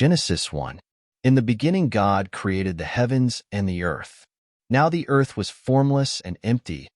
Genesis 1. In the beginning God created the heavens and the earth. Now the earth was formless and empty.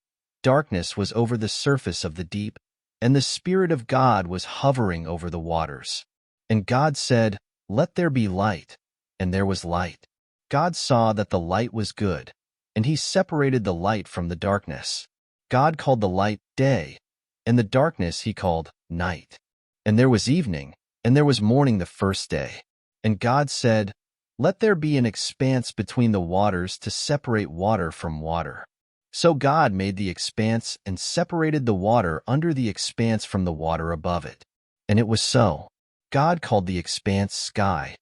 Darkness was over the surface of the deep, and the Spirit of God was hovering over the waters. And God said, "Let there be light," and there was light. God saw that the light was good, and he separated the light from the darkness. God called the light day, and the darkness he called night. And there was evening, and there was morning the first day. And God said, "Let there be an expanse between the waters to separate water from water." So God made the expanse and separated the water under the expanse from the water above it. And it was so. God called the expanse sky.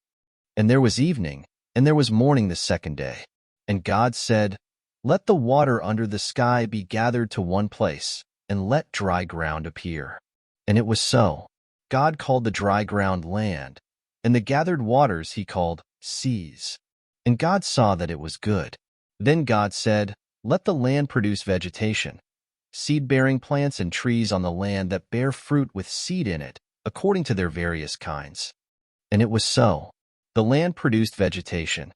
And there was evening, and there was morning the second day. And God said, "Let the water under the sky be gathered to one place, and let dry ground appear." And it was so. God called the dry ground land, and the gathered waters he called seas. And God saw that it was good. Then God said, "Let the land produce vegetation, seed-bearing plants and trees on the land that bear fruit with seed in it, according to their various kinds." And it was so. The land produced vegetation,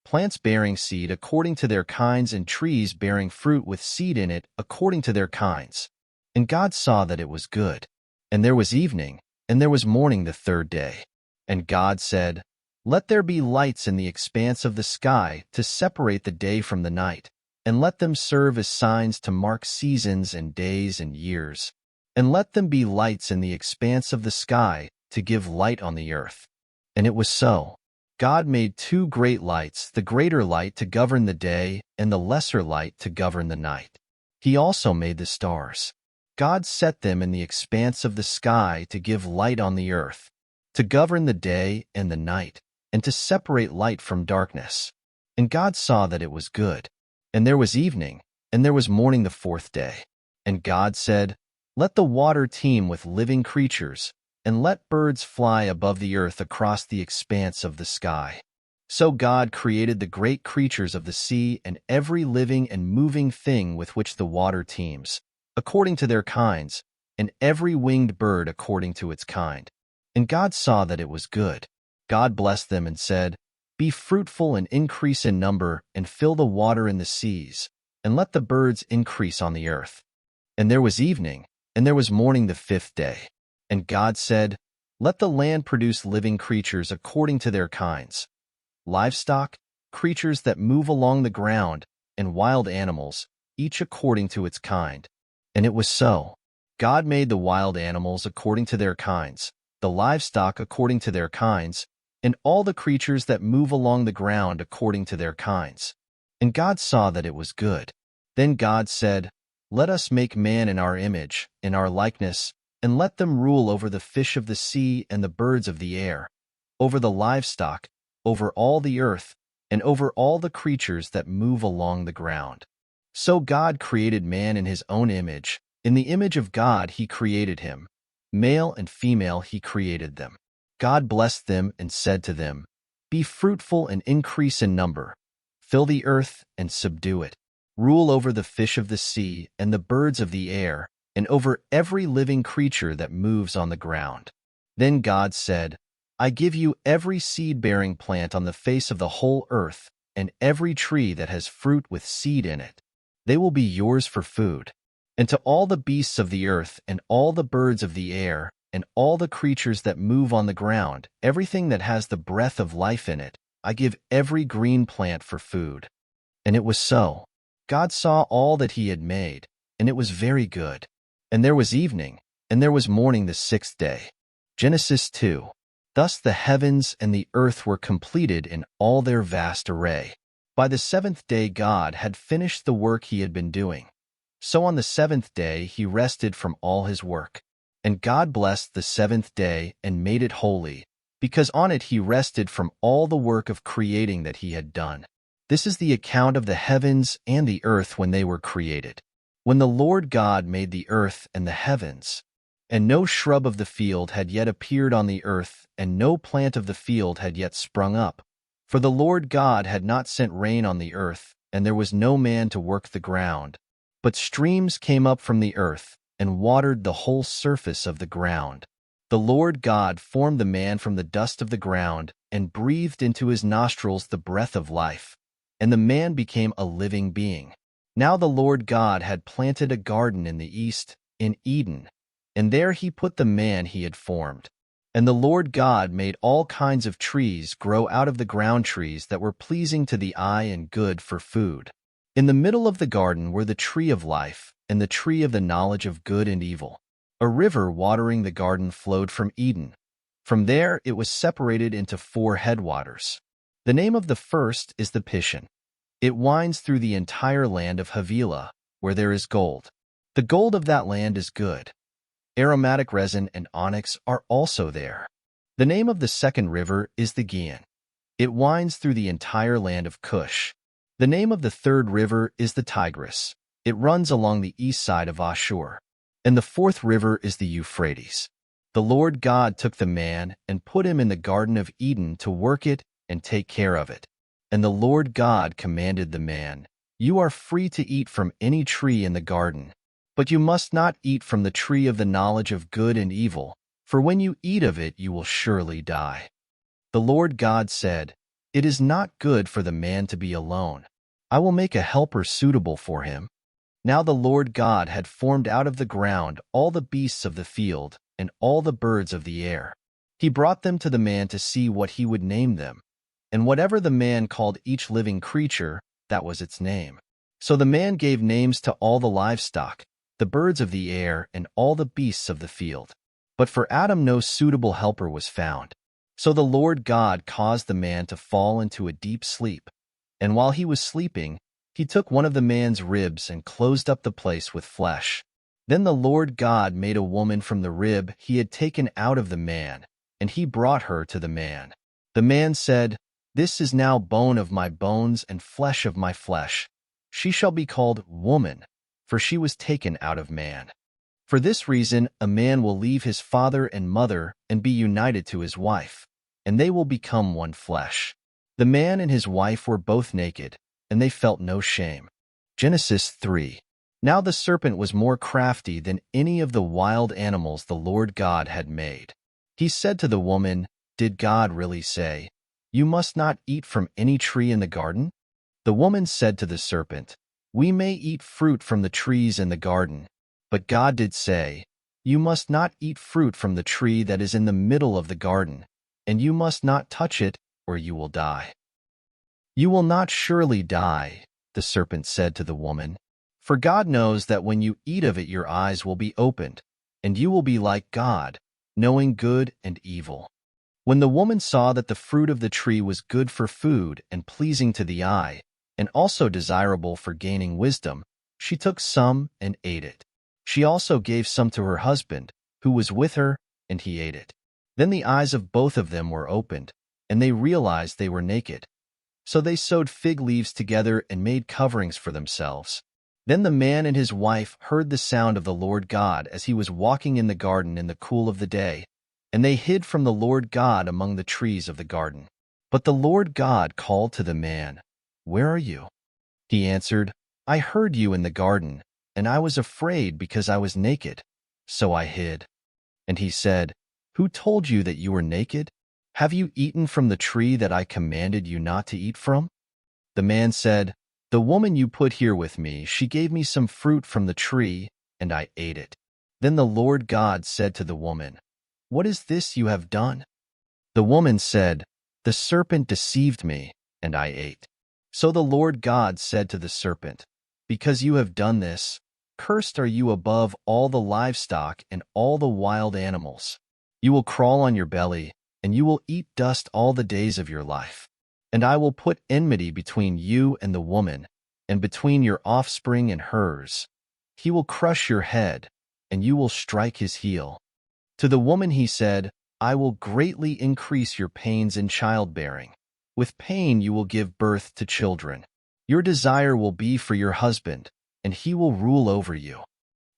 plants bearing seed according to their kinds, and trees bearing fruit with seed in it according to their kinds. And God saw that it was good. And there was evening, and there was morning the third day. And God said, "Let there be lights in the expanse of the sky to separate the day from the night, and let them serve as signs to mark seasons and days and years. And let them be lights in the expanse of the sky to give light on the earth." And it was so. God made two great lights, the greater light to govern the day, and the lesser light to govern the night. He also made the stars. God set them in the expanse of the sky to give light on the earth, to govern the day and the night, and to separate light from darkness. And God saw that it was good. And there was evening, and there was morning the fourth day. And God said, "Let the water teem with living creatures, and let birds fly above the earth across the expanse of the sky." So God created the great creatures of the sea and every living and moving thing with which the water teems, according to their kinds, and every winged bird according to its kind. And God saw that it was good. God blessed them and said, "Be fruitful and increase in number, and fill the water in the seas, and let the birds increase on the earth." And there was evening, and there was morning the fifth day. And God said, "Let the land produce living creatures according to their kinds, livestock, creatures that move along the ground, and wild animals, each according to its kind." And it was so. God made the wild animals according to their kinds, the livestock according to their kinds, and all the creatures that move along the ground according to their kinds. And God saw that it was good. Then God said, "Let us make man in our image, in our likeness, and let them rule over the fish of the sea and the birds of the air, over the livestock, over all the earth, and over all the creatures that move along the ground." So God created man in his own image. In the image of God he created him. Male and female he created them. God blessed them and said to them, "Be fruitful and increase in number. Fill the earth and subdue it. Rule over the fish of the sea and the birds of the air, and over every living creature that moves on the ground." Then God said, "I give you every seed-bearing plant on the face of the whole earth, and every tree that has fruit with seed in it. They will be yours for food. And to all the beasts of the earth, and all the birds of the air, and all the creatures that move on the ground, everything that has the breath of life in it, I give every green plant for food." And it was so. God saw all that he had made, and it was very good. And there was evening, and there was morning the sixth day. Genesis 2. Thus the heavens and the earth were completed in all their vast array. By the seventh day God had finished the work he had been doing. So on the seventh day he rested from all his work. And God blessed the seventh day and made it holy, because on it he rested from all the work of creating that he had done. This is the account of the heavens and the earth when they were created. When the Lord God made the earth and the heavens, and no shrub of the field had yet appeared on the earth, and no plant of the field had yet sprung up, for the Lord God had not sent rain on the earth, and there was no man to work the ground. But streams came up from the earth, and watered the whole surface of the ground. The Lord God formed the man from the dust of the ground, and breathed into his nostrils the breath of life, and the man became a living being. Now the Lord God had planted a garden in the east, in Eden, and there he put the man he had formed. And the Lord God made all kinds of trees grow out of the ground, trees that were pleasing to the eye and good for food. In the middle of the garden were the tree of life and the tree of the knowledge of good and evil. A river watering the garden flowed from Eden. From there it was separated into 4 headwaters. The name of the first is the Pishon. It winds through the entire land of Havilah, where there is gold. The gold of that land is good. Aromatic resin and onyx are also there. The name of the second river is the Gihon. It winds through the entire land of Cush. The name of the third river is the Tigris. It runs along the east side of Ashur. And the fourth river is the Euphrates. The Lord God took the man and put him in the Garden of Eden to work it and take care of it. And the Lord God commanded the man, "You are free to eat from any tree in the garden, but you must not eat from the tree of the knowledge of good and evil, for when you eat of it you will surely die." The Lord God said, "It is not good for the man to be alone. I will make a helper suitable for him." Now the Lord God had formed out of the ground all the beasts of the field and all the birds of the air. He brought them to the man to see what he would name them. And whatever the man called each living creature, that was its name. So the man gave names to all the livestock, the birds of the air, and all the beasts of the field. But for Adam no suitable helper was found. So the Lord God caused the man to fall into a deep sleep. And while he was sleeping, he took one of the man's ribs and closed up the place with flesh. Then the Lord God made a woman from the rib he had taken out of the man, and he brought her to the man. The man said, "This is now bone of my bones and flesh of my flesh. She shall be called woman, for she was taken out of man." For this reason a man will leave his father and mother and be united to his wife, and they will become one flesh. The man and his wife were both naked, and they felt no shame. Genesis 3. Now the serpent was more crafty than any of the wild animals the Lord God had made. He said to the woman, "Did God really say, 'You must not eat from any tree in the garden'?" The woman said to the serpent, "We may eat fruit from the trees in the garden, but God did say, 'You must not eat fruit from the tree that is in the middle of the garden, and you must not touch it, or you will die.'" "You will not surely die," the serpent said to the woman, "for God knows that when you eat of it your eyes will be opened, and you will be like God, knowing good and evil." When the woman saw that the fruit of the tree was good for food and pleasing to the eye, and also desirable for gaining wisdom, she took some and ate it. She also gave some to her husband, who was with her, and he ate it. Then the eyes of both of them were opened, and they realized they were naked. So they sewed fig leaves together and made coverings for themselves. Then the man and his wife heard the sound of the Lord God as he was walking in the garden in the cool of the day, and they hid from the Lord God among the trees of the garden. But the Lord God called to the man, "Where are you?" He answered, "I heard you in the garden, and I was afraid because I was naked, so I hid." And he said, "Who told you that you were naked? Have you eaten from the tree that I commanded you not to eat from?" The man said, "The woman you put here with me, she gave me some fruit from the tree, and I ate it." Then the Lord God said to the woman, "What is this you have done?" The woman said, "The serpent deceived me, and I ate." So the Lord God said to the serpent, "Because you have done this, cursed are you above all the livestock and all the wild animals. You will crawl on your belly, and you will eat dust all the days of your life. And I will put enmity between you and the woman, and between your offspring and hers. He will crush your head, and you will strike his heel." To the woman he said, "I will greatly increase your pains in childbearing. With pain you will give birth to children. Your desire will be for your husband, and he will rule over you."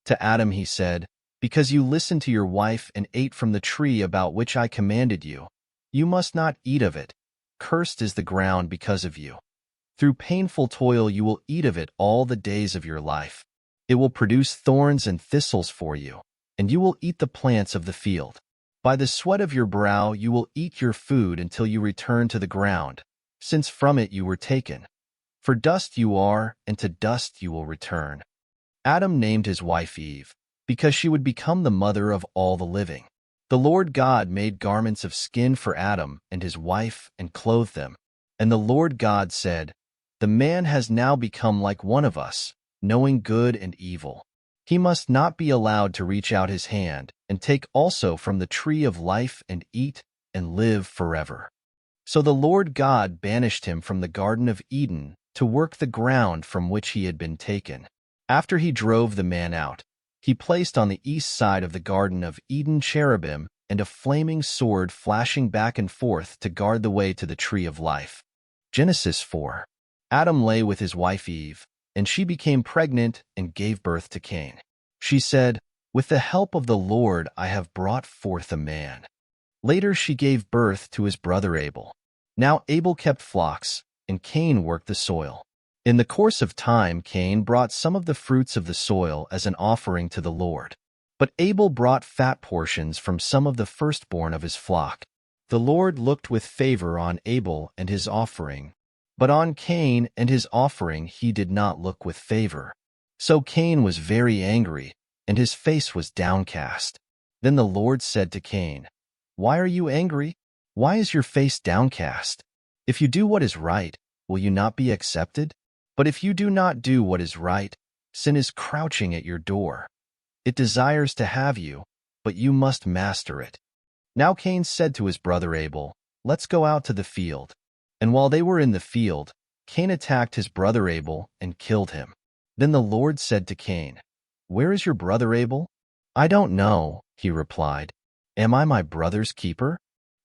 To Adam he said, "Because you listened to your wife and ate from the tree about which I commanded you, you must not eat of it. Cursed is the ground because of you. Through painful toil you will eat of it all the days of your life. It will produce thorns and thistles for you, and you will eat the plants of the field." By the sweat of your brow you will eat your food until you return to the ground, since from it you were taken. For dust you are, and to dust you will return. Adam named his wife Eve, because she would become the mother of all the living. The Lord God made garments of skin for Adam and his wife and clothed them. And the Lord God said, "The man has now become like one of us, knowing good and evil. He must not be allowed to reach out his hand and take also from the tree of life and eat and live forever." So the Lord God banished him from the Garden of Eden to work the ground from which he had been taken. After he drove the man out, he placed on the east side of the Garden of Eden cherubim and a flaming sword flashing back and forth to guard the way to the tree of life. Genesis 4. Adam lay with his wife Eve, and she became pregnant and gave birth to Cain. She said, "With the help of the Lord I have brought forth a man." Later she gave birth to his brother Abel. Now Abel kept flocks, and Cain worked the soil. In the course of time Cain brought some of the fruits of the soil as an offering to the Lord. But Abel brought fat portions from some of the firstborn of his flock. The Lord looked with favor on Abel and his offering, but on Cain and his offering he did not look with favor. So Cain was very angry, and his face was downcast. Then the Lord said to Cain, "Why are you angry? Why is your face downcast? If you do what is right, will you not be accepted? But if you do not do what is right, sin is crouching at your door. It desires to have you, but you must master it." Now Cain said to his brother Abel, "Let's go out to the field." And while they were in the field, Cain attacked his brother Abel and killed him. Then the Lord said to Cain, "Where is your brother Abel?" "I don't know," he replied. "Am I my brother's keeper?"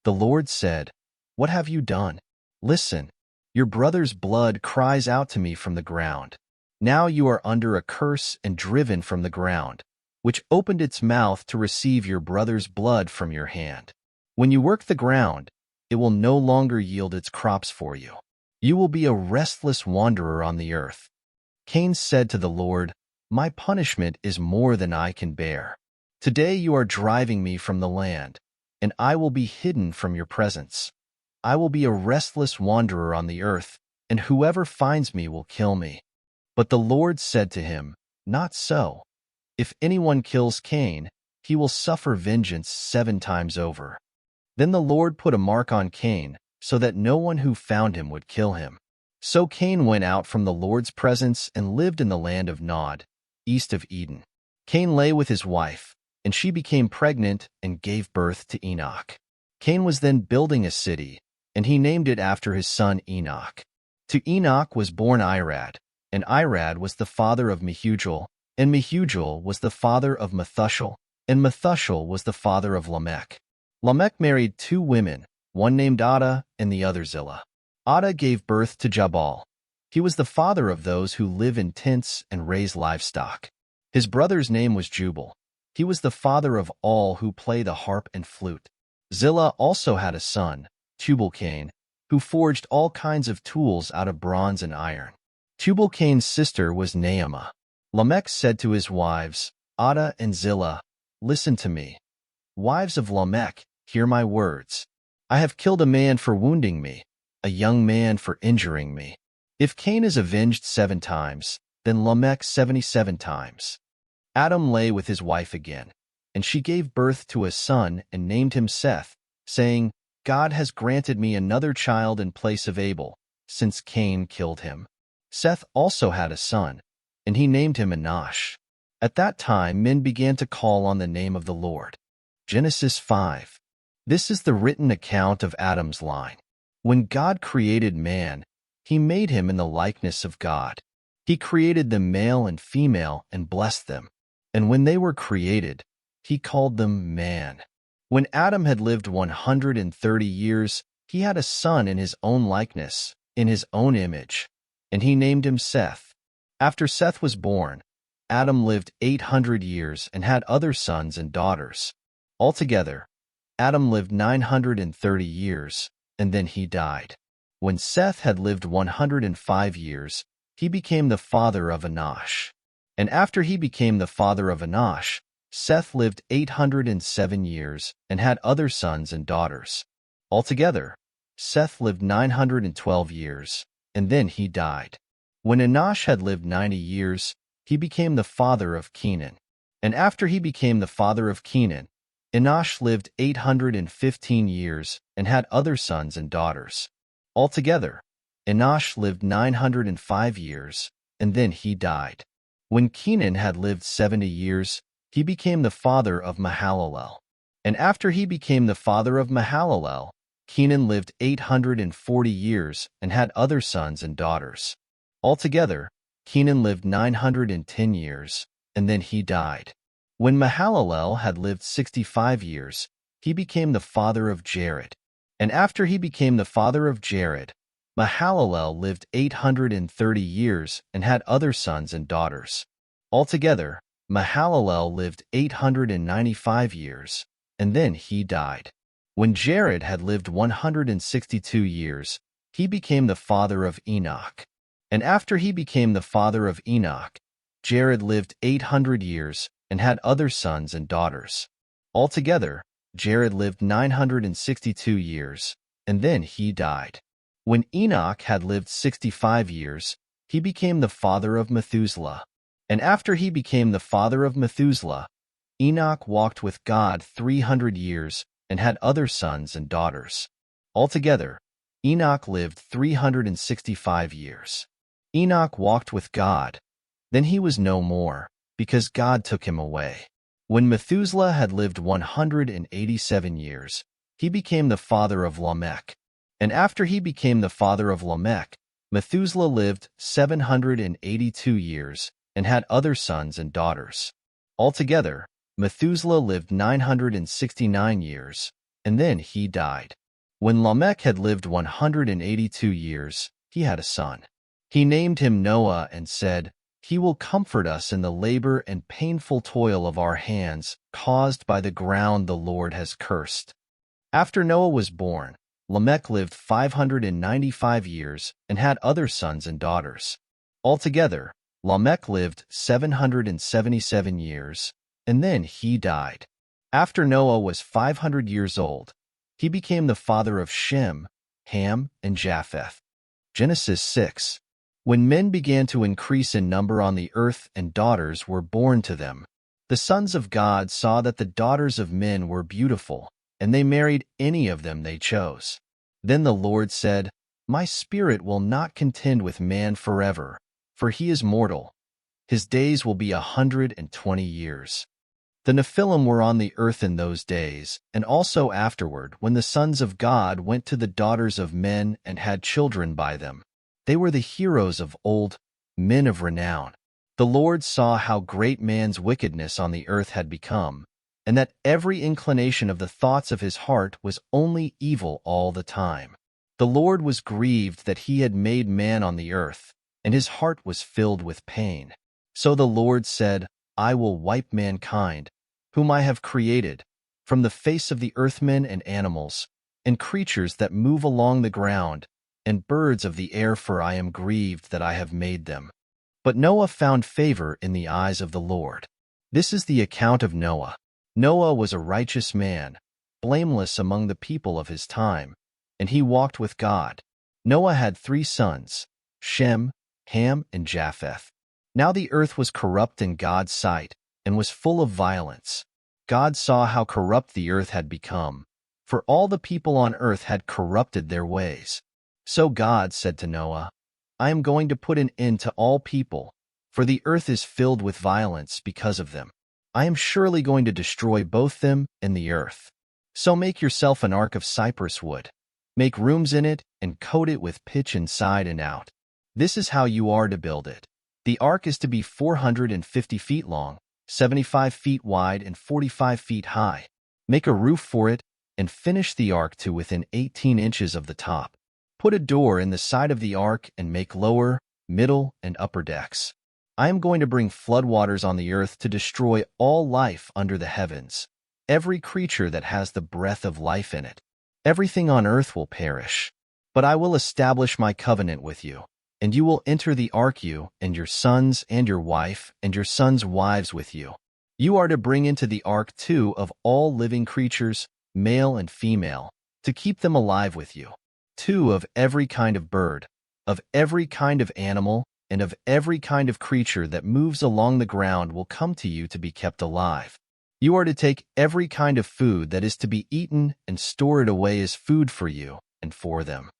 The Lord said, "What have you done? Listen, your brother's blood cries out to me from the ground. Now you are under a curse and driven from the ground, which opened its mouth to receive your brother's blood from your hand. When you work the ground, it will no longer yield its crops for you. You will be a restless wanderer on the earth." Cain said to the Lord, "My punishment is more than I can bear. Today you are driving me from the land, and I will be hidden from your presence. I will be a restless wanderer on the earth, and whoever finds me will kill me." But the Lord said to him, "Not so. If anyone kills Cain, he will suffer vengeance 7 times over." Then the Lord put a mark on Cain, so that no one who found him would kill him. So Cain went out from the Lord's presence and lived in the land of Nod, east of Eden. Cain lay with his wife, and she became pregnant and gave birth to Enoch. Cain was then building a city, and he named it after his son Enoch. To Enoch was born Irad, and Irad was the father of Mehujael, and Mehujael was the father of Methuselah, and Methuselah was the father of Lamech. Lamech married 2 women, one named Ada and the other Zillah. Ada gave birth to Jabal. He was the father of those who live in tents and raise livestock. His brother's name was Jubal. He was the father of all who play the harp and flute. Zillah also had a son, Tubal-Cain, who forged all kinds of tools out of bronze and iron. Tubal-Cain's sister was Naamah. Lamech said to his wives, Ada and Zillah, "Listen to me. Wives of Lamech, hear my words. I have killed a man for wounding me, a young man for injuring me. If Cain is avenged 7 times, then Lamech 77 times. Adam lay with his wife again, and she gave birth to a son and named him Seth, saying, "God has granted me another child in place of Abel, since Cain killed him." Seth also had a son, and he named him Enosh. At that time men began to call on the name of the Lord. Genesis 5. This is the written account of Adam's line. When God created man, he made him in the likeness of God. He created them male and female and blessed them. And when they were created, he called them man. When Adam had lived 130 years, he had a son in his own likeness, in his own image, and he named him Seth. After Seth was born, Adam lived 800 years and had other sons and daughters. Altogether, Adam lived 930 years, and then he died. When Seth had lived 105 years, he became the father of Enosh. And after he became the father of Enosh, Seth lived 807 years and had other sons and daughters. Altogether, Seth lived 912 years, and then he died. When Enosh had lived 90 years, he became the father of Kenan. And after he became the father of Kenan, Enosh lived 815 years and had other sons and daughters. Altogether, Enosh lived 905 years, and then he died. When Kenan had lived 70 years, he became the father of Mahalalel. And after he became the father of Mahalalel, Kenan lived 840 years and had other sons and daughters. Altogether, Kenan lived 910 years, and then he died. When Mahalalel had lived 65 years, he became the father of Jared. And after he became the father of Jared, Mahalalel lived 830 years and had other sons and daughters. Altogether, Mahalalel lived 895 years, and then he died. When Jared had lived 162 years, he became the father of Enoch. And after he became the father of Enoch, Jared lived 800 years and had other sons and daughters. Altogether, Jared lived 962 years, and then he died. When Enoch had lived 65 years, he became the father of Methuselah. And after he became the father of Methuselah, Enoch walked with God 300 years and had other sons and daughters. Altogether, Enoch lived 365 years. Enoch walked with God. Then he was no more, because God took him away. When Methuselah had lived 187 years, he became the father of Lamech. And after he became the father of Lamech, Methuselah lived 782 years and had other sons and daughters. Altogether, Methuselah lived 969 years, and then he died. When Lamech had lived 182 years, he had a son. He named him Noah and said, "He will comfort us in the labor and painful toil of our hands, caused by the ground the Lord has cursed." After Noah was born, Lamech lived 595 years and had other sons and daughters. Altogether, Lamech lived 777 years, and then he died. After Noah was 500 years old, he became the father of Shem, Ham, and Japheth. Genesis 6. When men began to increase in number on the earth and daughters were born to them, the sons of God saw that the daughters of men were beautiful, and they married any of them they chose. Then the Lord said, "My spirit will not contend with man forever, for he is mortal. His days will be 120 years. The Nephilim were on the earth in those days, and also afterward, when the sons of God went to the daughters of men and had children by them. They were the heroes of old, men of renown. The Lord saw how great man's wickedness on the earth had become, and that every inclination of the thoughts of his heart was only evil all the time. The Lord was grieved that he had made man on the earth, and his heart was filled with pain. So the Lord said, "I will wipe mankind, whom I have created, from the face of the earth, men and animals, and creatures that move along the ground, and birds of the air, for I am grieved that I have made them." But Noah found favor in the eyes of the Lord. This is the account of Noah. Noah was a righteous man, blameless among the people of his time, and he walked with God. Noah had 3 sons, Shem, Ham, and Japheth. Now the earth was corrupt in God's sight, and was full of violence. God saw how corrupt the earth had become, for all the people on earth had corrupted their ways. So God said to Noah, "I am going to put an end to all people, for the earth is filled with violence because of them. I am surely going to destroy both them and the earth. So make yourself an ark of cypress wood. Make rooms in it and coat it with pitch inside and out. This is how you are to build it. The ark is to be 450 feet long, 75 feet wide, and 45 feet high. Make a roof for it, and finish the ark to within 18 inches of the top. Put a door in the side of the ark and make lower, middle, and upper decks. I am going to bring floodwaters on the earth to destroy all life under the heavens, every creature that has the breath of life in it. Everything on earth will perish. But I will establish my covenant with you, and you will enter the ark, you and your sons and your wife and your sons' wives with you. You are to bring into the ark 2 of all living creatures, male and female, to keep them alive with you. 2 of every kind of bird, of every kind of animal, and of every kind of creature that moves along the ground will come to you to be kept alive. You are to take every kind of food that is to be eaten and store it away as food for you and for them.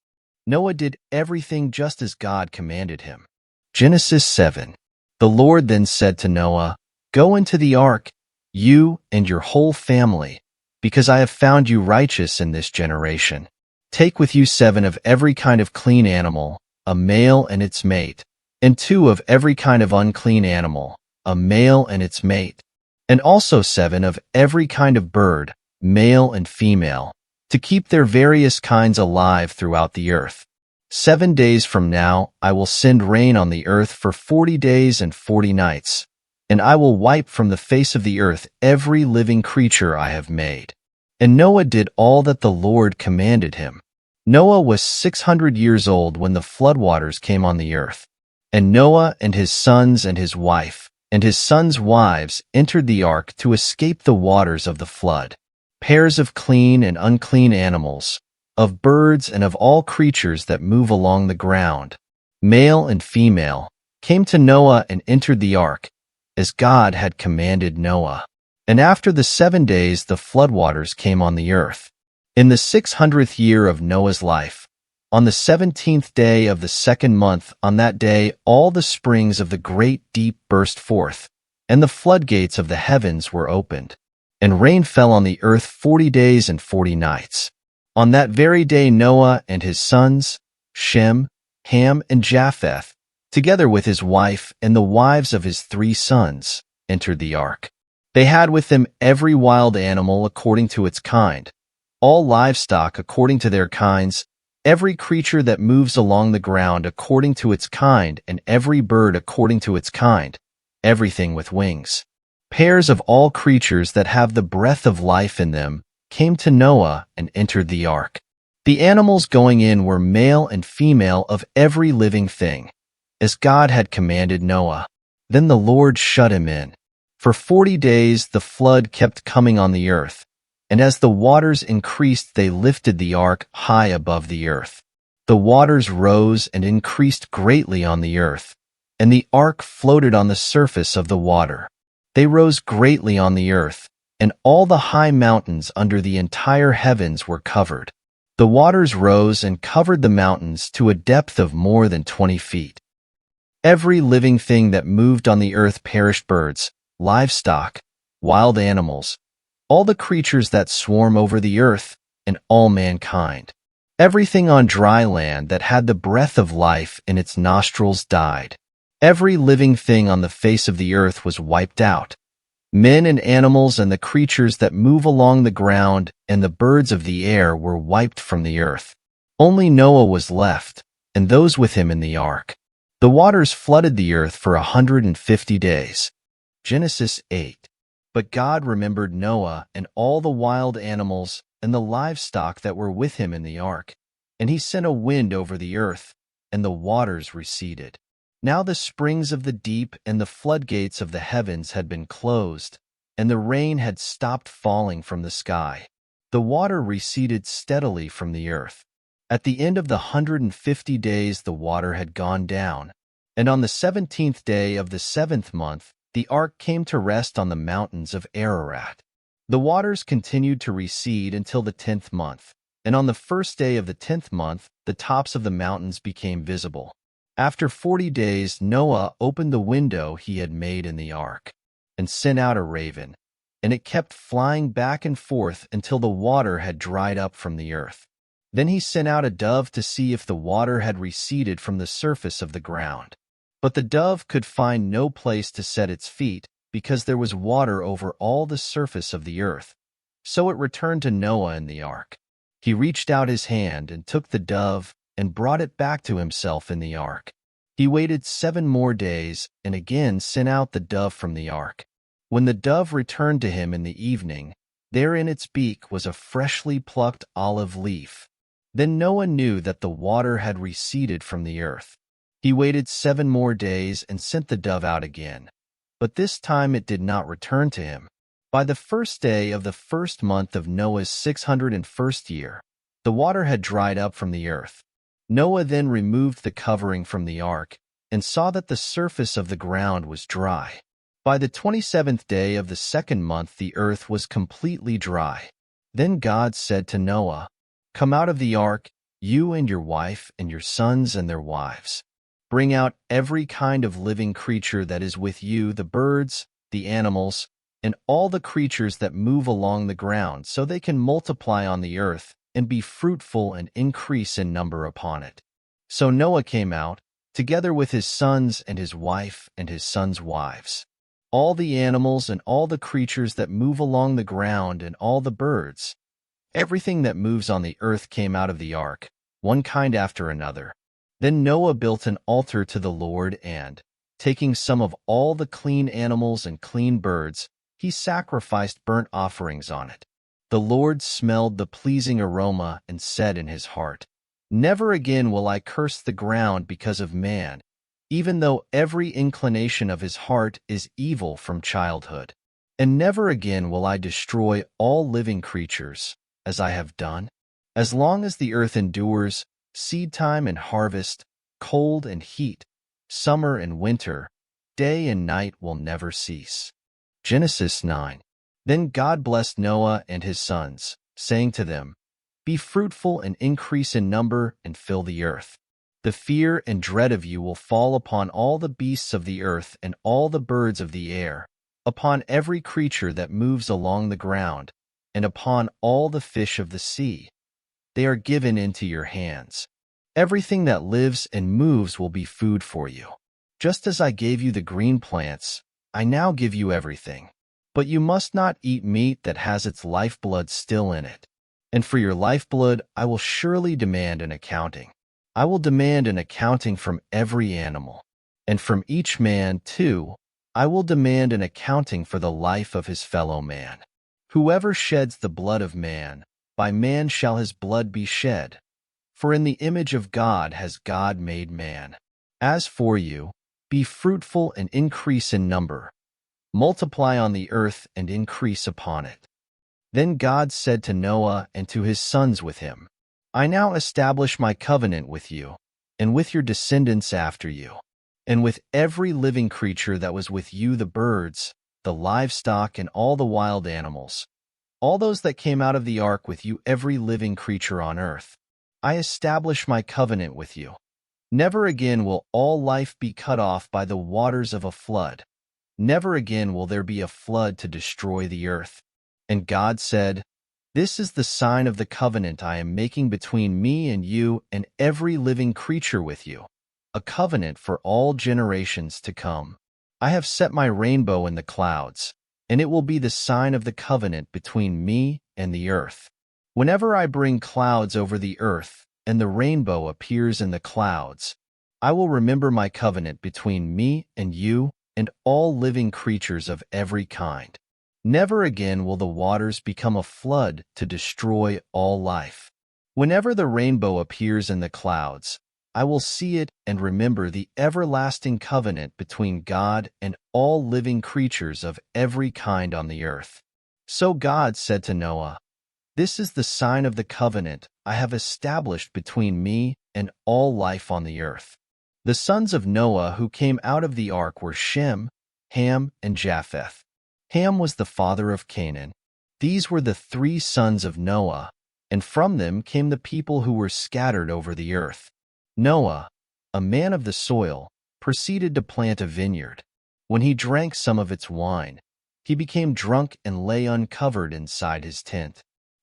Noah did everything just as God commanded him. Genesis 7. The Lord then said to Noah, "Go into the ark, you and your whole family, because I have found you righteous in this generation. Take with you 7 of every kind of clean animal, a male and its mate, and 2 of every kind of unclean animal, a male and its mate, and also 7 of every kind of bird, male and female, to keep their various kinds alive throughout the earth. 7 days from now I will send rain on the earth for 40 days and 40 nights, and I will wipe from the face of the earth every living creature I have made." And Noah did all that the Lord commanded him. Noah was 600 years old when the floodwaters came on the earth. And Noah and his sons and his wife and his sons' wives entered the ark to escape the waters of the flood. Pairs of clean and unclean animals, of birds and of all creatures that move along the ground, male and female, came to Noah and entered the ark, as God had commanded Noah. And after the 7 days the floodwaters came on the earth. In the 600th year of Noah's life, on the 17th day of the 2nd month, on that day all the springs of the great deep burst forth, and the floodgates of the heavens were opened, and rain fell on the earth 40 days and 40 nights. On that very day Noah and his sons, Shem, Ham, and Japheth, together with his wife and the wives of his 3 sons, entered the ark. They had with them every wild animal according to its kind, all livestock according to their kinds, every creature that moves along the ground according to its kind, and every bird according to its kind, everything with wings. Pairs of all creatures that have the breath of life in them came to Noah and entered the ark. The animals going in were male and female of every living thing, as God had commanded Noah. Then the Lord shut him in. For 40 days the flood kept coming on the earth, and as the waters increased they lifted the ark high above the earth. The waters rose and increased greatly on the earth, and the ark floated on the surface of the water. They rose greatly on the earth, and all the high mountains under the entire heavens were covered. The waters rose and covered the mountains to a depth of more than 20 feet. Every living thing that moved on the earth perished: birds, livestock, wild animals, all the creatures that swarm over the earth, and all mankind. Everything on dry land that had the breath of life in its nostrils died. Every living thing on the face of the earth was wiped out. Men and animals and the creatures that move along the ground and the birds of the air were wiped from the earth. Only Noah was left, and those with him in the ark. The waters flooded the earth for 150 days. Genesis 8. But God remembered Noah and all the wild animals and the livestock that were with him in the ark, and he sent a wind over the earth, and the waters receded. Now the springs of the deep and the floodgates of the heavens had been closed, and the rain had stopped falling from the sky. The water receded steadily from the earth. At the end of the 150 days the water had gone down, and on the 17th day of the 7th month the ark came to rest on the mountains of Ararat. The waters continued to recede until the 10th month, and on the first day of the 10th month the tops of the mountains became visible. After 40 days Noah opened the window he had made in the ark, and sent out a raven, and it kept flying back and forth until the water had dried up from the earth. Then he sent out a dove to see if the water had receded from the surface of the ground. But the dove could find no place to set its feet, because there was water over all the surface of the earth. So it returned to Noah in the ark. He reached out his hand and took the dove and brought it back to himself in the ark. He waited 7 more days and again sent out the dove from the ark. When the dove returned to him in the evening, there in its beak was a freshly plucked olive leaf. Then Noah knew that the water had receded from the earth. He waited 7 more days and sent the dove out again. but this time it did not return to him. By the first day of the first month of Noah's 601st year, the water had dried up from the earth. Noah then removed the covering from the ark and saw that the surface of the ground was dry. By the 27th day of the second month the earth was completely dry. Then God said to Noah, "Come out of the ark, you and your wife and your sons and their wives. Bring out every kind of living creature that is with you, the birds, the animals, and all the creatures that move along the ground, so they can multiply on the earth and be fruitful and increase in number upon it." So Noah came out, together with his sons and his wife and his sons' wives. All the animals and all the creatures that move along the ground and all the birds, everything that moves on the earth came out of the ark, one kind after another. Then Noah built an altar to the Lord and, taking some of all the clean animals and clean birds, he sacrificed burnt offerings on it. The Lord smelled the pleasing aroma and said in his heart, "Never again will I curse the ground because of man, even though every inclination of his heart is evil from childhood. And never again will I destroy all living creatures, as I have done. As long as the earth endures, seedtime and harvest, cold and heat, summer and winter, day and night will never cease." Genesis 9. Then God blessed Noah and his sons, saying to them, "Be fruitful and increase in number and fill the earth. The fear and dread of you will fall upon all the beasts of the earth and all the birds of the air, upon every creature that moves along the ground, and upon all the fish of the sea. They are given into your hands. Everything that lives and moves will be food for you. Just as I gave you the green plants, I now give you everything. But you must not eat meat that has its lifeblood still in it. And for your lifeblood I will surely demand an accounting. I will demand an accounting from every animal. And from each man, too, I will demand an accounting for the life of his fellow man. Whoever sheds the blood of man, by man shall his blood be shed. For in the image of God has God made man. As for you, be fruitful and increase in number. Multiply on the earth and increase upon it." Then God said to Noah and to his sons with him, "I now establish my covenant with you, and with your descendants after you, and with every living creature that was with you, the birds, the livestock, and all the wild animals, all those that came out of the ark with you, every living creature on earth. I establish my covenant with you. Never again will all life be cut off by the waters of a flood. Never again will there be a flood to destroy the earth." And God said, "This is the sign of the covenant I am making between me and you and every living creature with you, a covenant for all generations to come. I have set my rainbow in the clouds, and it will be the sign of the covenant between me and the earth. Whenever I bring clouds over the earth and the rainbow appears in the clouds, I will remember my covenant between me and you and all living creatures of every kind. Never again will the waters become a flood to destroy all life. Whenever the rainbow appears in the clouds, I will see it and remember the everlasting covenant between God and all living creatures of every kind on the earth." So God said to Noah, "This is the sign of the covenant I have established between me and all life on the earth." The sons of Noah who came out of the ark were Shem, Ham, and Japheth. Ham was the father of Canaan. These were the 3 sons of Noah, and from them came the people who were scattered over the earth. Noah, a man of the soil, proceeded to plant a vineyard. When he drank some of its wine, he became drunk and lay uncovered inside his tent.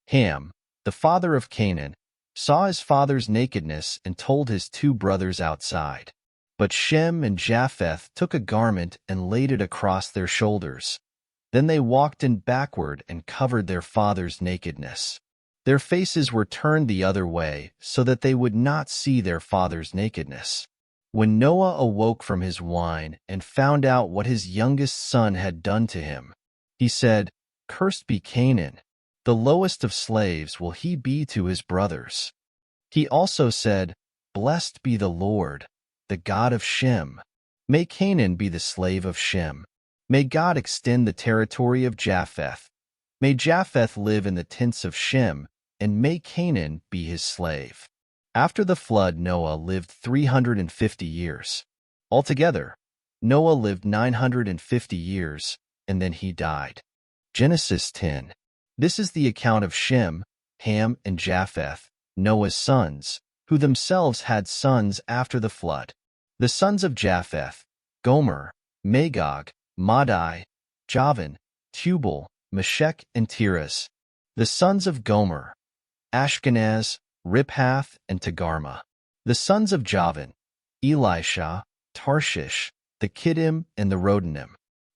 Ham, the father of Canaan, saw his father's nakedness and told his 2 brothers outside. But Shem and Japheth took a garment and laid it across their shoulders. Then they walked in backward and covered their father's nakedness. Their faces were turned the other way so that they would not see their father's nakedness. When Noah awoke from his wine and found out what his youngest son had done to him, he said, "Cursed be Canaan. The lowest of slaves will he be to his brothers." He also said, "Blessed be the Lord, the God of Shem. May Canaan be the slave of Shem." May God extend the territory of Japheth. May Japheth live in the tents of Shem, and may Canaan be his slave. After the flood, Noah lived 350 years. Altogether, Noah lived 950 years, and then he died. Genesis 10. This is the account of Shem, Ham, and Japheth, Noah's sons, who themselves had sons after the flood. The sons of Japheth: Gomer, Magog, Madai, Javan, Tubal, Meshech, and Tiras. The sons of Gomer: Ashkenaz, Riphath, and Togarmah. The sons of Javan: Elisha, Tarshish, the Kittim, and the Rodanim.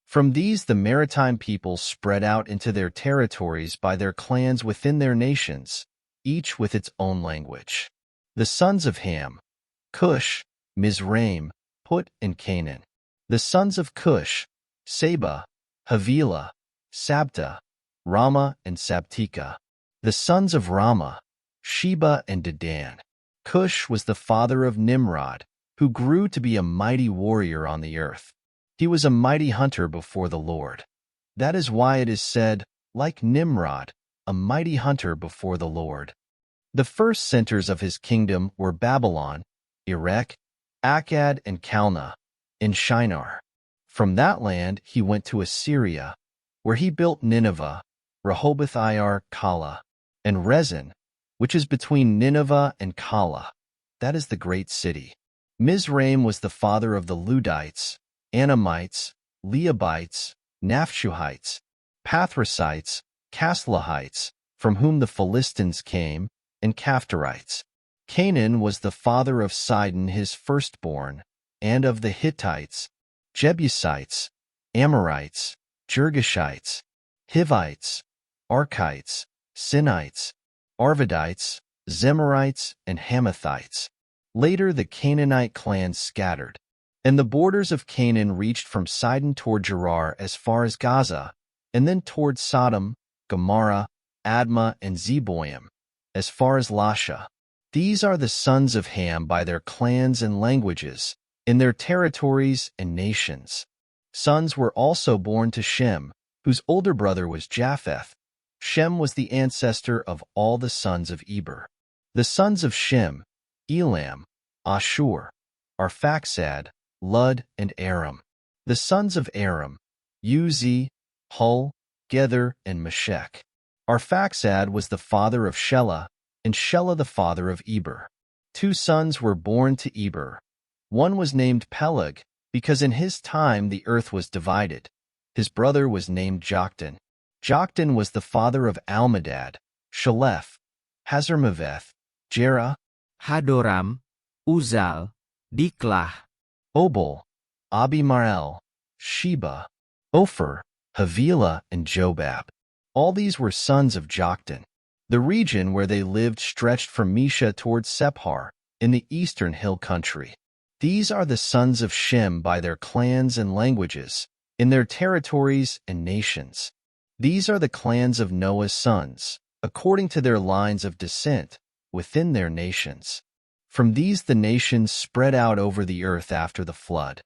From these the maritime peoples spread out into their territories by their clans within their nations, each with its own language. The sons of Ham: Cush, Mizraim, Put, and Canaan. The sons of Cush: Seba, Havilah, Sabta, Rama, and Sabteka. The sons of Rama: Sheba and Dedan. Cush was the father of Nimrod, who grew to be a mighty warrior on the earth. He was a mighty hunter before the Lord. That is why it is said, like Nimrod, a mighty hunter before the Lord. The first centers of his kingdom were Babylon, Erech, Akkad, and Calneh, in Shinar. From that land he went to Assyria, where he built Nineveh, Rehoboth-ir, Calah, and Rezin, which is between Nineveh and Calah. That is the great city. Mizraim was the father of the Ludites, Anamites, Leabites, Naphtuhites, Pathrusites, Caslahites, from whom the Philistines came, and Caphtorites. Canaan was the father of Sidon his firstborn, and of the Hittites, Jebusites, Amorites, Girgashites, Hivites, Archites, Sinites, Arvadites, Zemarites, and Hamathites. Later the Canaanite clans scattered, and the borders of Canaan reached from Sidon toward Gerar as far as Gaza, and then toward Sodom, Gomorrah, Admah, and Zeboim, as far as Lasha. These are the sons of Ham by their clans and languages, in their territories and nations. Sons were also born to Shem, whose older brother was Japheth. Shem was the ancestor of all the sons of Eber. The sons of Shem: Elam, Ashur, Arphaxad, Lud, and Aram. The sons of Aram: Uzi, Hul, Gether, and Meshech. Arphaxad was the father of Shelah, and Shelah the father of Eber. 2 sons were born to Eber. One was named Peleg, because in his time the earth was divided. His brother was named Joktan. Joktan was the father of Almodad, Shalef, Hazarmaveth, Jerah, Hadoram, Uzal, Diklah, Obal, Abimael, Sheba, Ophir, Havilah, and Jobab. All these were sons of Joktan. The region where they lived stretched from Mesha towards Sephar, in the eastern hill country. These are the sons of Shem by their clans and languages, in their territories and nations. These are the clans of Noah's sons, according to their lines of descent, within their nations. From these the nations spread out over the earth after the flood.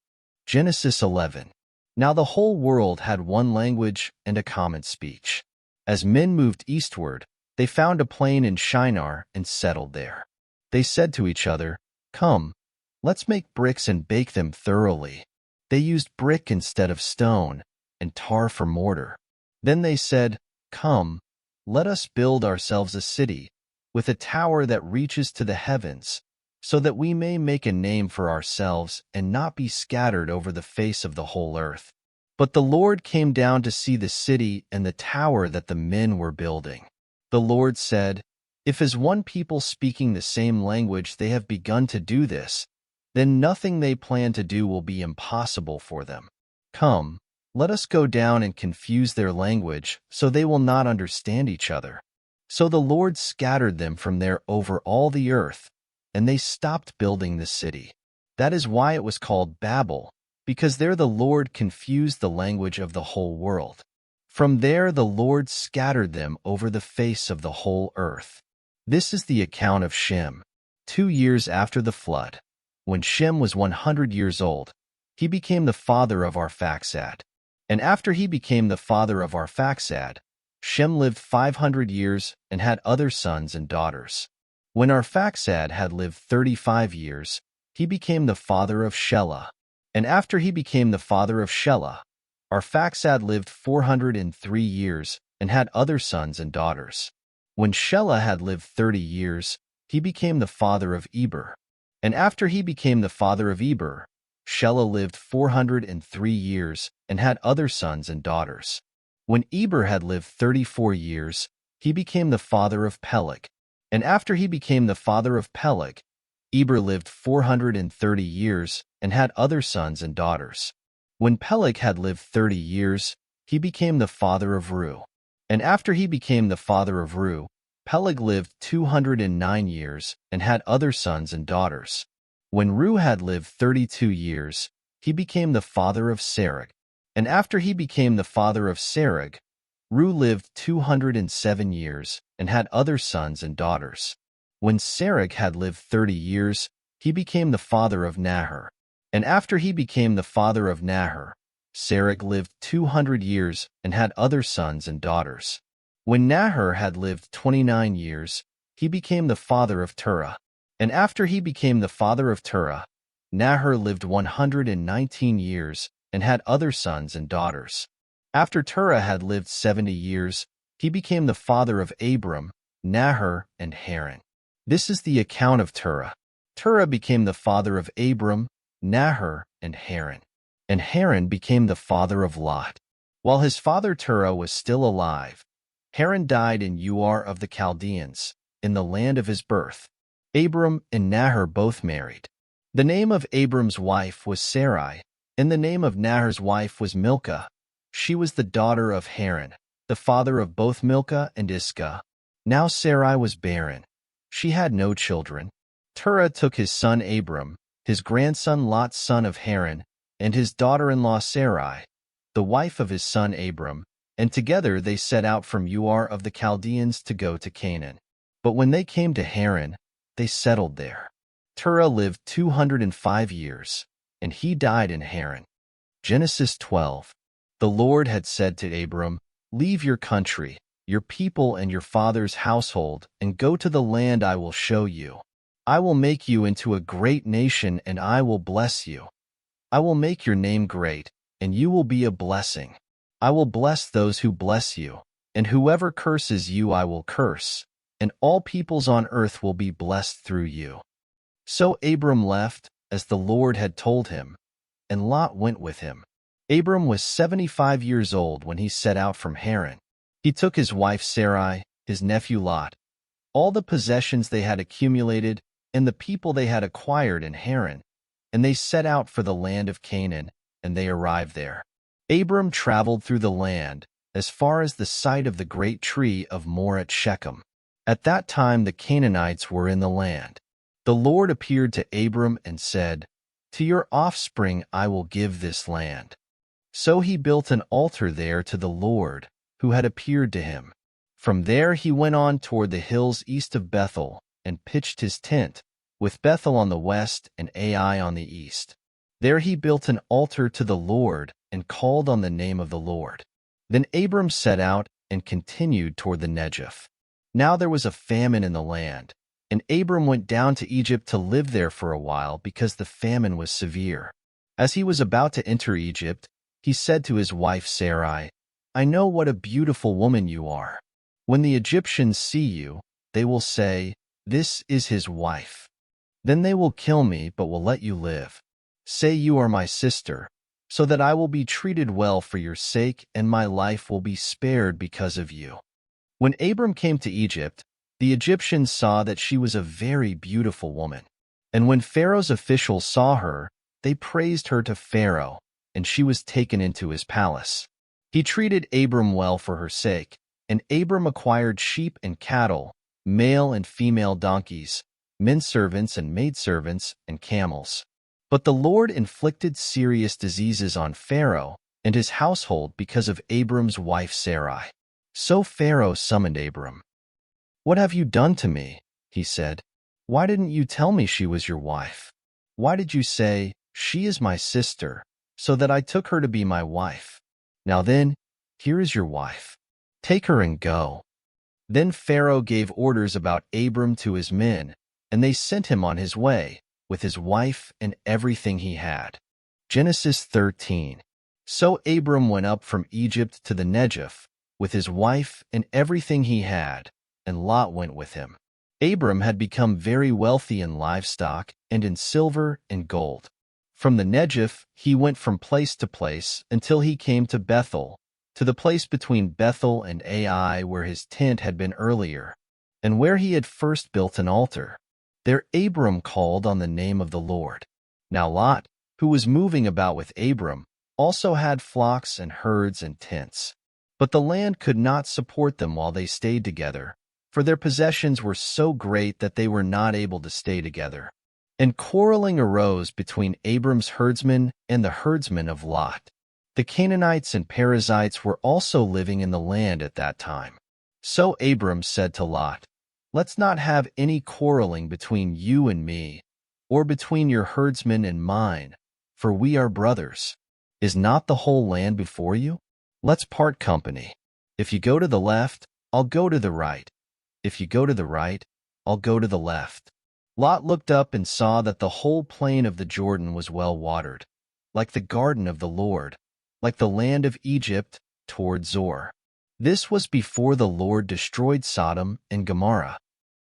Genesis 11. Now the whole world had one language and a common speech. As men moved eastward, they found a plain in Shinar and settled there. They said to each other, "Come, let's make bricks and bake them thoroughly." They used brick instead of stone, and tar for mortar. Then they said, "Come, let us build ourselves a city, with a tower that reaches to the heavens, so that we may make a name for ourselves and not be scattered over the face of the whole earth." But the Lord came down to see the city and the tower that the men were building. The Lord said, "If as one people speaking the same language they have begun to do this, then nothing they plan to do will be impossible for them. Come, let us go down and confuse their language, so they will not understand each other." So the Lord scattered them from there over all the earth, and they stopped building the city. That is why it was called Babel, because there the Lord confused the language of the whole world. From there the Lord scattered them over the face of the whole earth. This is the account of Shem. 2 years after the flood, when Shem was 100 years old, he became the father of Arphaxad. And after he became the father of Arphaxad, Shem lived 500 years and had other sons and daughters. When Arphaxad had lived 35 years, he became the father of Shelah. And after he became the father of Shelah, Arphaxad lived 403 years and had other sons and daughters. When Shelah had lived 30 years, he became the father of Eber. And after he became the father of Eber, Shelah lived 403 years and had other sons and daughters. When Eber had lived 34 years, he became the father of Peleg. And after he became the father of Peleg, Eber lived 430 years and had other sons and daughters. When Peleg had lived 30 years, he became the father of Reu. And after he became the father of Reu, Peleg lived 209 years and had other sons and daughters. When Reu had lived 32 years, he became the father of Serug. And after he became the father of Serug, Reu lived 207 years and had other sons and daughters. When Serug had lived 30 years, he became the father of Nahor. And after he became the father of Nahor, Serug lived 200 years and had other sons and daughters. When Nahor had lived 29 years, he became the father of Terah. And after he became the father of Terah, Nahor lived 119 years and had other sons and daughters. After Terah had lived 70 years, he became the father of Abram, Nahor, and Haran. This is the account of Terah. Terah became the father of Abram, Nahor, and Haran. And Haran became the father of Lot. While his father Terah was still alive, Haran died in Ur of the Chaldeans, in the land of his birth. Abram and Nahor both married. The name of Abram's wife was Sarai, and the name of Nahor's wife was Milcah. She was the daughter of Haran, the father of both Milcah and Iscah. Now Sarai was barren. She had no children. Terah took his son Abram, his grandson Lot son of Haran, and his daughter-in-law Sarai, the wife of his son Abram, and together they set out from Ur of the Chaldeans to go to Canaan. But when they came to Haran, they settled there. Terah lived 205 years, and he died in Haran. Genesis 12. The Lord had said to Abram, "Leave your country, your people and your father's household, and go to the land I will show you. I will make you into a great nation, and I will bless you. I will make your name great, and you will be a blessing. I will bless those who bless you, and whoever curses you I will curse, and all peoples on earth will be blessed through you." So Abram left, as the Lord had told him, and Lot went with him. Abram was 75 years old when he set out from Haran. He took his wife Sarai, his nephew Lot, all the possessions they had accumulated, and the people they had acquired in Haran, and they set out for the land of Canaan, and they arrived there. Abram traveled through the land, as far as the site of the great tree of Moreh at Shechem. At that time the Canaanites were in the land. The Lord appeared to Abram and said, "To your offspring I will give this land." So he built an altar there to the Lord, who had appeared to him. From there he went on toward the hills east of Bethel, and pitched his tent, with Bethel on the west and Ai on the east. There he built an altar to the Lord, and called on the name of the Lord. Then Abram set out and continued toward the Negev. Now there was a famine in the land, and Abram went down to Egypt to live there for a while because the famine was severe. As he was about to enter Egypt, he said to his wife Sarai, "I know what a beautiful woman you are. When the Egyptians see you, they will say, 'This is his wife.' Then they will kill me but will let you live. Say you are my sister, so that I will be treated well for your sake and my life will be spared because of you." When Abram came to Egypt, the Egyptians saw that she was a very beautiful woman. And when Pharaoh's officials saw her, they praised her to Pharaoh, and she was taken into his palace. He treated Abram well for her sake, and Abram acquired sheep and cattle, male and female donkeys, menservants and maidservants, and camels. But the Lord inflicted serious diseases on Pharaoh and his household because of Abram's wife Sarai. So Pharaoh summoned Abram. "What have you done to me?" he said. "Why didn't you tell me she was your wife? Why did you say, 'She is my sister,' so that I took her to be my wife? Now then, here is your wife. Take her and go." Then Pharaoh gave orders about Abram to his men, and they sent him on his way, with his wife and everything he had. Genesis 13. So Abram went up from Egypt to the Negev, with his wife and everything he had, and Lot went with him. Abram had become very wealthy in livestock and in silver and gold. From the Negev he went from place to place until he came to Bethel, to the place between Bethel and Ai where his tent had been earlier, and where he had first built an altar. There Abram called on the name of the Lord. Now Lot, who was moving about with Abram, also had flocks and herds and tents. But the land could not support them while they stayed together, for their possessions were so great that they were not able to stay together. And quarreling arose between Abram's herdsmen and the herdsmen of Lot. The Canaanites and Perizzites were also living in the land at that time. So Abram said to Lot, "Let's not have any quarreling between you and me, or between your herdsmen and mine, for we are brothers. Is not the whole land before you? Let's part company. If you go to the left, I'll go to the right. If you go to the right, I'll go to the left." Lot looked up and saw that the whole plain of the Jordan was well watered, like the garden of the Lord, like the land of Egypt toward Zoar. This was before the Lord destroyed Sodom and Gomorrah.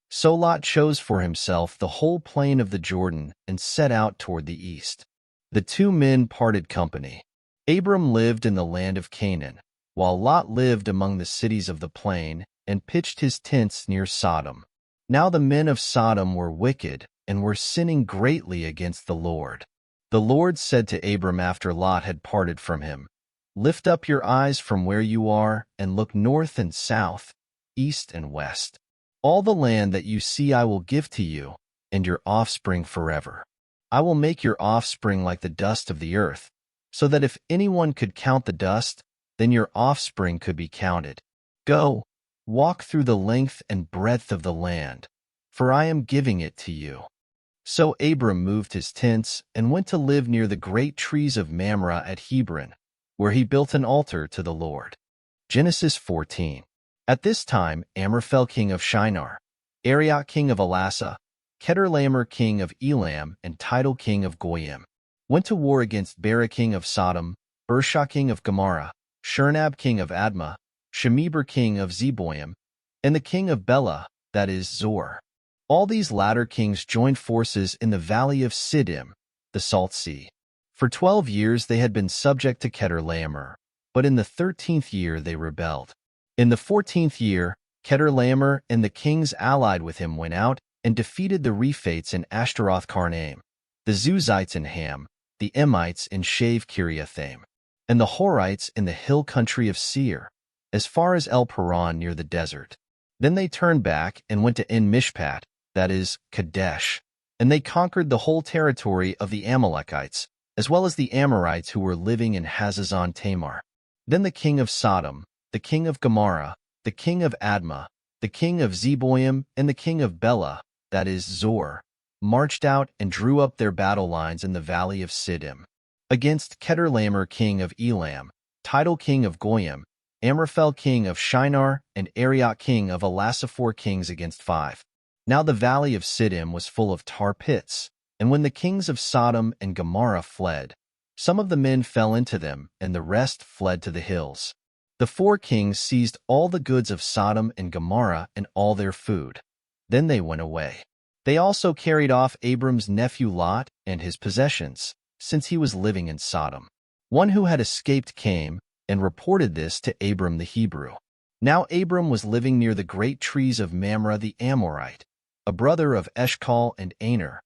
So Lot chose for himself the whole plain of the Jordan and set out toward the east. The two men parted company. Abram lived in the land of Canaan, while Lot lived among the cities of the plain and pitched his tents near Sodom. Now the men of Sodom were wicked and were sinning greatly against the Lord. The Lord said to Abram after Lot had parted from him, "Lift up your eyes from where you are and look north and south, east and west. All the land that you see I will give to you and your offspring forever. I will make your offspring like the dust of the earth, so that if anyone could count the dust, then your offspring could be counted. Go, walk through the length and breadth of the land, for I am giving it to you." So Abram moved his tents and went to live near the great trees of Mamre at Hebron, where he built an altar to the Lord. Genesis 14. At this time Amraphel king of Shinar, Arioch king of Elasa, Chedorlaomer king of Elam, and Tidal king of Goyim went to war against Bera king of Sodom, Birsha king of Gomorrah, Shurnab king of Admah, Shemeber king of Zeboim, and the king of Bela, that is, Zor. All these latter kings joined forces in the valley of Siddim, the Salt Sea. For 12 years they had been subject to Chedorlaomer, but in the 13th year they rebelled. In the 14th year, Chedorlaomer and the kings allied with him went out and defeated the Rephates in Ashtaroth Karnaim, the Zuzites in Ham, the Emites in Shave Kiriathaim, and the Horites in the hill country of Seir, as far as El Paran near the desert. Then they turned back and went to En Mishpat, that is, Kadesh, and they conquered the whole territory of the Amalekites, as well as the Amorites who were living in Hazazon Tamar. Then the king of Sodom, the king of Gomorrah, the king of Admah, the king of Zeboim, and the king of Bela, that is, Zor, marched out and drew up their battle lines in the valley of Siddim, against Chedorlaomer king of Elam, Tidal king of Goyim, Amraphel king of Shinar, and Arioch king of Elasa, 4 kings against 5. Now the valley of Siddim was full of tar pits, and when the kings of Sodom and Gomorrah fled, some of the men fell into them, and the rest fled to the hills. The 4 kings seized all the goods of Sodom and Gomorrah and all their food. Then they went away. They also carried off Abram's nephew Lot and his possessions, since he was living in Sodom. One who had escaped came and reported this to Abram the Hebrew. Now Abram was living near the great trees of Mamre the Amorite, a brother of Eshcol and Aner,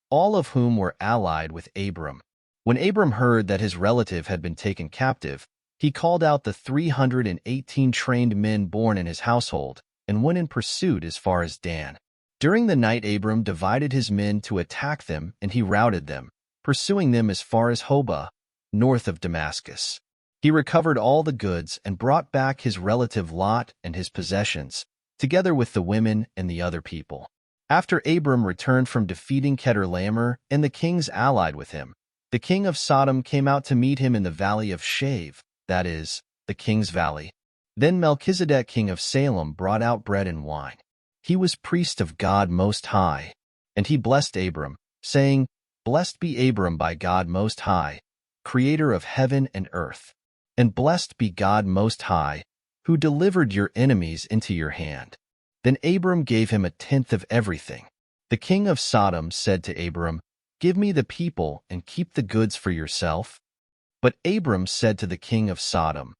all of whom were allied with Abram. When Abram heard that his relative had been taken captive, he called out the 318 trained men born in his household and went in pursuit as far as Dan. During the night Abram divided his men to attack them, and he routed them, pursuing them as far as Hobah, north of Damascus. He recovered all the goods and brought back his relative Lot and his possessions, together with the women and the other people. After Abram returned from defeating Chedorlaomer and the kings allied with him, the king of Sodom came out to meet him in the valley of Shave, that is, the king's valley. Then Melchizedek king of Salem brought out bread and wine. He was priest of God Most High, and he blessed Abram, saying, Blessed be Abram by God Most High, creator of heaven and earth. And blessed be God Most High, who delivered your enemies into your hand. Then Abram gave him 1/10 of everything. The king of Sodom said to Abram, Give me the people and keep the goods for yourself. But Abram said to the king of Sodom,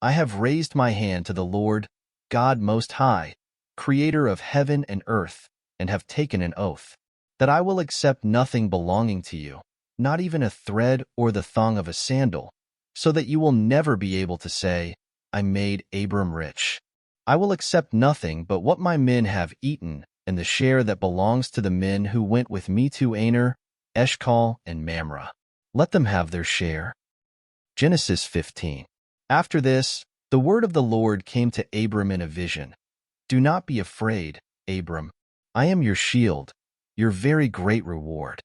I have raised my hand to the Lord, God Most High, creator of heaven and earth, and have taken an oath, that I will accept nothing belonging to you, not even a thread or the thong of a sandal, so that you will never be able to say, I made Abram rich. I will accept nothing but what my men have eaten, and the share that belongs to the men who went with me to Aner, Eshcol, and Mamre. Let them have their share. Genesis 15. After this, the word of the Lord came to Abram in a vision. Do not be afraid, Abram. I am your shield, your very great reward.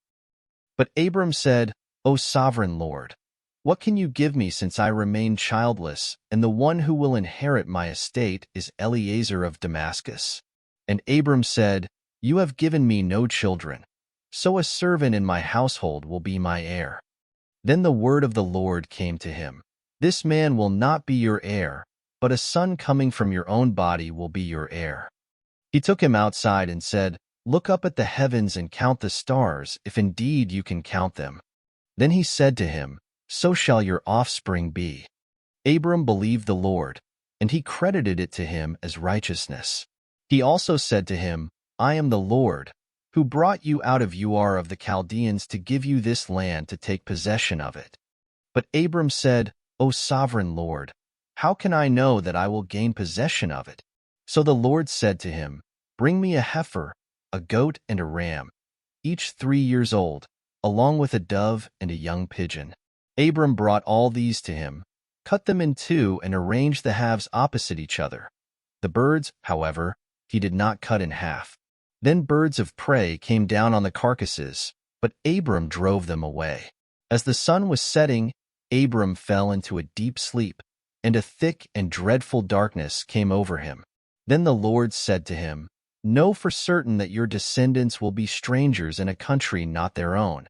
But Abram said, O sovereign Lord, what can you give me since I remain childless, and the one who will inherit my estate is Eliezer of Damascus? And Abram said, You have given me no children, so a servant in my household will be my heir. Then the word of the Lord came to him. This man will not be your heir, but a son coming from your own body will be your heir. He took him outside and said, Look up at the heavens and count the stars, if indeed you can count them. Then he said to him, So shall your offspring be. Abram believed the Lord, and he credited it to him as righteousness. He also said to him, I am the Lord, who brought you out of Ur of the Chaldeans to give you this land to take possession of it. But Abram said, O sovereign Lord, how can I know that I will gain possession of it? So the Lord said to him, Bring me a heifer, a goat, and a ram, each 3 years old, along with a dove and a young pigeon. Abram brought all these to him, cut them in two, and arranged the halves opposite each other. The birds, however, he did not cut in half. Then birds of prey came down on the carcasses, but Abram drove them away. As the sun was setting, Abram fell into a deep sleep, and a thick and dreadful darkness came over him. Then the Lord said to him, Know for certain that your descendants will be strangers in a country not their own,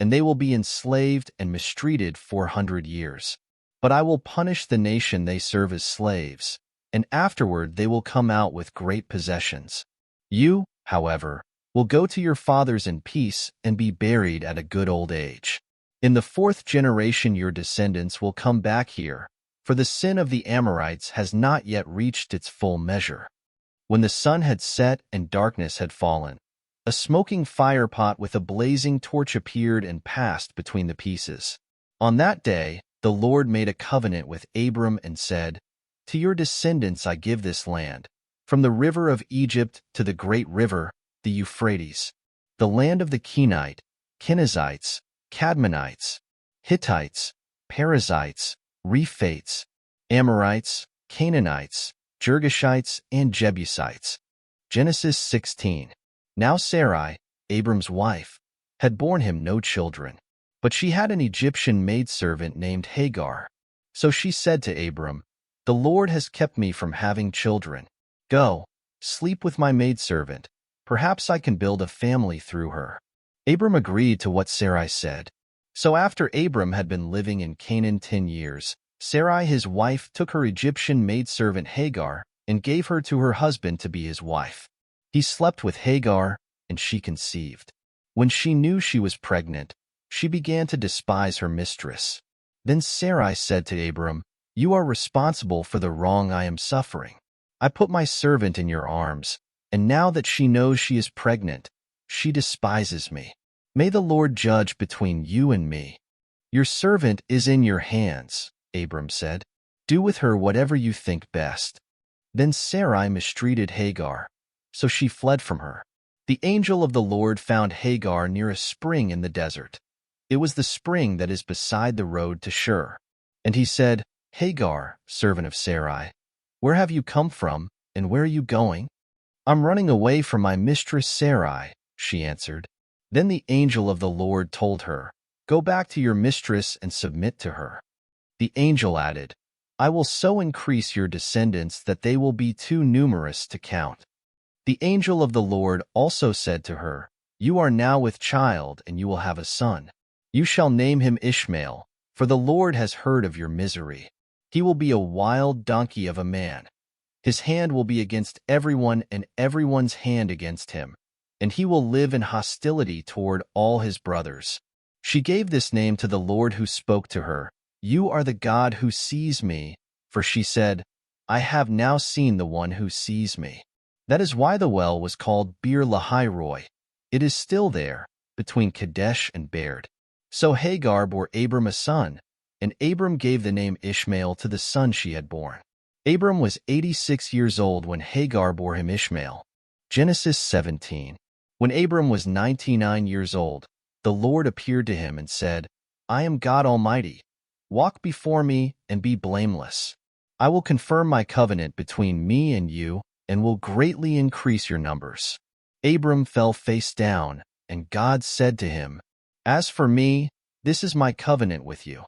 and they will be enslaved and mistreated 400 years. But I will punish the nation they serve as slaves, and afterward they will come out with great possessions. You, however, will go to your fathers in peace and be buried at a good old age. In the 4th generation your descendants will come back here, for the sin of the Amorites has not yet reached its full measure. When the sun had set and darkness had fallen, a smoking firepot with a blazing torch appeared and passed between the pieces. On that day, the Lord made a covenant with Abram and said, To your descendants I give this land, from the river of Egypt to the great river, the Euphrates, the land of the Kenite, Kenizzites, Cadmonites, Hittites, Perizzites, Rephates, Amorites, Canaanites, Girgashites, and Jebusites. Genesis 16. Now Sarai, Abram's wife, had borne him no children, but she had an Egyptian maidservant named Hagar. So she said to Abram, The Lord has kept me from having children. Go, sleep with my maidservant. Perhaps I can build a family through her. Abram agreed to what Sarai said. So after Abram had been living in Canaan 10 years, Sarai his wife took her Egyptian maidservant Hagar and gave her to her husband to be his wife. He slept with Hagar, and she conceived. When she knew she was pregnant, she began to despise her mistress. Then Sarai said to Abram, You are responsible for the wrong I am suffering. I put my servant in your arms, and now that she knows she is pregnant, she despises me. May the Lord judge between you and me. Your servant is in your hands, Abram said. Do with her whatever you think best. Then Sarai mistreated Hagar, so she fled from her. The angel of the Lord found Hagar near a spring in the desert. It was the spring that is beside the road to Shur. And he said, Hagar, servant of Sarai, where have you come from, and where are you going? I'm running away from my mistress Sarai, she answered. Then the angel of the Lord told her, Go back to your mistress and submit to her. The angel added, I will so increase your descendants that they will be too numerous to count. The angel of the Lord also said to her, You are now with child, and you will have a son. You shall name him Ishmael, for the Lord has heard of your misery. He will be a wild donkey of a man. His hand will be against everyone and everyone's hand against him, and he will live in hostility toward all his brothers. She gave this name to the Lord who spoke to her, You are the God who sees me, for she said, I have now seen the one who sees me. That is why the well was called Bir Lahai-roi. It is still there, between Kadesh and Bered. So Hagar bore Abram a son, and Abram gave the name Ishmael to the son she had born. Abram was 86 years old when Hagar bore him Ishmael. Genesis 17. When Abram was 99 years old, the Lord appeared to him and said, I am God Almighty. Walk before me and be blameless. I will confirm my covenant between me and you and will greatly increase your numbers. Abram fell face down, and God said to him, As for me, this is my covenant with you.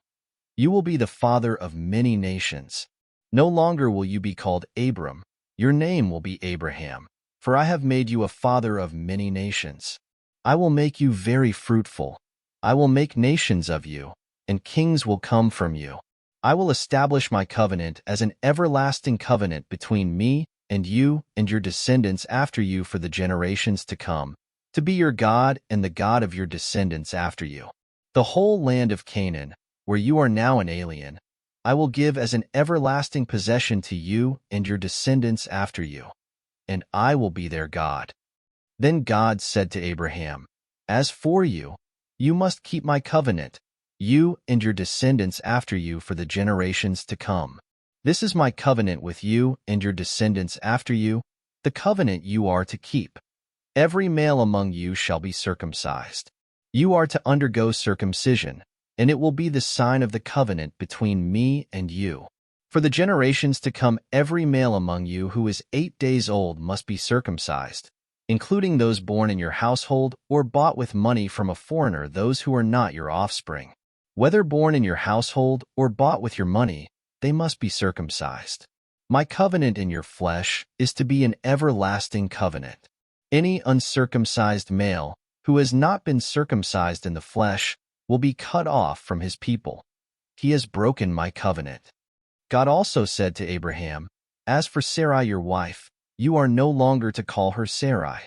You will be the father of many nations. No longer will you be called Abram. Your name will be Abraham, for I have made you a father of many nations. I will make you very fruitful. I will make nations of you, and kings will come from you. I will establish my covenant as an everlasting covenant between me and you and your descendants after you for the generations to come, to be your God and the God of your descendants after you. The whole land of Canaan, where you are now an alien, I will give as an everlasting possession to you and your descendants after you, and I will be their God. Then God said to Abraham, As for you, you must keep my covenant, you and your descendants after you for the generations to come. This is my covenant with you and your descendants after you, the covenant you are to keep. Every male among you shall be circumcised. You are to undergo circumcision, and it will be the sign of the covenant between me and you. For the generations to come, every male among you who is 8 days old must be circumcised, including those born in your household or bought with money from a foreigner, those who are not your offspring. Whether born in your household or bought with your money, they must be circumcised. My covenant in your flesh is to be an everlasting covenant. Any uncircumcised male who has not been circumcised in the flesh will be cut off from his people. He has broken my covenant. God also said to Abraham, As for Sarai your wife, you are no longer to call her Sarai.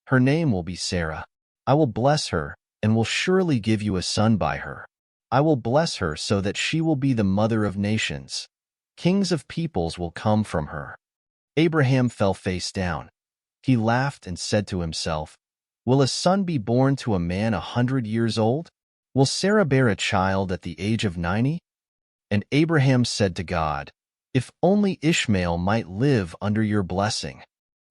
Her name will be Sarah. I will bless her and will surely give you a son by her. I will bless her so that she will be the mother of nations. Kings of peoples will come from her. Abraham fell face down. He laughed and said to himself, Will a son be born to a man 100 years old? Will Sarah bear a child at the age of 90? And Abraham said to God, If only Ishmael might live under your blessing.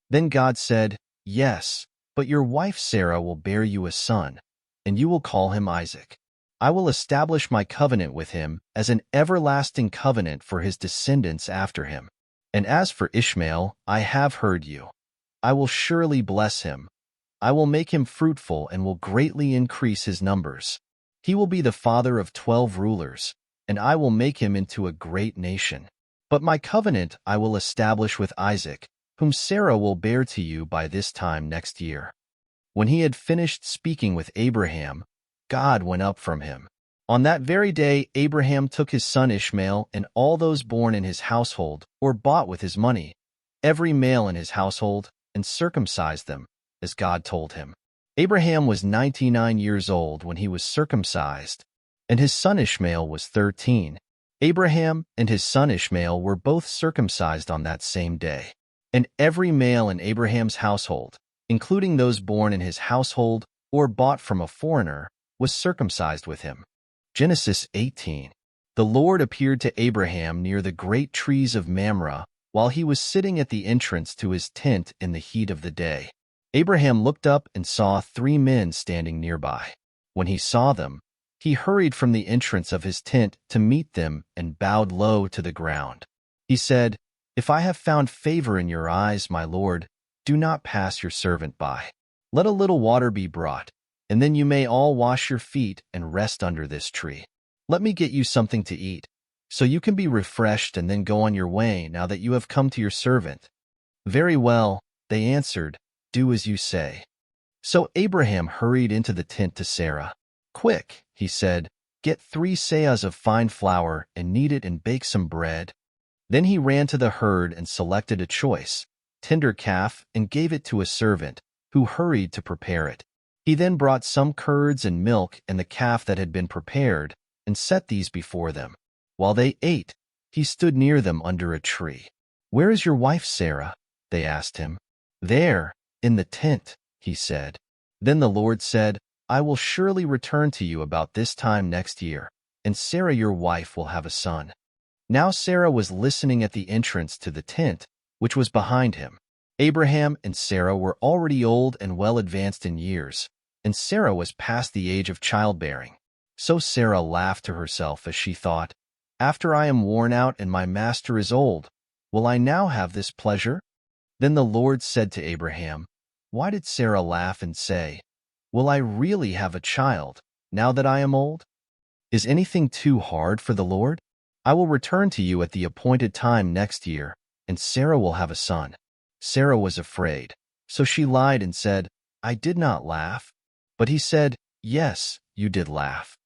Then God said, Yes, but your wife Sarah will bear you a son, and you will call him Isaac. I will establish my covenant with him as an everlasting covenant for his descendants after him. And as for Ishmael, I have heard you. I will surely bless him. I will make him fruitful and will greatly increase his numbers. He will be the father of 12 rulers, and I will make him into a great nation. But my covenant I will establish with Isaac, whom Sarah will bear to you by this time next year. When he had finished speaking with Abraham, God went up from him. On that very day, Abraham took his son Ishmael and all those born in his household or bought with his money, every male in his household, and circumcised them, as God told him. Abraham was 99 years old when he was circumcised, and his son Ishmael was 13. Abraham and his son Ishmael were both circumcised on that same day. And every male in Abraham's household, including those born in his household or bought from a foreigner, was circumcised with him. Genesis 18. The Lord appeared to Abraham near the great trees of Mamre while he was sitting at the entrance to his tent in the heat of the day. Abraham looked up and saw 3 men standing nearby. When he saw them, he hurried from the entrance of his tent to meet them and bowed low to the ground. He said, If I have found favor in your eyes, my Lord, do not pass your servant by. Let a little water be brought, and then you may all wash your feet and rest under this tree. Let me get you something to eat. so you can be refreshed and then go on your way now that you have come to your servant." "Very well," they answered, "do as you say." So Abraham hurried into the tent to Sarah. "Quick," he said, "get 3 seahs of fine flour and knead it and bake some bread." Then he ran to the herd and selected a choice, tender calf and gave it to a servant, who hurried to prepare it. He then brought some curds and milk and the calf that had been prepared and set these before them. While they ate, he stood near them under a tree. "Where is your wife, Sarah?" they asked him. "There, in the tent," he said. Then the Lord said, "I will surely return to you about this time next year, and Sarah your wife will have a son." Now Sarah was listening at the entrance to the tent, which was behind him. Abraham and Sarah were already old and well advanced in years, and Sarah was past the age of childbearing. So Sarah laughed to herself as she thought, "After I am worn out and my master is old, will I now have this pleasure?" Then the Lord said to Abraham, "Why did Sarah laugh and say, 'Will I really have a child, now that I am old?' Is anything too hard for the Lord? I will return to you at the appointed time next year, and Sarah will have a son." Sarah was afraid, so she lied and said, "I did not laugh." But he said, "Yes, you did laugh."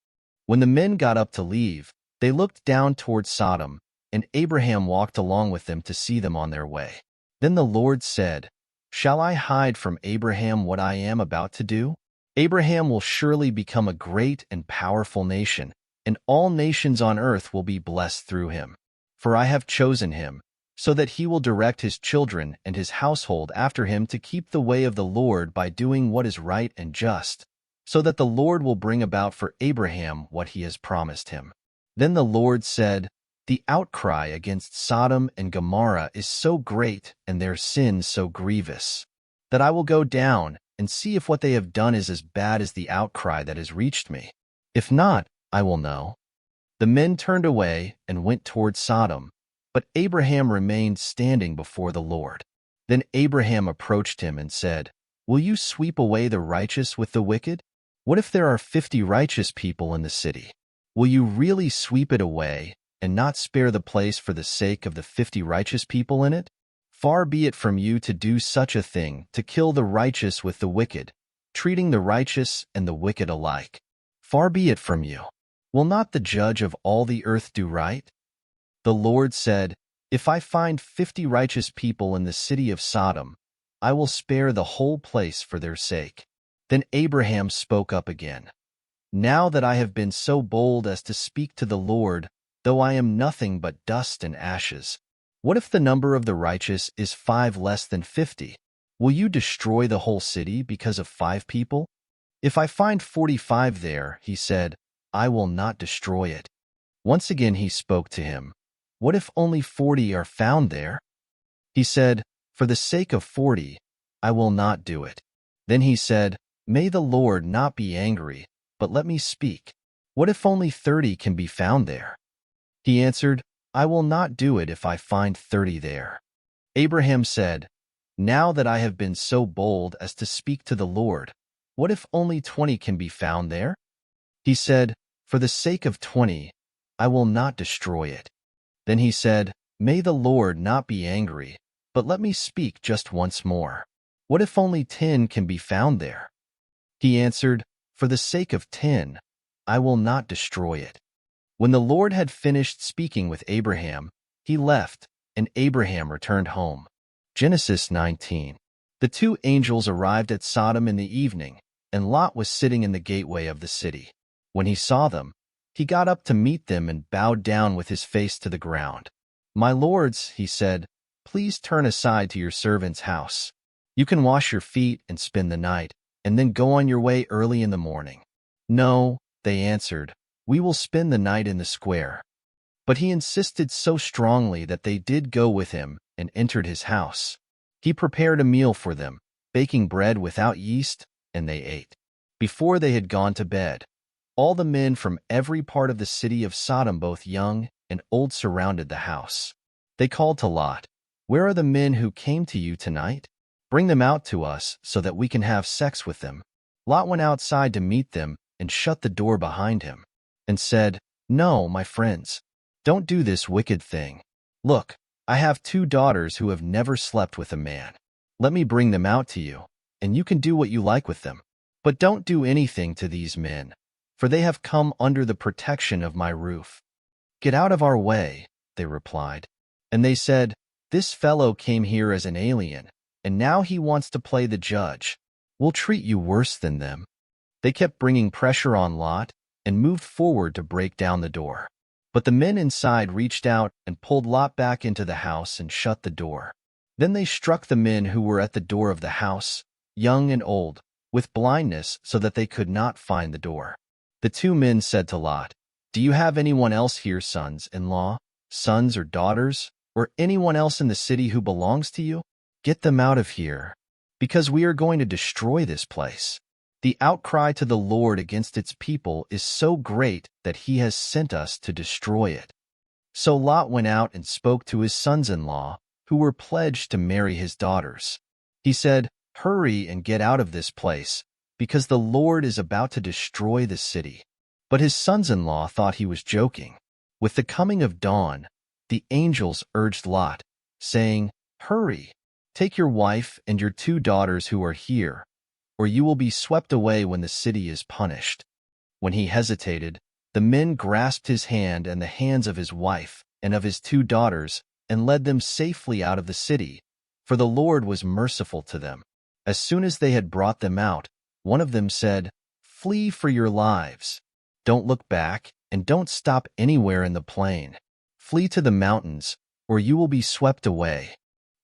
When the men got up to leave, they looked down toward Sodom, and Abraham walked along with them to see them on their way. Then the Lord said, "Shall I hide from Abraham what I am about to do? Abraham will surely become a great and powerful nation, and all nations on earth will be blessed through him. For I have chosen him, so that he will direct his children and his household after him to keep the way of the Lord by doing what is right and just, so that the Lord will bring about for Abraham what he has promised him." Then the Lord said, "The outcry against Sodom and Gomorrah is so great and their sin so grievous, that I will go down and see if what they have done is as bad as the outcry that has reached me. If not, I will know." The men turned away and went toward Sodom, but Abraham remained standing before the Lord. Then Abraham approached him and said, "Will you sweep away the righteous with the wicked? What if there are 50 righteous people in the city? Will you really sweep it away and not spare the place for the sake of the 50 righteous people in it? Far be it from you to do such a thing, to kill the righteous with the wicked, treating the righteous and the wicked alike. Far be it from you. Will not the judge of all the earth do right?" The Lord said, "If I find 50 righteous people in the city of Sodom, I will spare the whole place for their sake." Then Abraham spoke up again. "Now that I have been so bold as to speak to the Lord, though I am nothing but dust and ashes, what if the number of the righteous is 5 less than 50? Will you destroy the whole city because of 5 people? If I find 45 there," he said, "I will not destroy it." Once again he spoke to him, "What if only 40 are found there?" He said, "For the sake of 40, I will not do it." Then he said, "May the Lord not be angry, but let me speak. What if only 30 can be found there?" He answered, "I will not do it if I find 30 there." Abraham said, "Now that I have been so bold as to speak to the Lord, what if only 20 can be found there?" He said, "For the sake of 20, I will not destroy it." Then he said, "May the Lord not be angry, but let me speak just once more. What if only 10 can be found there?" He answered, "For the sake of 10, I will not destroy it." When the Lord had finished speaking with Abraham, he left, and Abraham returned home. Genesis 19. The 2 angels arrived at Sodom in the evening, and Lot was sitting in the gateway of the city. When he saw them, he got up to meet them and bowed down with his face to the ground. "My lords," he said, "please turn aside to your servant's house. You can wash your feet and spend the night, and then go on your way early in the morning." "No," they answered, "we will spend the night in the square." But he insisted so strongly that they did go with him and entered his house. He prepared a meal for them, baking bread without yeast, and they ate. Before they had gone to bed, all the men from every part of the city of Sodom, both young and old, surrounded the house. They called to Lot, "Where are the men who came to you tonight? Bring them out to us so that we can have sex with them." Lot went outside to meet them and shut the door behind him, and said, "No, my friends, Don't do this wicked thing. Look, I have 2 daughters who have never slept with a man. Let me bring them out to you, and you can do what you like with them. But don't do anything to these men, for they have come under the protection of my roof." "Get out of our way," they replied. And they said, "This fellow came here as an alien, and now he wants to play the judge. We'll treat you worse than them." They kept bringing pressure on Lot and moved forward to break down the door. But the men inside reached out and pulled Lot back into the house and shut the door. Then they struck the men who were at the door of the house, young and old, with blindness so that they could not find the door. The 2 men said to Lot, "Do you have anyone else here, sons-in-law, sons or daughters, or anyone else in the city who belongs to you? Get them out of here, because we are going to destroy this place. The outcry to the Lord against its people is so great that he has sent us to destroy it." So Lot went out and spoke to his sons-in-law, who were pledged to marry his daughters. He said, "Hurry and get out of this place, because the Lord is about to destroy the city." But his sons-in-law thought he was joking. With the coming of dawn, the angels urged Lot, saying, "Hurry, take your wife and your 2 daughters who are here, or you will be swept away when the city is punished." When he hesitated, the men grasped his hand and the hands of his wife and of his 2 daughters and led them safely out of the city, for the Lord was merciful to them. As soon as they had brought them out, one of them said, "Flee for your lives. Don't look back and don't stop anywhere in the plain. Flee to the mountains, or you will be swept away."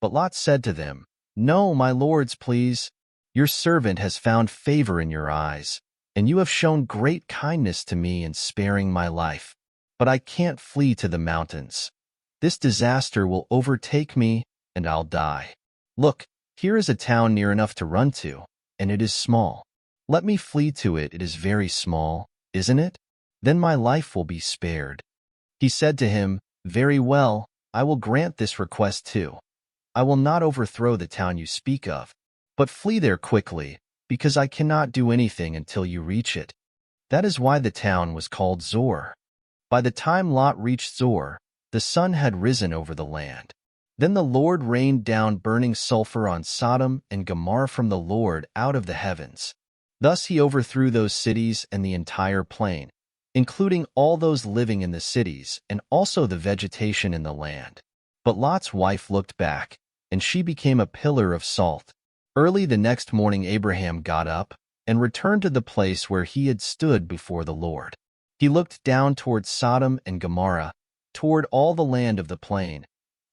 But Lot said to them, "No, my lords, please. Your servant has found favor in your eyes, and you have shown great kindness to me in sparing my life. But I can't flee to the mountains. This disaster will overtake me, and I'll die. Look, here is a town near enough to run to, and it is small. Let me flee to it. It is very small, isn't it? Then my life will be spared." He said to him, "Very well, I will grant this request too. I will not overthrow the town you speak of, but flee there quickly, because I cannot do anything until you reach it." That is why the town was called Zor. By the time Lot reached Zor, the sun had risen over the land. Then the Lord rained down burning sulfur on Sodom and Gomorrah from the Lord out of the heavens. Thus he overthrew those cities and the entire plain, including all those living in the cities and also the vegetation in the land. But Lot's wife looked back, and she became a pillar of salt. Early the next morning Abraham got up and returned to the place where he had stood before the Lord. He looked down toward Sodom and Gomorrah, toward all the land of the plain,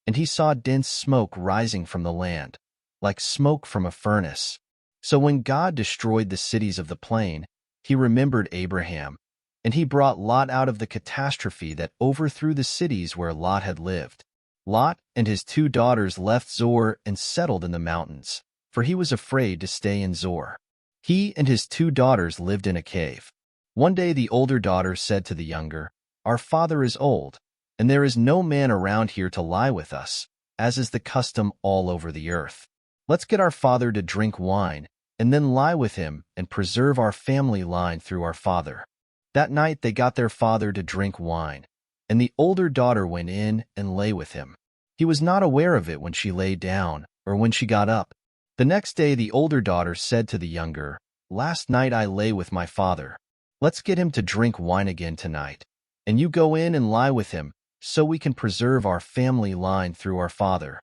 and he saw dense smoke rising from the land, like smoke from a furnace. So when God destroyed the cities of the plain, he remembered Abraham, and he brought Lot out of the catastrophe that overthrew the cities where Lot had lived. Lot and his 2 daughters left Zor and settled in the mountains, for he was afraid to stay in Zor. He and his 2 daughters lived in a cave. One day the older daughter said to the younger, "Our father is old, and there is no man around here to lie with us, as is the custom all over the earth. Let's get our father to drink wine, and then lie with him and preserve our family line through our father." That night they got their father to drink wine, and the older daughter went in and lay with him. He was not aware of it when she lay down or when she got up. The next day the older daughter said to the younger, "Last night I lay with my father. Let's get him to drink wine again tonight, and you go in and lie with him, so we can preserve our family line through our father."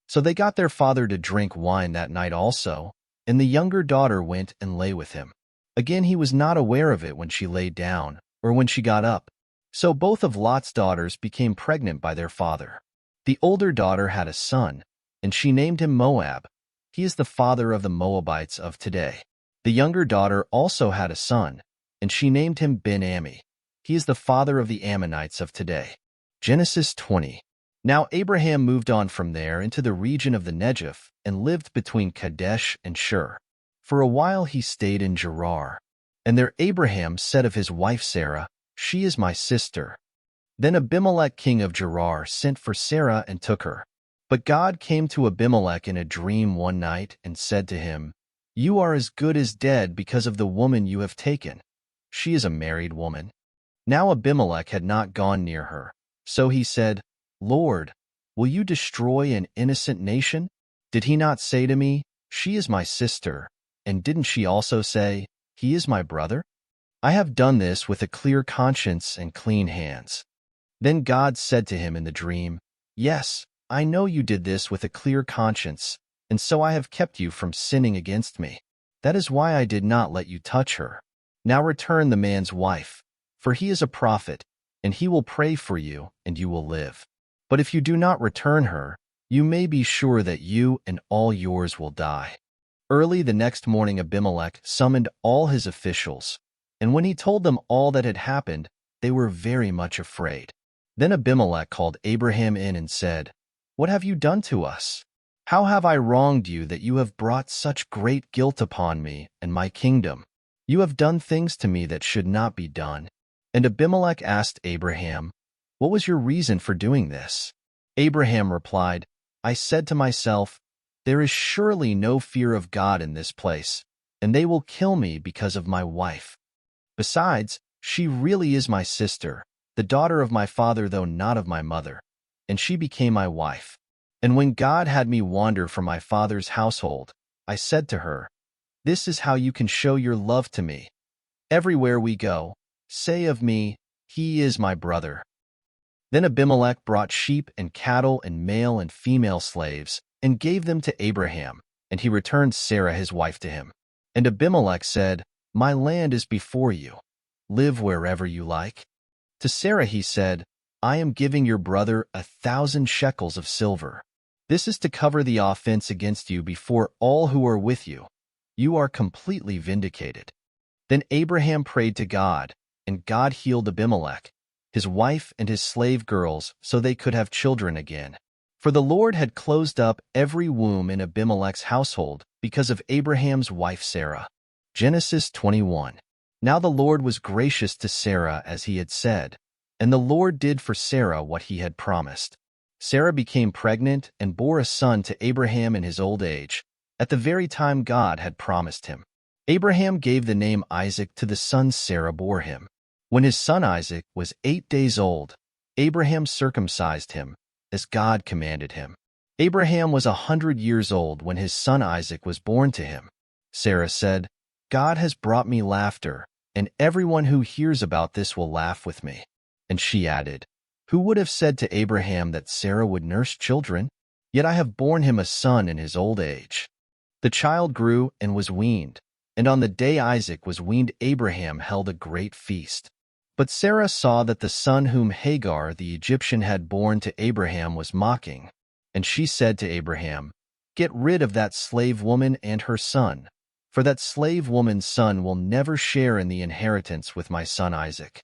So they got their father to drink wine that night also, and the younger daughter went and lay with him. Again he was not aware of it when she lay down or when she got up. So both of Lot's daughters became pregnant by their father. The older daughter had a son, and she named him Moab. He is the father of the Moabites of today. The younger daughter also had a son, and she named him Ben-Ammi. He is the father of the Ammonites of today. Genesis 20. Now Abraham moved on from there into the region of the Negev and lived between Kadesh and Shur. For a while he stayed in Gerar. And there Abraham said of his wife Sarah, "She is my sister." Then Abimelech king of Gerar sent for Sarah and took her. But God came to Abimelech in a dream one night and said to him, "You are as good as dead because of the woman you have taken. She is a married woman." Now Abimelech had not gone near her, So he said, Lord, will you destroy an innocent nation? Did he not say to me, she is my sister, and didn't she also say, he is my brother? I have done this with a clear conscience and clean hands. Then God said to him in the dream, Yes, I know you did this with a clear conscience, and so I have kept you from sinning against me. That is why I did not let you touch her. Now return the man's wife, for he is a prophet, and he will pray for you, and you will live. But if you do not return her, you may be sure that you and all yours will die. Early the next morning Abimelech summoned all his officials, and when he told them all that had happened, they were very much afraid. Then Abimelech called Abraham in and said, What have you done to us? How have I wronged you that you have brought such great guilt upon me and my kingdom? You have done things to me that should not be done. And Abimelech asked Abraham, What was your reason for doing this? Abraham replied, I said to myself, There is surely no fear of God in this place, and they will kill me because of my wife. Besides, she really is my sister, the daughter of my father though not of my mother, and she became my wife. And when God had me wander from my father's household, I said to her, This is how you can show your love to me. Everywhere we go, say of me, He is my brother. Then Abimelech brought sheep and cattle and male and female slaves, and gave them to Abraham, and he returned Sarah his wife to him. And Abimelech said, My land is before you. Live wherever you like. To Sarah he said, I am giving your brother 1,000 shekels of silver. This is to cover the offense against you before all who are with you. You are completely vindicated. Then Abraham prayed to God, and God healed Abimelech, his wife and his slave girls, so they could have children again. For the Lord had closed up every womb in Abimelech's household because of Abraham's wife Sarah. Genesis 21. Now the Lord was gracious to Sarah as he had said, and the Lord did for Sarah what he had promised. Sarah became pregnant and bore a son to Abraham in his old age, at the very time God had promised him. Abraham gave the name Isaac to the son Sarah bore him. When his son Isaac was 8 days old, Abraham circumcised him, as God commanded him. Abraham was 100 years old when his son Isaac was born to him. Sarah said, God has brought me laughter, and everyone who hears about this will laugh with me. And she added, Who would have said to Abraham that Sarah would nurse children? Yet I have borne him a son in his old age. The child grew and was weaned, and on the day Isaac was weaned Abraham held a great feast. But Sarah saw that the son whom Hagar the Egyptian had borne to Abraham was mocking, and she said to Abraham, Get rid of that slave woman and her son, for that slave woman's son will never share in the inheritance with my son Isaac.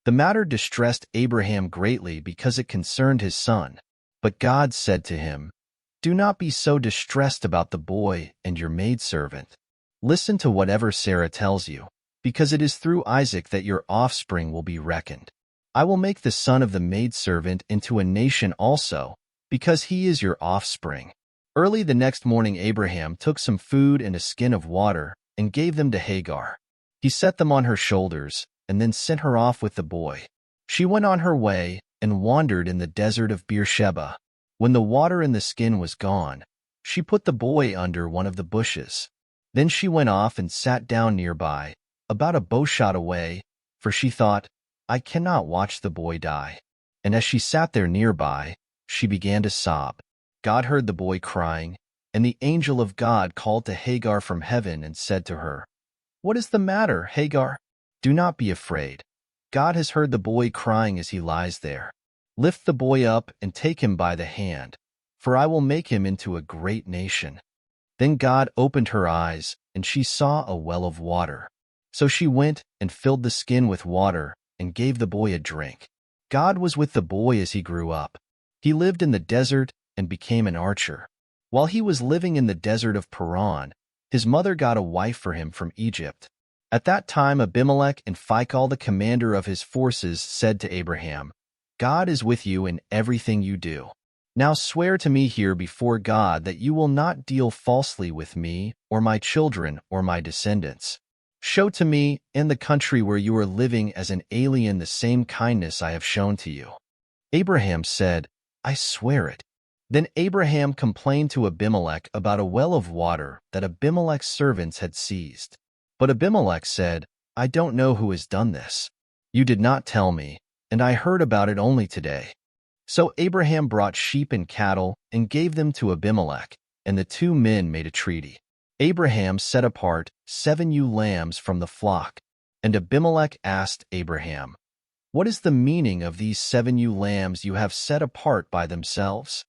The matter distressed Abraham greatly because it concerned his son. But God said to him, Do not be so distressed about the boy and your maidservant. Listen to whatever Sarah tells you, because it is through Isaac that your offspring will be reckoned. I will make the son of the maidservant into a nation also, because he is your offspring. Early the next morning Abraham took some food and a skin of water and gave them to Hagar. He set them on her shoulders and then sent her off with the boy. She went on her way and wandered in the desert of Beersheba. When the water in the skin was gone, she put the boy under one of the bushes. Then she went off and sat down nearby, about a bowshot away, for she thought, I cannot watch the boy die. And as she sat there nearby, she began to sob. God heard the boy crying, and the angel of God called to Hagar from heaven and said to her, What is the matter, Hagar? Do not be afraid. God has heard the boy crying as he lies there. Lift the boy up and take him by the hand, for I will make him into a great nation. Then God opened her eyes, and she saw a well of water. So she went and filled the skin with water and gave the boy a drink. God was with the boy as he grew up. He lived in the desert and became an archer. While he was living in the desert of Paran, his mother got a wife for him from Egypt. At that time Abimelech and Phicol the commander of his forces said to Abraham, God is with you in everything you do. Now swear to me here before God that you will not deal falsely with me or my children or my descendants. Show to me in the country where you are living as an alien the same kindness I have shown to you. Abraham said, I swear it. Then Abraham complained to Abimelech about a well of water that Abimelech's servants had seized. But Abimelech said, I don't know who has done this. You did not tell me, and I heard about it only today. So Abraham brought sheep and cattle and gave them to Abimelech, and the two men made a treaty. Abraham set apart 7 ewe lambs from the flock, and Abimelech asked Abraham, What is the meaning of these 7 ewe lambs you have set apart by themselves?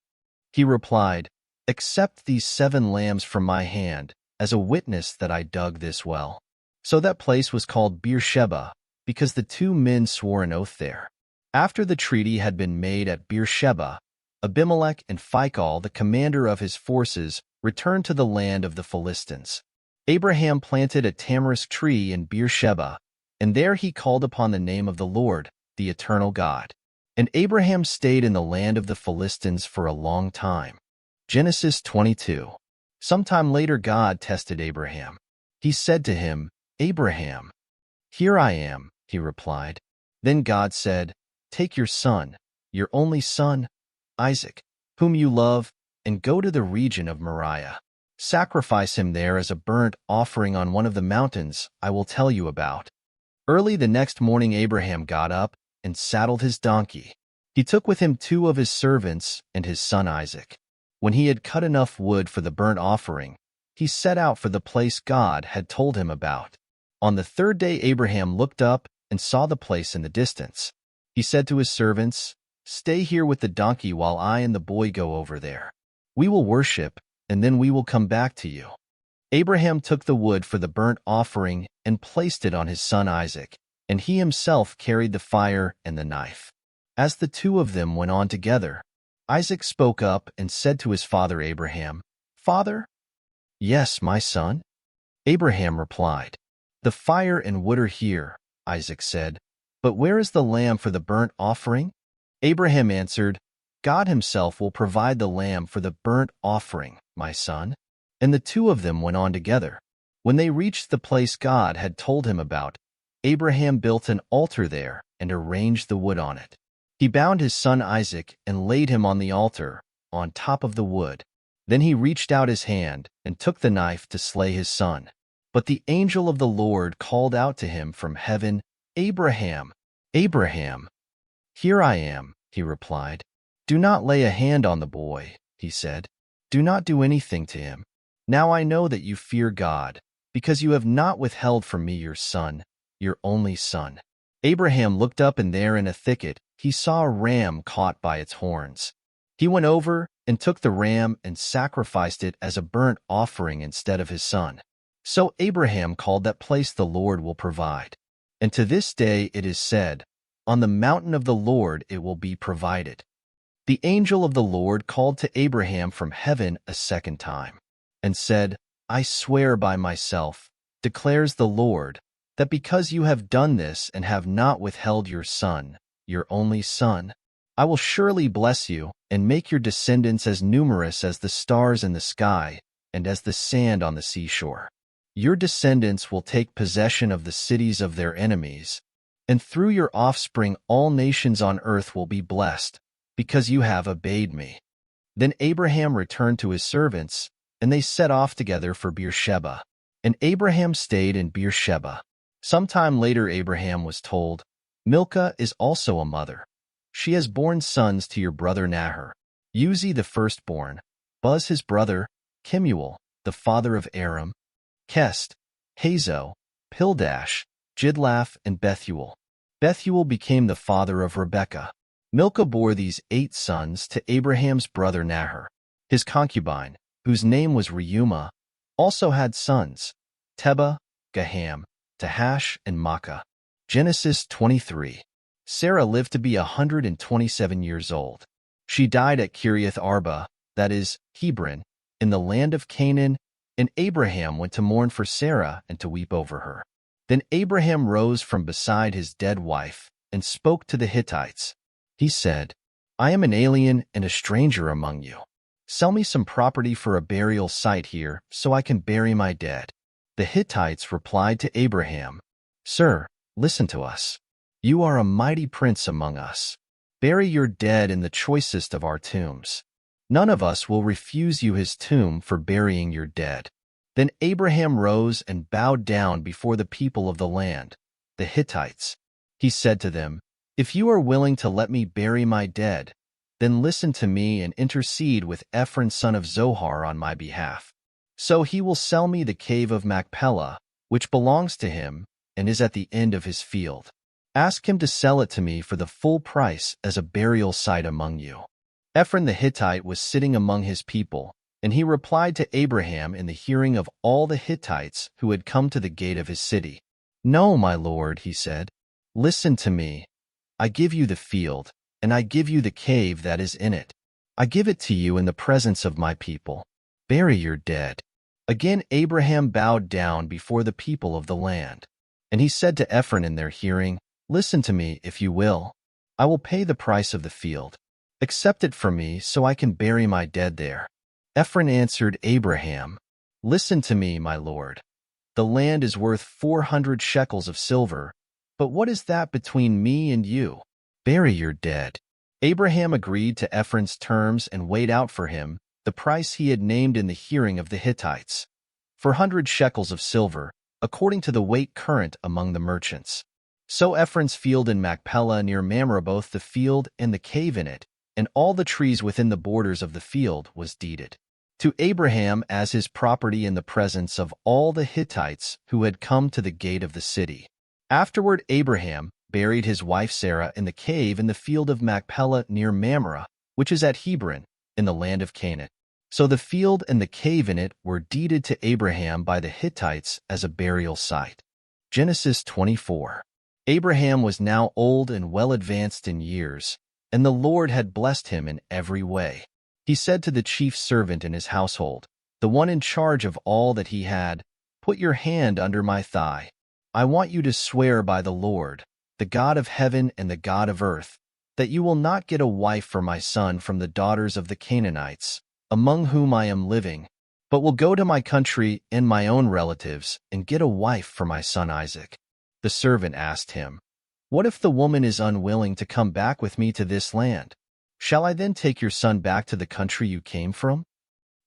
He replied, Accept these 7 lambs from my hand as a witness that I dug this well. So that place was called Beersheba, because the two men swore an oath there. After the treaty had been made at Beersheba, Abimelech and Phicol, the commander of his forces, returned to the land of the Philistines. Abraham planted a tamarisk tree in Beersheba, and there he called upon the name of the Lord, the eternal God. And Abraham stayed in the land of the Philistines for a long time. Genesis 22. Sometime later God tested Abraham. He said to him, Abraham. Here I am, he replied. Then God said, Take your son, your only son, Isaac, whom you love, and go to the region of Moriah. Sacrifice him there as a burnt offering on one of the mountains I will tell you about. Early the next morning Abraham got up and saddled his donkey. He took with him 2 of his servants and his son Isaac. When he had cut enough wood for the burnt offering, he set out for the place God had told him about. On the 3rd day Abraham looked up and saw the place in the distance. He said to his servants, Stay here with the donkey while I and the boy go over there. We will worship, and then we will come back to you. Abraham took the wood for the burnt offering and placed it on his son Isaac, and he himself carried the fire and the knife. As the 2 of them went on together, Isaac spoke up and said to his father Abraham, Father? Yes, my son. Abraham replied, The fire and wood are here, Isaac said, but where is the lamb for the burnt offering? Abraham answered, God himself will provide the lamb for the burnt offering, my son. And the 2 of them went on together. When they reached the place God had told him about, Abraham built an altar there and arranged the wood on it. He bound his son Isaac and laid him on the altar, on top of the wood. Then he reached out his hand and took the knife to slay his son. But the angel of the Lord called out to him from heaven, Abraham, Abraham. Here I am, he replied. Do not lay a hand on the boy, he said. Do not do anything to him. Now I know that you fear God, because you have not withheld from me your son, your only son. Abraham looked up, and there in a thicket he saw a ram caught by its horns. He went over and took the ram and sacrificed it as a burnt offering instead of his son. So Abraham called that place the Lord will provide. And to this day it is said, On the mountain of the Lord it will be provided. The angel of the Lord called to Abraham from heaven a second time, and said, I swear by myself, declares the Lord, that because you have done this and have not withheld your son, your only son, I will surely bless you and make your descendants as numerous as the stars in the sky and as the sand on the seashore. Your descendants will take possession of the cities of their enemies, and through your offspring all nations on earth will be blessed, because you have obeyed me. Then Abraham returned to his servants, and they set off together for Beersheba. And Abraham stayed in Beersheba. Sometime later Abraham was told, Milcah is also a mother. She has borne sons to your brother Nahor, Uzi the firstborn, Buz his brother, Kemuel, the father of Aram, Kest, Hazo, Pildash, Jidlaph, and Bethuel. Bethuel became the father of Rebekah. Milcah bore these 8 sons to Abraham's brother Nahor. His concubine, whose name was Reumah, also had sons, Teba, Gaham, Tahash, and Makkah. Genesis 23. Sarah lived to be 127 years old. She died at Kiriath Arba, that is, Hebron, in the land of Canaan, and Abraham went to mourn for Sarah and to weep over her. Then Abraham rose from beside his dead wife and spoke to the Hittites. He said, I am an alien and a stranger among you. Sell me some property for a burial site here so I can bury my dead. The Hittites replied to Abraham, Sir, listen to us. You are a mighty prince among us. Bury your dead in the choicest of our tombs. None of us will refuse you his tomb for burying your dead." Then Abraham rose and bowed down before the people of the land, the Hittites. He said to them, "If you are willing to let me bury my dead, then listen to me and intercede with Ephron son of Zohar on my behalf. So he will sell me the cave of Machpelah, which belongs to him and is at the end of his field. Ask him to sell it to me for the full price as a burial site among you." Ephron the Hittite was sitting among his people, and he replied to Abraham in the hearing of all the Hittites who had come to the gate of his city. "No, my lord," he said. "Listen to me. I give you the field, and I give you the cave that is in it. I give it to you in the presence of my people. Bury your dead." Again Abraham bowed down before the people of the land. And he said to Ephron in their hearing, "Listen to me, if you will. I will pay the price of the field. Accept it from me so I can bury my dead there." Ephron answered Abraham, "Listen to me, my lord. The land is worth 400 shekels of silver, but what is that between me and you? Bury your dead." Abraham agreed to Ephron's terms and weighed out for him the price he had named in the hearing of the Hittites, 400 shekels of silver, according to the weight current among the merchants. So Ephron's field in Machpelah near Mamre, both the field and the cave in it, and all the trees within the borders of the field, was deeded to Abraham as his property in the presence of all the Hittites who had come to the gate of the city. Afterward Abraham buried his wife Sarah in the cave in the field of Machpelah near Mamre, which is at Hebron, in the land of Canaan. So the field and the cave in it were deeded to Abraham by the Hittites as a burial site. Genesis 24. Abraham was now old and well advanced in years, and the Lord had blessed him in every way. He said to the chief servant in his household, the one in charge of all that he had, "Put your hand under my thigh. I want you to swear by the Lord, the God of heaven and the God of earth, that you will not get a wife for my son from the daughters of the Canaanites, among whom I am living, but will go to my country and my own relatives and get a wife for my son Isaac." The servant asked him, "What if the woman is unwilling to come back with me to this land? Shall I then take your son back to the country you came from?"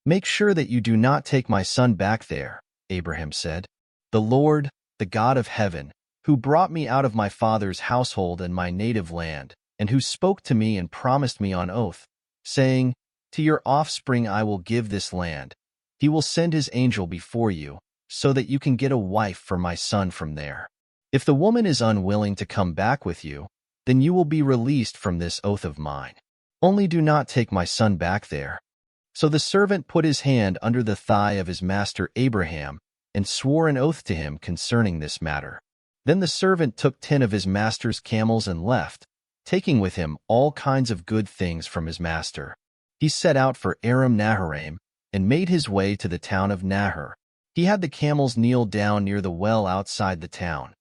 "Make sure that you do not take my son back there," Abraham said. "The Lord, the God of heaven, who brought me out of my father's household and my native land, and who spoke to me and promised me on oath, saying, 'To your offspring I will give this land,' he will send his angel before you, so that you can get a wife for my son from there. If the woman is unwilling to come back with you, then you will be released from this oath of mine. Only do not take my son back there." So the servant put his hand under the thigh of his master Abraham and swore an oath to him concerning this matter. Then the servant took 10 of his master's camels and left, taking with him all kinds of good things from his master. He set out for Aram Naharaim and made his way to the town of Nahor. He had the camels kneel down near the well outside the town.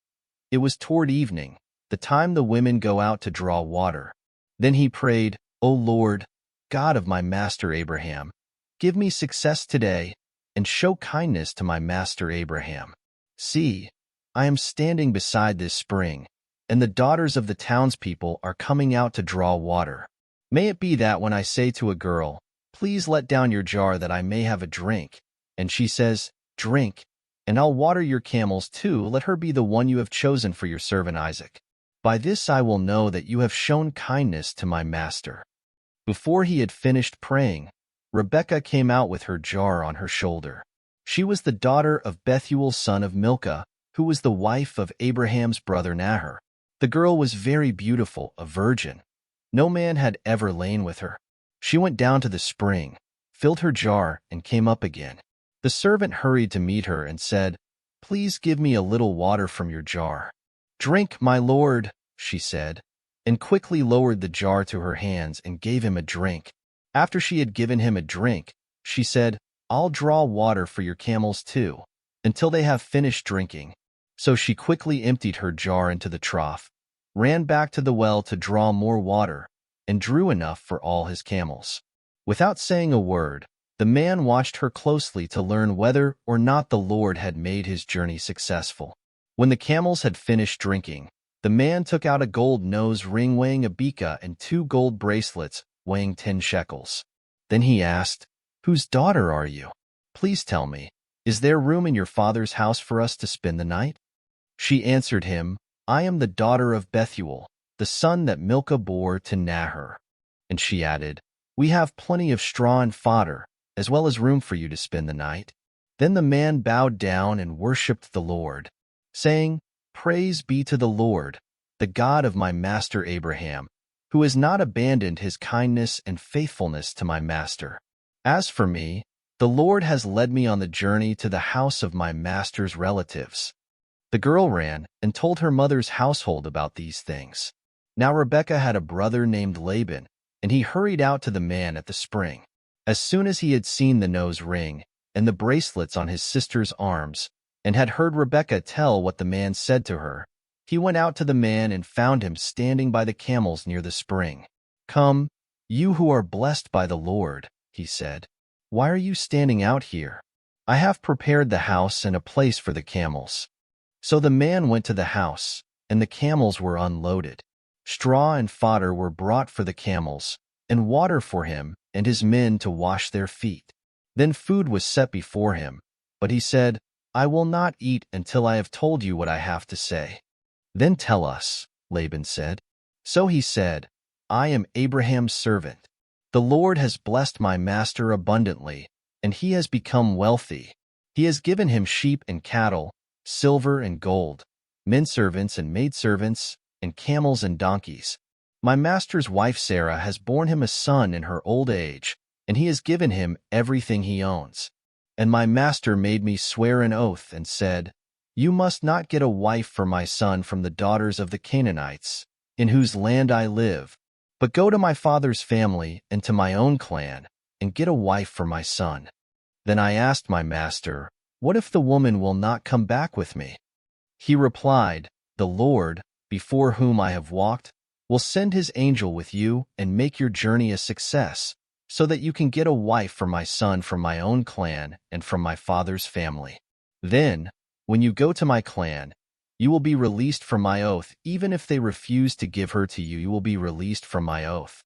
It was toward evening, the time the women go out to draw water. Then he prayed, "O Lord, God of my master Abraham, give me success today, and show kindness to my master Abraham. See, I am standing beside this spring, and the daughters of the townspeople are coming out to draw water. May it be that when I say to a girl, 'Please let down your jar that I may have a drink,' and she says, 'Drink, and I'll water your camels too,' let her be the one you have chosen for your servant Isaac. By this I will know that you have shown kindness to my master." Before he had finished praying, Rebekah came out with her jar on her shoulder. She was the daughter of Bethuel son of Milcah, who was the wife of Abraham's brother Nahor. The girl was very beautiful, a virgin. No man had ever lain with her. She went down to the spring, filled her jar, and came up again. The servant hurried to meet her and said, "Please give me a little water from your jar." "Drink, my lord," she said, and quickly lowered the jar to her hands and gave him a drink. After she had given him a drink, she said, "I'll draw water for your camels too, until they have finished drinking." So she quickly emptied her jar into the trough, ran back to the well to draw more water, and drew enough for all his camels. Without saying a word, the man watched her closely to learn whether or not the Lord had made his journey successful. When the camels had finished drinking, The man took out a gold nose ring weighing a beka and 2 gold bracelets weighing 10 shekels. Then he asked, "Whose daughter are you? Please tell me, is there room in your father's house for us to spend the night?" She answered him, "I am the daughter of Bethuel, the son that Milcah bore to Nahor." And she added, "We have plenty of straw and fodder, as well as room for you to spend the night." Then the man bowed down and worshipped the Lord, saying, "Praise be to the Lord, the God of my master Abraham, who has not abandoned his kindness and faithfulness to my master. As for me, the Lord has led me on the journey to the house of my master's relatives." The girl ran and told her mother's household about these things. Now Rebekah had a brother named Laban, and he hurried out to the man at the spring. As soon as he had seen the nose ring and the bracelets on his sister's arms, and had heard Rebekah tell what the man said to her, he went out to the man and found him standing by the camels near the spring. "Come, you who are blessed by the Lord," he said. "Why are you standing out here? I have prepared the house and a place for the camels." So the man went to the house, and the camels were unloaded. Straw and fodder were brought for the camels, and water for him and his men to wash their feet. Then food was set before him, but he said, "I will not eat until I have told you what I have to say." "Then tell us," Laban said. So he said, "I am Abraham's servant. The Lord has blessed my master abundantly, and he has become wealthy. He has given him sheep and cattle, silver and gold, menservants and maidservants, and camels and donkeys. My master's wife Sarah has borne him a son in her old age, and he has given him everything he owns. And my master made me swear an oath and said, 'You must not get a wife for my son from the daughters of the Canaanites, in whose land I live, but go to my father's family and to my own clan, and get a wife for my son.' Then I asked my master, 'What if the woman will not come back with me?' He replied, 'The Lord, before whom I have walked, will send his angel with you and make your journey a success, so that you can get a wife for my son from my own clan and from my father's family. Then, when you go to my clan, you will be released from my oath. Even if they refuse to give her to you, you will be released from my oath.'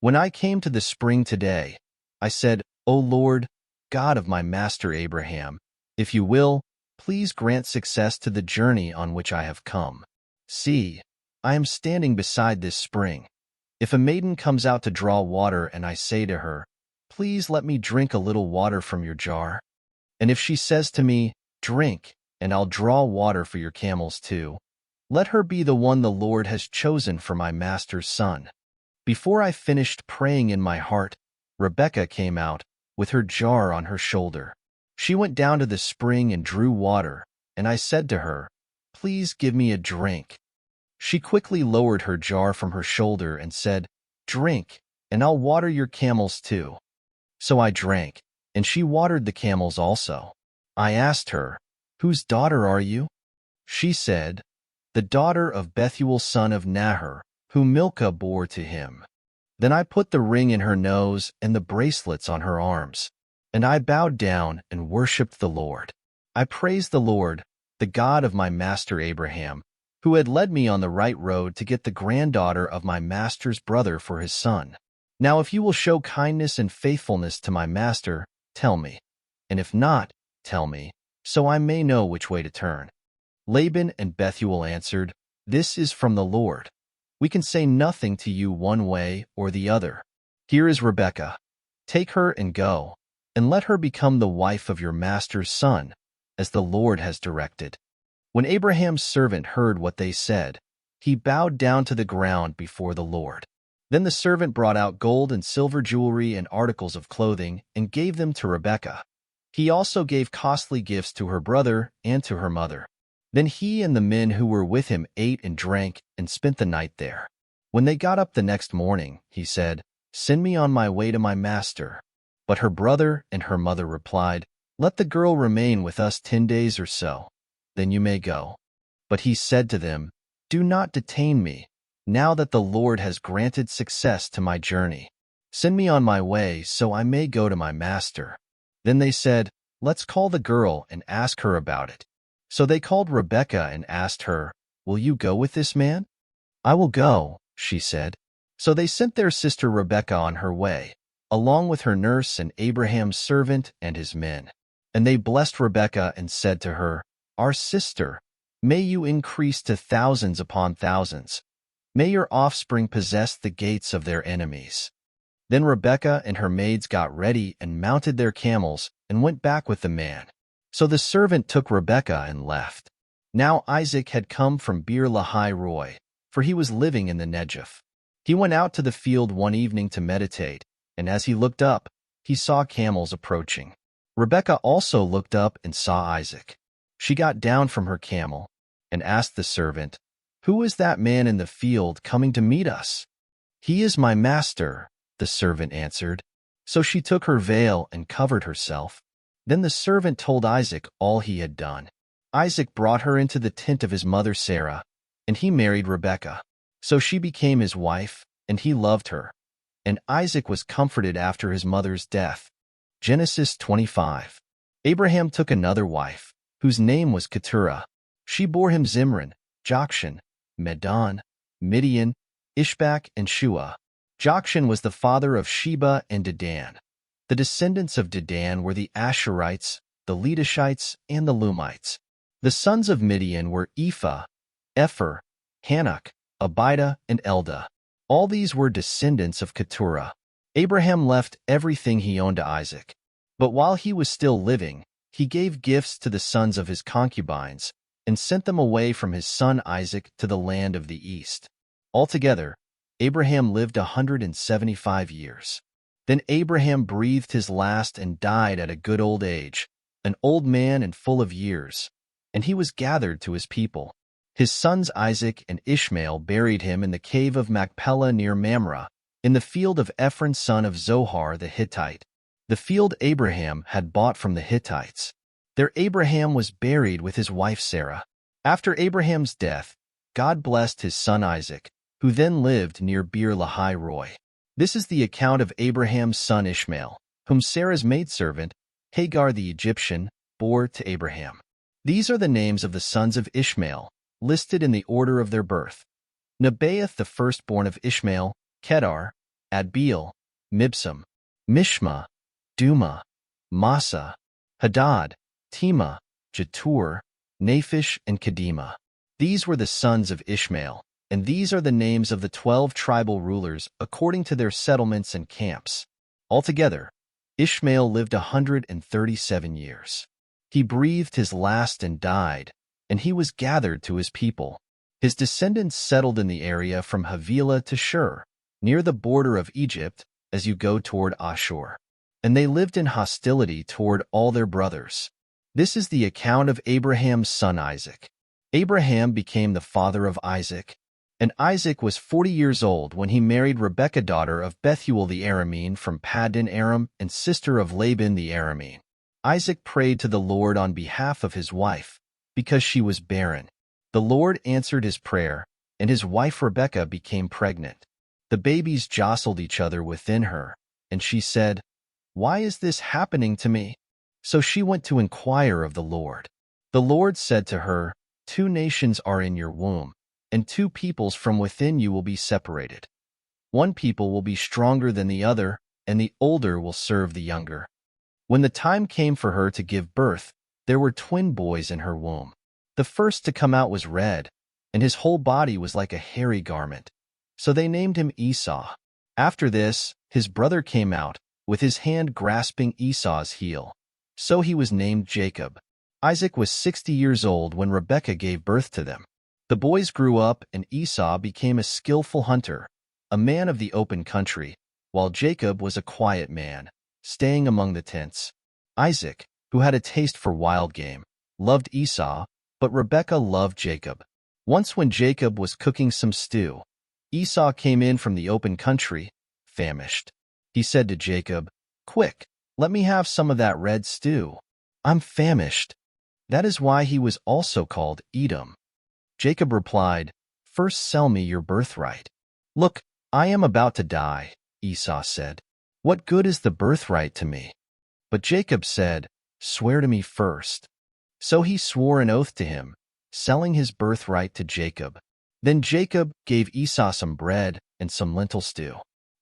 When I came to the spring today, I said, 'O Lord, God of my master Abraham, if you will, please grant success to the journey on which I have come. See, I am standing beside this spring. If a maiden comes out to draw water and I say to her, "Please let me drink a little water from your jar," and if she says to me, "Drink, and I'll draw water for your camels too," let her be the one the Lord has chosen for my master's son." Before I finished praying in my heart, Rebekah came out, with her jar on her shoulder. She went down to the spring and drew water, and I said to her, "Please give me a drink." She quickly lowered her jar from her shoulder and said, "Drink, and I'll water your camels too." So I drank, and she watered the camels also. I asked her, "Whose daughter are you?" She said, "The daughter of Bethuel son of Nahor, whom Milcah bore to him." Then I put the ring in her nose and the bracelets on her arms, and I bowed down and worshipped the Lord. I praised the Lord, the God of my master Abraham, who had led me on the right road to get the granddaughter of my master's brother for his son. Now if you will show kindness and faithfulness to my master, tell me, and if not, tell me, so I may know which way to turn." Laban and Bethuel answered, "This is from the Lord. We can say nothing to you one way or the other. Here is Rebekah. Take her and go, and let her become the wife of your master's son, as the Lord has directed." When Abraham's servant heard what they said, he bowed down to the ground before the Lord. Then the servant brought out gold and silver jewelry and articles of clothing and gave them to Rebekah. He also gave costly gifts to her brother and to her mother. Then he and the men who were with him ate and drank and spent the night there. When they got up the next morning, he said, "Send me on my way to my master." But her brother and her mother replied, "Let the girl remain with us 10 days or so, then you may go." But he said to them, "Do not detain me, now that the Lord has granted success to my journey. Send me on my way so I may go to my master." Then they said, "Let's call the girl and ask her about it." So they called Rebekah and asked her, "Will you go with this man?" "I will go," she said. So they sent their sister Rebekah on her way, along with her nurse and Abraham's servant and his men. And they blessed Rebekah and said to her, "Our sister, may you increase to thousands upon thousands. May your offspring possess the gates of their enemies." Then Rebekah and her maids got ready and mounted their camels and went back with the man. So the servant took Rebekah and left. Now Isaac had come from Beer Lahai Roi, for he was living in the Negev. He went out to the field one evening to meditate, and as he looked up, he saw camels approaching. Rebekah also looked up and saw Isaac. She got down from her camel and asked the servant, "Who is that man in the field coming to meet us?" "He is my master," the servant answered. So she took her veil and covered herself. Then the servant told Isaac all he had done. Isaac brought her into the tent of his mother Sarah, and he married Rebekah. So she became his wife, and he loved her. And Isaac was comforted after his mother's death. Genesis 25. Abraham took another wife, whose name was Keturah. She bore him Zimran, Jokshan, Medan, Midian, Ishbak, and Shua. Jokshan was the father of Sheba and Dedan. The descendants of Dedan were the Asherites, the Letushites, and the Lumites. The sons of Midian were Ephah, Epher, Hanok, Abida, and Eldah. All these were descendants of Keturah. Abraham left everything he owned to Isaac. But while he was still living, he gave gifts to the sons of his concubines and sent them away from his son Isaac to the land of the east. Altogether, Abraham lived 175 years. Then Abraham breathed his last and died at a good old age, an old man and full of years, and he was gathered to his people. His sons Isaac and Ishmael buried him in the cave of Machpelah near Mamre, in the field of Ephron son of Zohar the Hittite, the field Abraham had bought from the Hittites. There Abraham was buried with his wife Sarah. After Abraham's death, God blessed his son Isaac, who then lived near Beer Lahai Roi. This is the account of Abraham's son Ishmael, whom Sarah's maidservant, Hagar the Egyptian, bore to Abraham. These are the names of the sons of Ishmael, listed in the order of their birth. Nebaioth the firstborn of Ishmael, Kedar, Adbeel, Mibsam, Mishma, Duma, Massa, Hadad, Tema, Jetur, Naphish, and Kedema. These were the sons of Ishmael, and these are the names of the 12 tribal rulers according to their settlements and camps. Altogether, Ishmael lived 137 years. He breathed his last and died, and he was gathered to his people. His descendants settled in the area from Havilah to Shur, near the border of Egypt as you go toward Ashur. And they lived in hostility toward all their brothers. This is the account of Abraham's son Isaac. Abraham became the father of Isaac, and Isaac was 40 years old when he married Rebekah, daughter of Bethuel the Aramean from Paddan Aram and sister of Laban the Aramean. Isaac prayed to the Lord on behalf of his wife, because she was barren. The Lord answered his prayer, and his wife Rebekah became pregnant. The babies jostled each other within her, and she said, "Why is this happening to me?" So she went to inquire of the Lord. The Lord said to her, "Two nations are in your womb, and two peoples from within you will be separated. One people will be stronger than the other, and the older will serve the younger." When the time came for her to give birth, there were twin boys in her womb. The first to come out was red, and his whole body was like a hairy garment. So they named him Esau. After this, his brother came out, with his hand grasping Esau's heel. So he was named Jacob. Isaac was 60 years old when Rebekah gave birth to them. The boys grew up, and Esau became a skillful hunter, a man of the open country, while Jacob was a quiet man, staying among the tents. Isaac, who had a taste for wild game, loved Esau, but Rebekah loved Jacob. Once when Jacob was cooking some stew, Esau came in from the open country, famished. He said to Jacob, "Quick, let me have some of that red stew. I'm famished." That is why he was also called Edom. Jacob replied, "First sell me your birthright." "Look, I am about to die," Esau said. "What good is the birthright to me?" But Jacob said, "Swear to me first." So he swore an oath to him, selling his birthright to Jacob. Then Jacob gave Esau some bread and some lentil stew.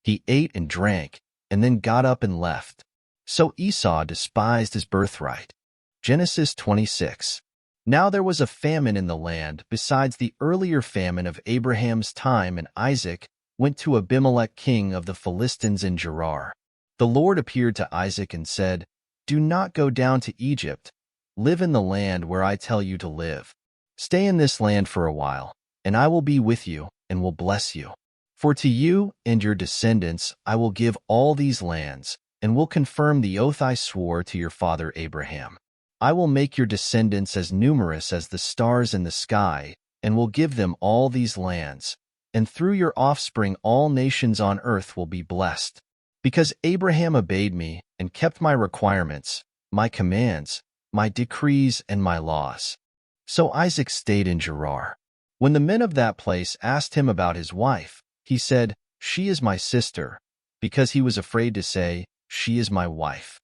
He ate and drank, and then got up and left. So Esau despised his birthright. Genesis 26. Now there was a famine in the land besides the earlier famine of Abraham's time, and Isaac went to Abimelech king of the Philistines in Gerar. The Lord appeared to Isaac and said, "Do not go down to Egypt. Live in the land where I tell you to live. Stay in this land for a while, and I will be with you and will bless you. For to you and your descendants I will give all these lands, and will confirm the oath I swore to your father Abraham. I will make your descendants as numerous as the stars in the sky, and will give them all these lands, and through your offspring all nations on earth will be blessed. Because Abraham obeyed me and kept my requirements, my commands, my decrees, and my laws." So Isaac stayed in Gerar. When the men of that place asked him about his wife, he said, "She is my sister," because he was afraid to say, "She is my wife."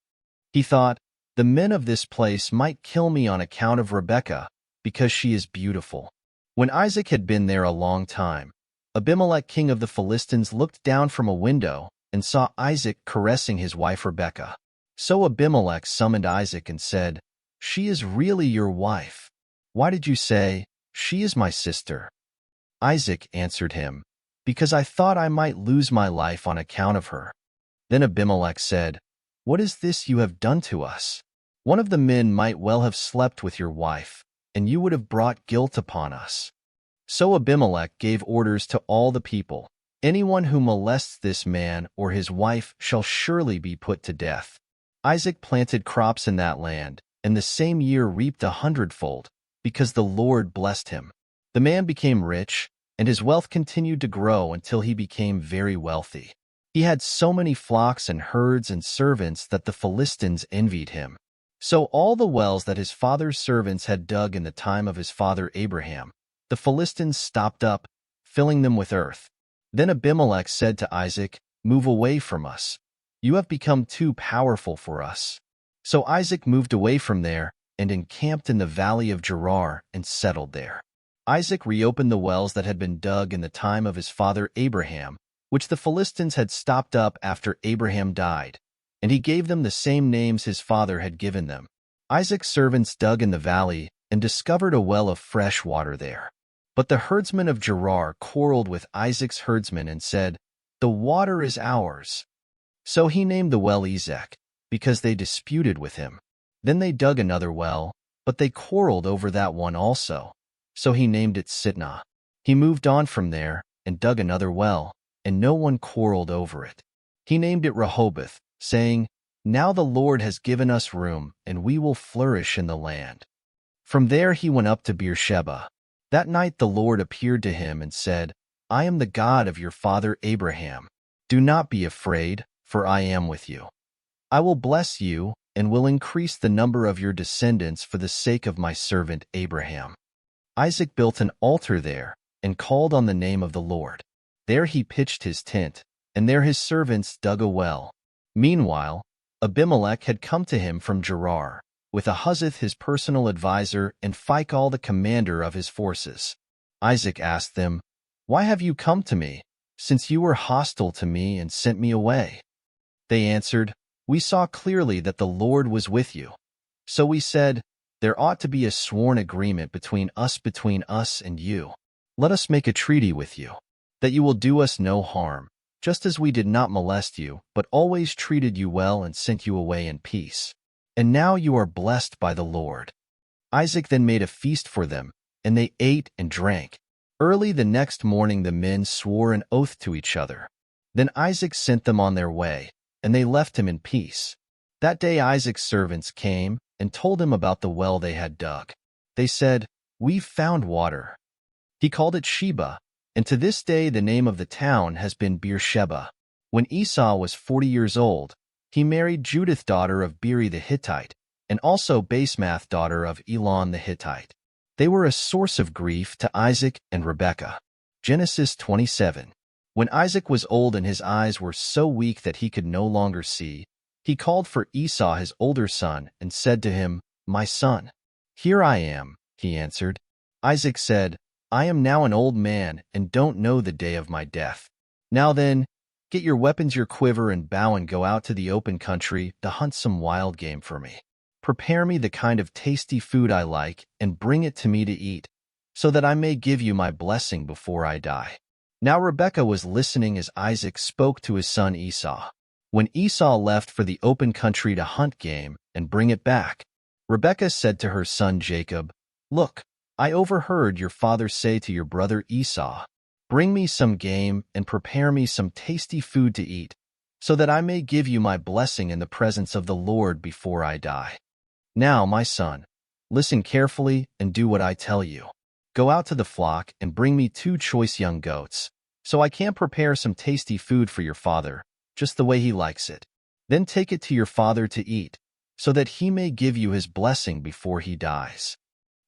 He thought, "The men of this place might kill me on account of Rebekah, because she is beautiful." When Isaac had been there a long time, Abimelech king of the Philistines looked down from a window and saw Isaac caressing his wife Rebekah. So Abimelech summoned Isaac and said, "She is really your wife. Why did you say, 'She is my sister'?" Isaac answered him, "Because I thought I might lose my life on account of her." Then Abimelech said, "What is this you have done to us? One of the men might well have slept with your wife, and you would have brought guilt upon us." So Abimelech gave orders to all the people, "Anyone who molests this man or his wife shall surely be put to death." Isaac planted crops in that land, and the same year reaped 100-fold, because the Lord blessed him. The man became rich, and his wealth continued to grow until he became very wealthy. He had so many flocks and herds and servants that the Philistines envied him. So all the wells that his father's servants had dug in the time of his father Abraham, the Philistines stopped up, filling them with earth. Then Abimelech said to Isaac, "Move away from us. You have become too powerful for us." So Isaac moved away from there and encamped in the valley of Gerar and settled there. Isaac reopened the wells that had been dug in the time of his father Abraham, which the Philistines had stopped up after Abraham died, and he gave them the same names his father had given them. Isaac's servants dug in the valley and discovered a well of fresh water there. But the herdsmen of Gerar quarreled with Isaac's herdsmen and said, "The water is ours." So he named the well Ezek, because they disputed with him. Then they dug another well, but they quarreled over that one also. So he named it Sitnah. He moved on from there and dug another well, and no one quarreled over it. He named it Rehoboth, saying, "Now the Lord has given us room, and we will flourish in the land." From there he went up to Beersheba. That night the Lord appeared to him and said, "I am the God of your father Abraham. Do not be afraid, for I am with you. I will bless you and will increase the number of your descendants for the sake of my servant Abraham." Isaac built an altar there and called on the name of the Lord. There he pitched his tent, and there his servants dug a well. Meanwhile, Abimelech had come to him from Gerar, with Ahuzzath his personal adviser and Phicol the commander of his forces. Isaac asked them, "Why have you come to me, since you were hostile to me and sent me away?" They answered, "We saw clearly that the Lord was with you. So we said, there ought to be a sworn agreement between us and you. Let us make a treaty with you, that you will do us no harm, just as we did not molest you, but always treated you well and sent you away in peace. And now you are blessed by the Lord." Isaac then made a feast for them, and they ate and drank. Early the next morning the men swore an oath to each other. Then Isaac sent them on their way, and they left him in peace. That day Isaac's servants came and told him about the well they had dug. They said, "We've found water." He called it Sheba, and to this day the name of the town has been Beersheba. When Esau was 40 years old, he married Judith daughter of Beeri the Hittite, and also Basemath daughter of Elon the Hittite. They were a source of grief to Isaac and Rebekah. Genesis 27. When Isaac was old and his eyes were so weak that he could no longer see, he called for Esau his older son and said to him, "My son." "Here I am," he answered. Isaac said, I am now an old man and don't know the day of my death. Now then, get your weapons, your quiver, and bow and go out to the open country to hunt some wild game for me. Prepare me the kind of tasty food I like and bring it to me to eat, so that I may give you my blessing before I die. Now Rebekah was listening as Isaac spoke to his son Esau. When Esau left for the open country to hunt game and bring it back, Rebekah said to her son Jacob, Look, I overheard your father say to your brother Esau, Bring me some game and prepare me some tasty food to eat, so that I may give you my blessing in the presence of the Lord before I die. Now, my son, listen carefully and do what I tell you. Go out to the flock and bring me 2 choice young goats, so I can prepare some tasty food for your father, just the way he likes it. Then take it to your father to eat, so that he may give you his blessing before he dies.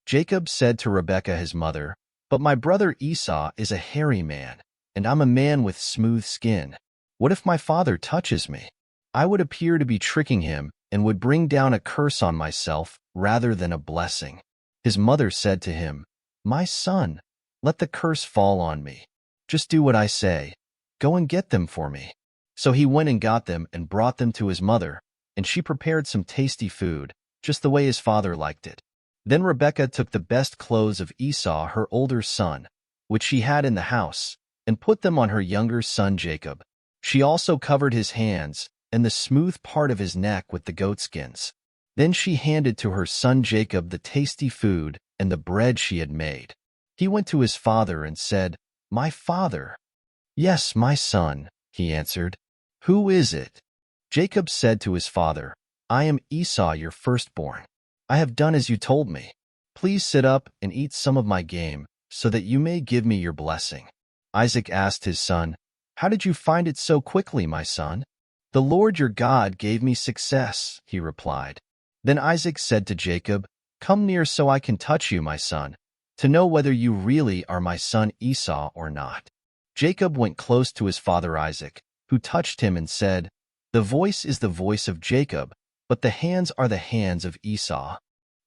Jacob said to Rebekah his mother, But my brother Esau is a hairy man, and I'm a man with smooth skin. What if my father touches me? I would appear to be tricking him and would bring down a curse on myself rather than a blessing. His mother said to him, My son, let the curse fall on me. Just do what I say. Go and get them for me. So he went and got them and brought them to his mother, and she prepared some tasty food, just the way his father liked it. Then Rebekah took the best clothes of Esau, her older son, which she had in the house, and put them on her younger son Jacob. She also covered his hands and the smooth part of his neck with the goatskins. Then she handed to her son Jacob the tasty food and the bread she had made. He went to his father and said, My father. Yes, my son, he answered. Who is it? Jacob said to his father, I am Esau, your firstborn. I have done as you told me. Please sit up and eat some of my game, so that you may give me your blessing. Isaac asked his son, How did you find it so quickly, my son? The Lord your God gave me success, he replied. Then Isaac said to Jacob, Come near so I can touch you, my son, to know whether you really are my son Esau or not. Jacob went close to his father Isaac, who touched him and said, The voice is the voice of Jacob, but the hands are the hands of Esau.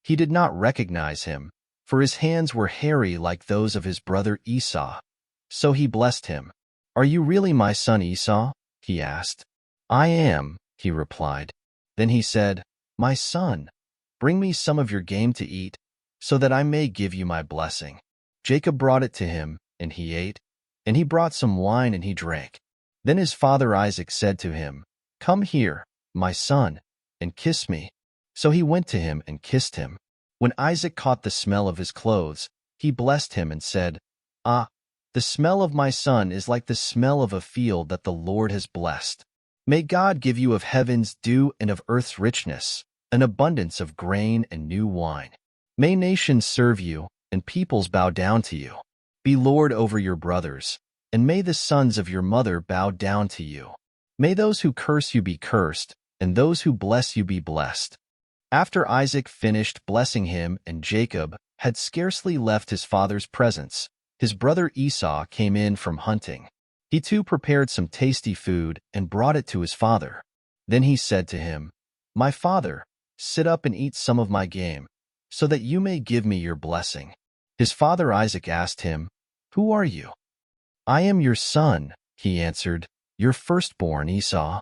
He did not recognize him, for his hands were hairy like those of his brother Esau. So he blessed him. Are you really my son Esau? He asked. I am, he replied. Then he said, My son, bring me some of your game to eat, so that I may give you my blessing. Jacob brought it to him, and he ate, and he brought some wine and he drank. Then his father Isaac said to him, Come here, my son, and kiss me. So he went to him and kissed him. When Isaac caught the smell of his clothes, he blessed him and said, Ah, the smell of my son is like the smell of a field that the Lord has blessed. May God give you of heaven's dew and of earth's richness, an abundance of grain and new wine. May nations serve you, and peoples bow down to you. Be Lord over your brothers, and may the sons of your mother bow down to you. May those who curse you be cursed, and those who bless you be blessed. After Isaac finished blessing him and Jacob had scarcely left his father's presence, his brother Esau came in from hunting. He too prepared some tasty food and brought it to his father. Then he said to him, My father, sit up and eat some of my game, so that you may give me your blessing. His father Isaac asked him, Who are you? I am your son, he answered, your firstborn Esau.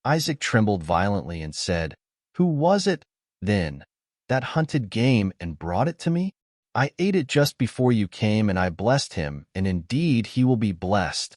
Isaac trembled violently and said, Who was it, then, that hunted game and brought it to me? I ate it just before you came, and I blessed him, and indeed he will be blessed.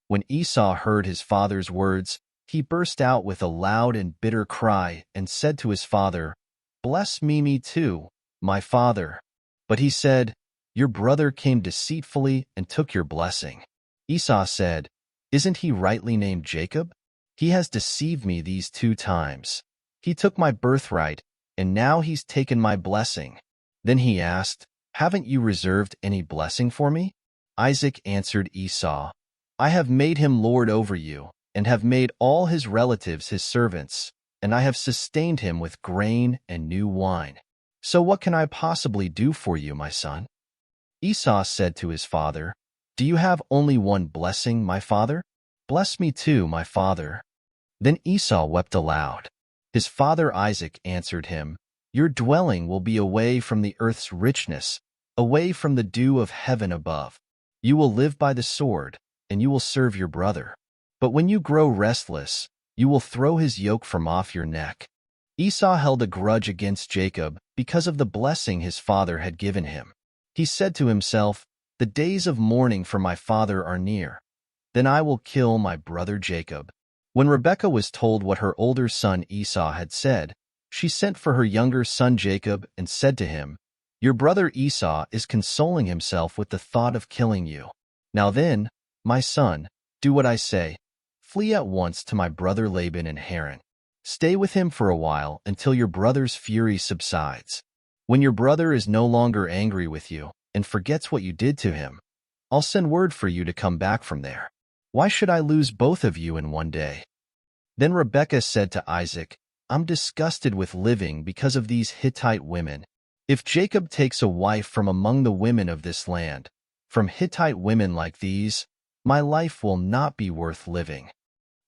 When Esau heard his father's words, he burst out with a loud and bitter cry and said to his father, Bless me too, my father. But he said, Your brother came deceitfully and took your blessing. Esau said, Isn't he rightly named Jacob? He has deceived me these 2 times. He took my birthright, and now he's taken my blessing. Then he asked, Haven't you reserved any blessing for me? Isaac answered Esau, I have made him lord over you, and have made all his relatives his servants, and I have sustained him with grain and new wine. So what can I possibly do for you, my son? Esau said to his father, Do you have only one blessing, my father? Bless me too, my father. Then Esau wept aloud. His father Isaac answered him, Your dwelling will be away from the earth's richness, away from the dew of heaven above. You will live by the sword, and you will serve your brother. But when you grow restless, you will throw his yoke from off your neck." Esau held a grudge against Jacob because of the blessing his father had given him. He said to himself, "The days of mourning for my father are near. Then I will kill my brother Jacob." When Rebekah was told what her older son Esau had said, she sent for her younger son Jacob and said to him, "Your brother Esau is consoling himself with the thought of killing you. Now then, my son, do what I say. Flee at once to my brother Laban in Haran. Stay with him for a while until your brother's fury subsides. When your brother is no longer angry with you and forgets what you did to him, I'll send word for you to come back from there. Why should I lose both of you in one day?" Then Rebekah said to Isaac, "I'm disgusted with living because of these Hittite women. If Jacob takes a wife from among the women of this land, from Hittite women like these, my life will not be worth living."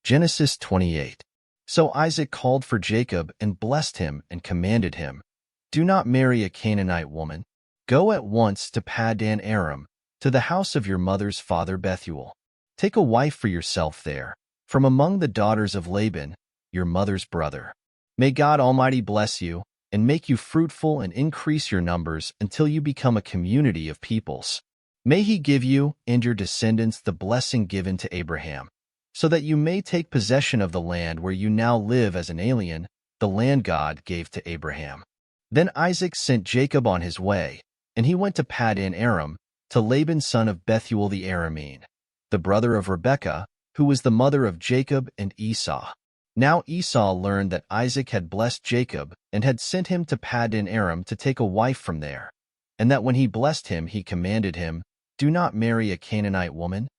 Genesis 28. So Isaac called for Jacob and blessed him and commanded him, "Do not marry a Canaanite woman. Go at once to Paddan Aram, to the house of your mother's father Bethuel. Take a wife for yourself there, from among the daughters of Laban, your mother's brother. May God Almighty bless you, and make you fruitful and increase your numbers until you become a community of peoples. May he give you and your descendants the blessing given to Abraham, so that you may take possession of the land where you now live as an alien, the land God gave to Abraham." Then Isaac sent Jacob on his way, and he went to Paddan Aram, to Laban son of Bethuel the Aramean, the brother of Rebekah, who was the mother of Jacob and Esau. Now Esau learned that Isaac had blessed Jacob and had sent him to Paddan Aram to take a wife from there, and that when he blessed him he commanded him, "Do not marry a Canaanite woman,"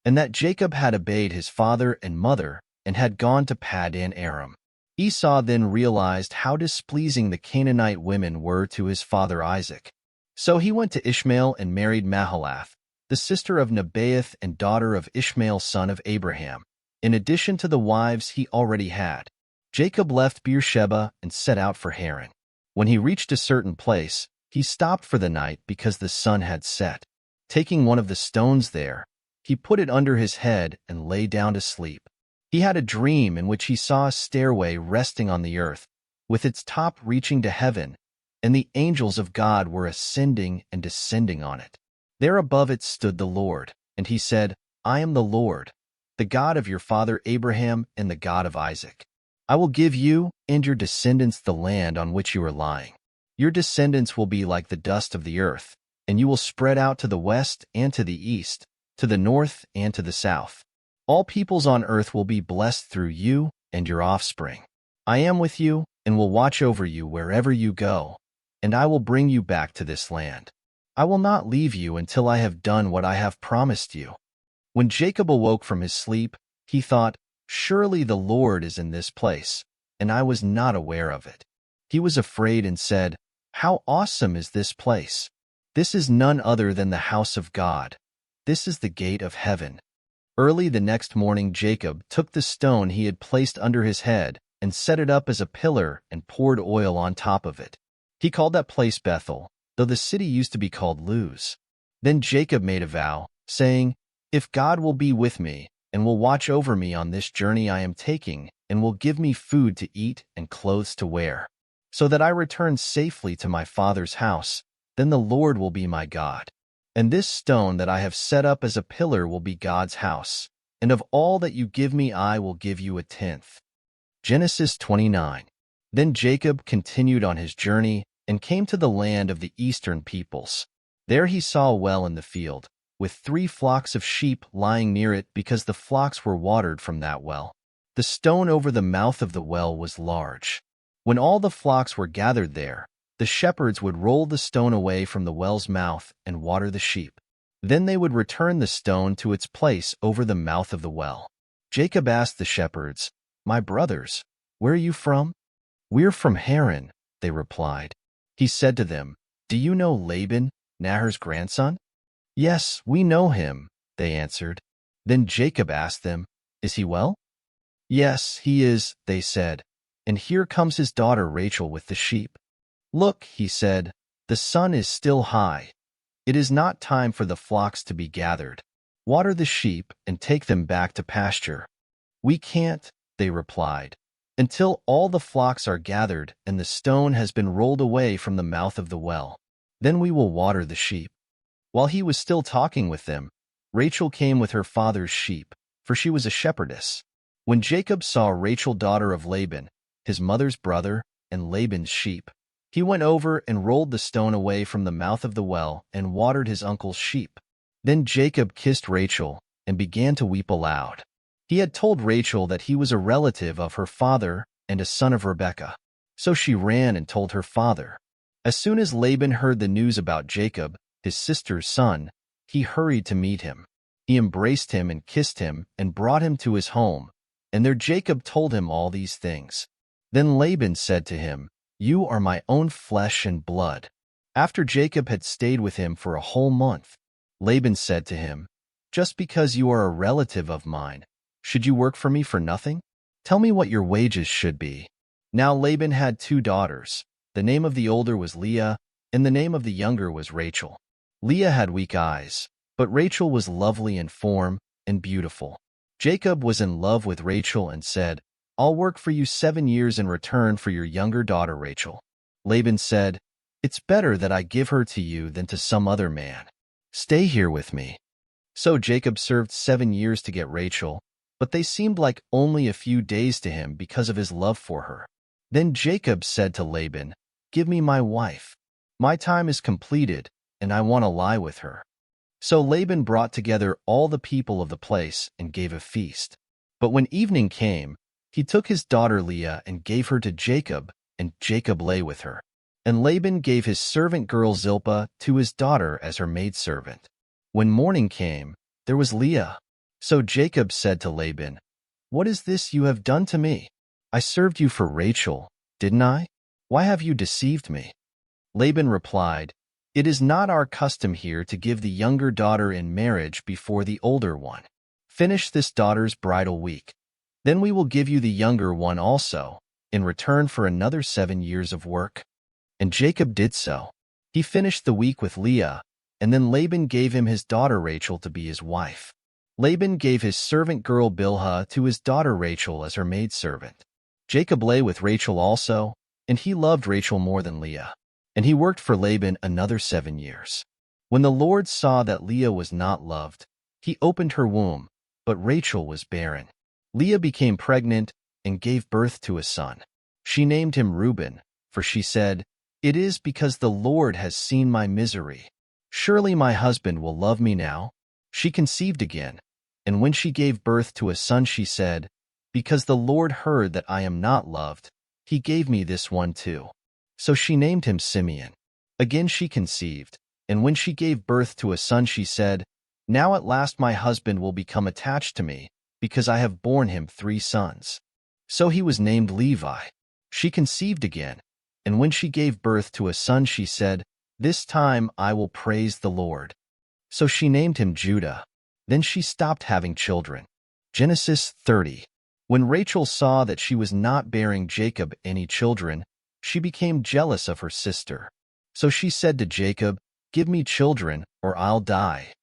and that Jacob had obeyed his father and mother and had gone to Paddan Aram. Esau then realized how displeasing the Canaanite women were to his father Isaac. So he went to Ishmael and married Mahalath, the sister of Nebaioth and daughter of Ishmael son of Abraham, in addition to the wives he already had. Jacob left Beersheba and set out for Haran. When he reached a certain place, he stopped for the night because the sun had set. Taking one of the stones there, he put it under his head and lay down to sleep. He had a dream in which he saw a stairway resting on the earth, with its top reaching to heaven, and the angels of God were ascending and descending on it. There above it stood the Lord, and he said, "I am the Lord, the God of your father Abraham and the God of Isaac. I will give you and your descendants the land on which you are lying. Your descendants will be like the dust of the earth, and you will spread out to the west and to the east, to the north and to the south. All peoples on earth will be blessed through you and your offspring. I am with you and will watch over you wherever you go, and I will bring you back to this land. I will not leave you until I have done what I have promised you." When Jacob awoke from his sleep, he thought, "Surely the Lord is in this place, and I was not aware of it." He was afraid and said, "How awesome is this place! This is none other than the house of God. This is the gate of heaven." Early the next morning Jacob took the stone he had placed under his head and set it up as a pillar and poured oil on top of it. He called that place Bethel, though the city used to be called Luz. Then Jacob made a vow, saying, "If God will be with me and will watch over me on this journey I am taking and will give me food to eat and clothes to wear, so that I return safely to my father's house, then the Lord will be my God. And this stone that I have set up as a pillar will be God's house, and of all that you give me I will give you a tenth." Genesis 29. Then Jacob continued on his journey and came to the land of the eastern peoples. There he saw a well in the field, with 3 flocks of sheep lying near it because the flocks were watered from that well. The stone over the mouth of the well was large. When all the flocks were gathered there, the shepherds would roll the stone away from the well's mouth and water the sheep. Then they would return the stone to its place over the mouth of the well. Jacob asked the shepherds, "My brothers, where are you from?" "We're from Haran," they replied. He said to them, "Do you know Laban, Nahor's grandson?" "Yes, we know him," they answered. Then Jacob asked them, "Is he well?" "Yes, he is," they said, "and here comes his daughter Rachel with the sheep." "Look," he said, "the sun is still high, "It is not time for the flocks to be gathered. Water the sheep and take them back to pasture." "We can't," they replied, "until all the flocks are gathered and the stone has been rolled away from the mouth of the well. Then we will water the sheep." While he was still talking with them, Rachel came with her father's sheep, for she was a shepherdess. When Jacob saw Rachel, daughter of Laban, his mother's brother, and Laban's sheep, he went over and rolled the stone away from the mouth of the well and watered his uncle's sheep. Then Jacob kissed Rachel and began to weep aloud. He had told Rachel that he was a relative of her father and a son of Rebekah. So she ran and told her father. As soon as Laban heard the news about Jacob, his sister's son, he hurried to meet him. He embraced him and kissed him and brought him to his home, and there Jacob told him all these things. Then Laban said to him, "You are my own flesh and blood." After Jacob had stayed with him for a whole month, Laban said to him, "Just because you are a relative of mine, should you work for me for nothing? Tell me what your wages should be." Now Laban had 2 daughters. The name of the older was Leah, and the name of the younger was Rachel. Leah had weak eyes, but Rachel was lovely in form and beautiful. Jacob was in love with Rachel and said, "I'll work for you 7 years in return for your younger daughter Rachel." Laban said, "It's better that I give her to you than to some other man. Stay here with me." So Jacob served 7 years to get Rachel, but they seemed like only a few days to him because of his love for her. Then Jacob said to Laban, "Give me my wife. My time is completed, and I want to lie with her." So Laban brought together all the people of the place and gave a feast. But when evening came, he took his daughter Leah and gave her to Jacob, and Jacob lay with her. And Laban gave his servant girl Zilpah to his daughter as her maidservant. When morning came, there was Leah. So Jacob said to Laban, "What is this you have done to me? I served you for Rachel, didn't I? Why have you deceived me?" Laban replied, "It is not our custom here to give the younger daughter in marriage before the older one. Finish this daughter's bridal week. Then we will give you the younger one also, in return for another 7 years of work." And Jacob did so. He finished the week with Leah, and then Laban gave him his daughter Rachel to be his wife. Laban gave his servant girl Bilhah to his daughter Rachel as her maidservant. Jacob lay with Rachel also, and he loved Rachel more than Leah. And he worked for Laban another 7 years. When the Lord saw that Leah was not loved, he opened her womb, but Rachel was barren. Leah became pregnant and gave birth to a son. She named him Reuben, for she said, "It is because the Lord has seen my misery. Surely my husband will love me now." She conceived again, and when she gave birth to a son she said, "Because the Lord heard that I am not loved, he gave me this one too." So she named him Simeon. Again she conceived, and when she gave birth to a son she said, "Now at last my husband will become attached to me, because I have borne him 3 sons." So he was named Levi. She conceived again, and when she gave birth to a son she said, "This time I will praise the Lord." So she named him Judah. Then she stopped having children. Genesis 30. When Rachel saw that she was not bearing Jacob any children, she became jealous of her sister. So she said to Jacob, "Give me children, or I'll die."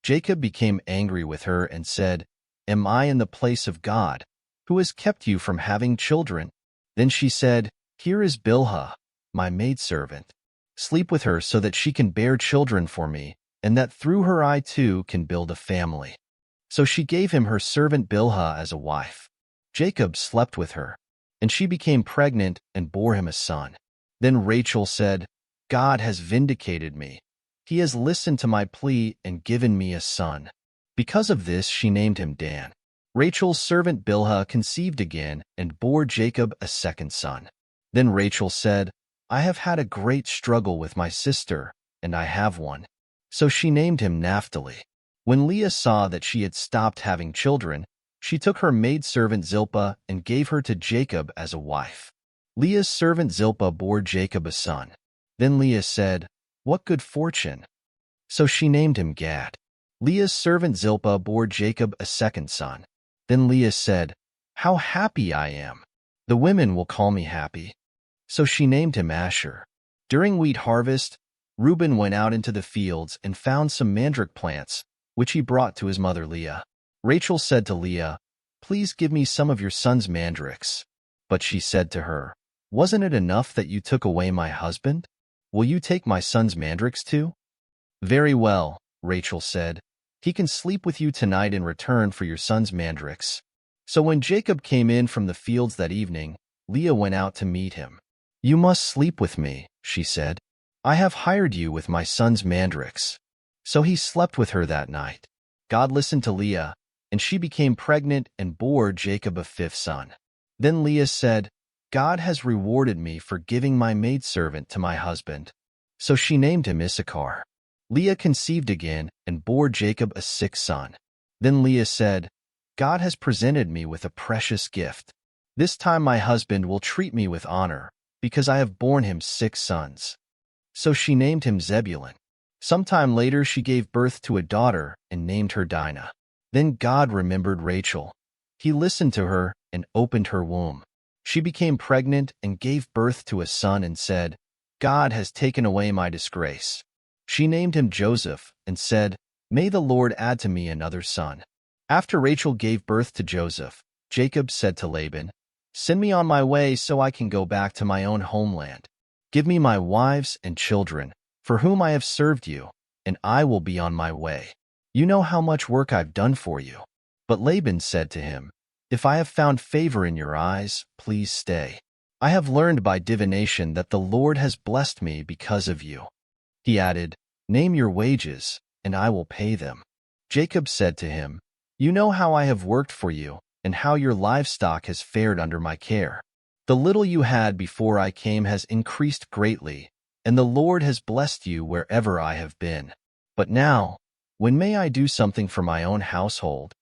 Jacob became angry with her and said, "Am I in the place of God, who has kept you from having children?" Then she said, "Here is Bilhah, my maidservant. Sleep with her so that she can bear children for me, and that through her I too can build a family." So she gave him her servant Bilhah as a wife. Jacob slept with her, and she became pregnant and bore him a son. Then Rachel said, "God has vindicated me. He has listened to my plea and given me a son." Because of this she named him Dan. Rachel's servant Bilhah conceived again and bore Jacob a second son. Then Rachel said, "I have had a great struggle with my sister, and I have one." So she named him Naphtali. When Leah saw that she had stopped having children, she took her maidservant Zilpah and gave her to Jacob as a wife. Leah's servant Zilpah bore Jacob a son. Then Leah said, "What good fortune!" So she named him Gad. Leah's servant Zilpah bore Jacob a second son. Then Leah said, "How happy I am! The women will call me happy." So she named him Asher. During wheat harvest, Reuben went out into the fields and found some mandrake plants, which he brought to his mother Leah. Rachel said to Leah, "Please give me some of your son's mandrakes." But she said to her, "Wasn't it enough that you took away my husband? Will you take my son's mandrakes too?" "Very well," Rachel said. "He can sleep with you tonight in return for your son's mandrakes." So when Jacob came in from the fields that evening, Leah went out to meet him. "You must sleep with me," she said. "I have hired you with my son's mandrakes." So he slept with her that night. God listened to Leah, and she became pregnant and bore Jacob a fifth son. Then Leah said, "God has rewarded me for giving my maidservant to my husband." So she named him Issachar. Leah conceived again and bore Jacob a sixth son. Then Leah said, "God has presented me with a precious gift. This time my husband will treat me with honor, because I have borne him six sons." So she named him Zebulun. Sometime later she gave birth to a daughter and named her Dinah. Then God remembered Rachel. He listened to her and opened her womb. She became pregnant and gave birth to a son and said, "God has taken away my disgrace." She named him Joseph and said, "May the Lord add to me another son." After Rachel gave birth to Joseph, Jacob said to Laban, "Send me on my way so I can go back to my own homeland. Give me my wives and children, for whom I have served you, and I will be on my way. You know how much work I've done for you." But Laban said to him, "If I have found favor in your eyes, please stay. I have learned by divination that the Lord has blessed me because of you." He added, "Name your wages, and I will pay them." Jacob said to him, "You know how I have worked for you, and how your livestock has fared under my care. The little you had before I came has increased greatly, and the Lord has blessed you wherever I have been. But now, when may I do something for my own household?"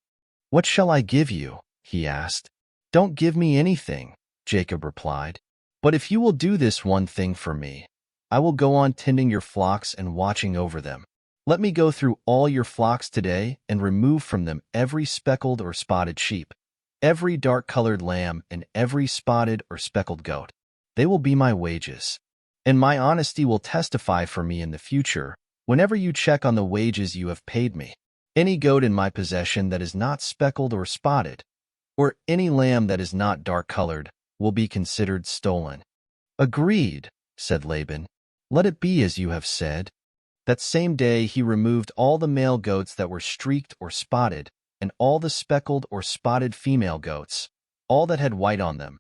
"What shall I give you?" he asked. "Don't give me anything," Jacob replied. "But if you will do this one thing for me, I will go on tending your flocks and watching over them. Let me go through all your flocks today and remove from them every speckled or spotted sheep, every dark-colored lamb, and every spotted or speckled goat. They will be my wages. And my honesty will testify for me in the future, whenever you check on the wages you have paid me. Any goat in my possession that is not speckled or spotted, or any lamb that is not dark-colored, will be considered stolen." "Agreed," said Laban. "Let it be as you have said." That same day he removed all the male goats that were streaked or spotted, and all the speckled or spotted female goats, all that had white on them,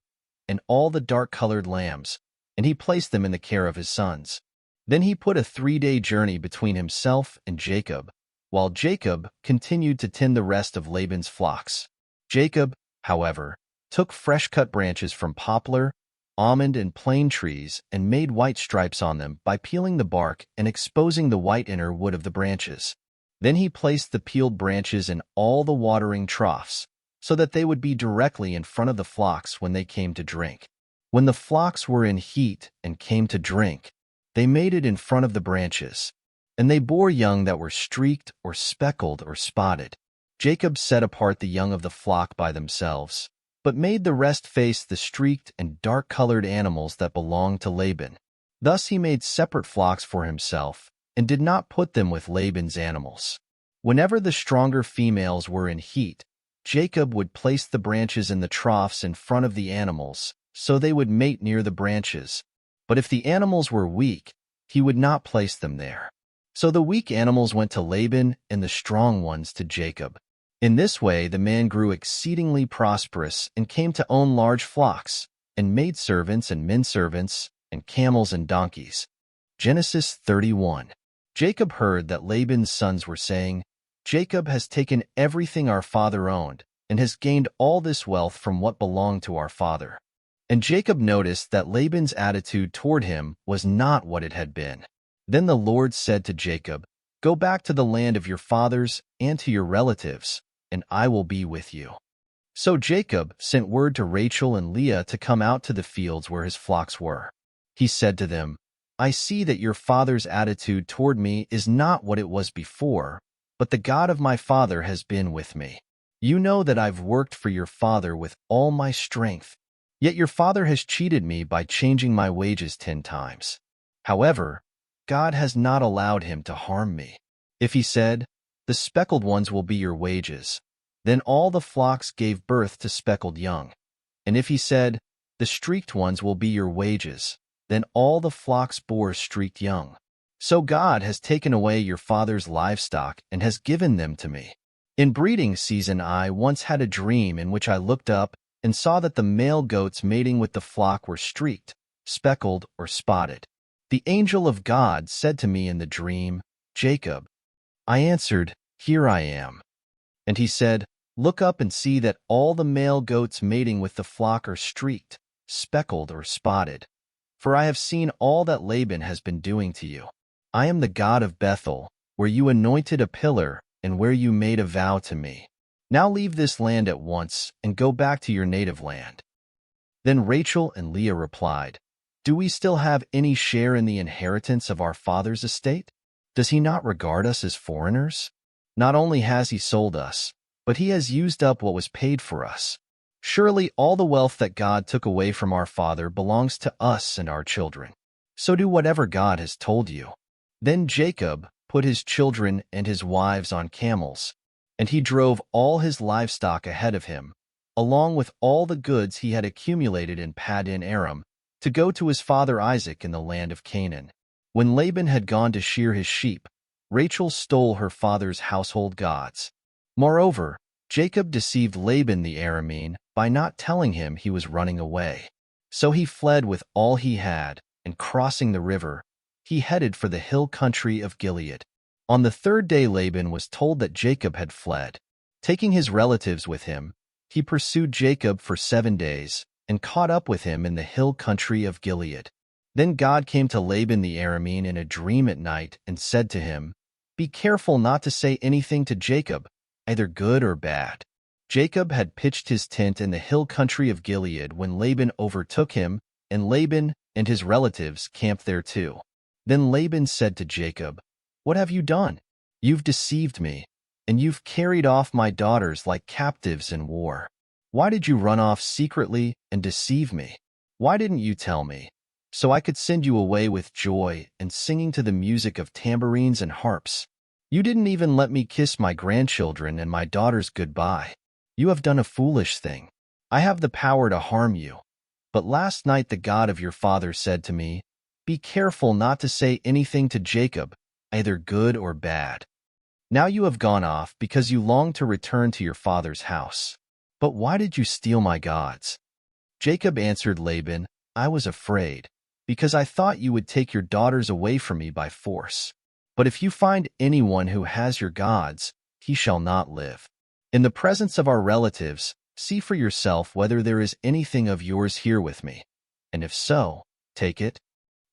and all the dark-colored lambs, and he placed them in the care of his sons. Then he put a 3-day journey between himself and Jacob, while Jacob continued to tend the rest of Laban's flocks. Jacob, however, took fresh-cut branches from poplar, almond, and plane trees and made white stripes on them by peeling the bark and exposing the white inner wood of the branches. Then he placed the peeled branches in all the watering troughs, so that they would be directly in front of the flocks when they came to drink. When the flocks were in heat and came to drink, they made it in front of the branches, and they bore young that were streaked or speckled or spotted. Jacob set apart the young of the flock by themselves, but made the rest face the streaked and dark-colored animals that belonged to Laban. Thus he made separate flocks for himself, and did not put them with Laban's animals. Whenever the stronger females were in heat, Jacob would place the branches in the troughs in front of the animals, so they would mate near the branches. But if the animals were weak, he would not place them there. So the weak animals went to Laban and the strong ones to Jacob. In this way the man grew exceedingly prosperous and came to own large flocks, and maidservants and menservants, and camels and donkeys. Genesis 31. Jacob heard that Laban's sons were saying, "Jacob has taken everything our father owned, and has gained all this wealth from what belonged to our father." And Jacob noticed that Laban's attitude toward him was not what it had been. Then the Lord said to Jacob, "Go back to the land of your fathers and to your relatives, and I will be with you." So Jacob sent word to Rachel and Leah to come out to the fields where his flocks were. He said to them, "I see that your father's attitude toward me is not what it was before, but the God of my father has been with me. You know that I've worked for your father with all my strength, yet your father has cheated me by changing my wages 10 times. However, God has not allowed him to harm me. If he said, "The speckled ones will be your wages," then all the flocks gave birth to speckled young. And if he said, "The streaked ones will be your wages," then all the flocks bore streaked young. So God has taken away your father's livestock and has given them to me. In breeding season I once had a dream in which I looked up and saw that the male goats mating with the flock were streaked, speckled, or spotted. The angel of God said to me in the dream, "Jacob." I answered, "Here I am." And he said, "Look up and see that all the male goats mating with the flock are streaked, speckled, or spotted. For I have seen all that Laban has been doing to you. I am the God of Bethel, where you anointed a pillar and where you made a vow to me. Now leave this land at once and go back to your native land." Then Rachel and Leah replied, "Do we still have any share in the inheritance of our father's estate? Does he not regard us as foreigners? Not only has he sold us, but he has used up what was paid for us. Surely all the wealth that God took away from our father belongs to us and our children. So do whatever God has told you." Then Jacob put his children and his wives on camels, and he drove all his livestock ahead of him, along with all the goods he had accumulated in Paddan Aram, to go to his father Isaac in the land of Canaan. When Laban had gone to shear his sheep, Rachel stole her father's household gods. Moreover, Jacob deceived Laban the Aramean by not telling him he was running away. So he fled with all he had, and crossing the river, he headed for the hill country of Gilead. On the third day Laban was told that Jacob had fled. Taking his relatives with him, he pursued Jacob for 7 days and caught up with him in the hill country of Gilead. Then God came to Laban the Aramean in a dream at night and said to him, "Be careful not to say anything to Jacob, either good or bad." Jacob had pitched his tent in the hill country of Gilead when Laban overtook him, and Laban and his relatives camped there too. Then Laban said to Jacob, "What have you done? You've deceived me, and you've carried off my daughters like captives in war. Why did you run off secretly and deceive me? Why didn't you tell me, so I could send you away with joy and singing to the music of tambourines and harps? You didn't even let me kiss my grandchildren and my daughters goodbye. You have done a foolish thing. I have the power to harm you. But last night the God of your father said to me, 'Be careful not to say anything to Jacob, either good or bad.' Now you have gone off because you long to return to your father's house. But why did you steal my gods?" Jacob answered Laban, "I was afraid, because I thought you would take your daughters away from me by force. But if you find anyone who has your gods, he shall not live. In the presence of our relatives, see for yourself whether there is anything of yours here with me, and if so, take it."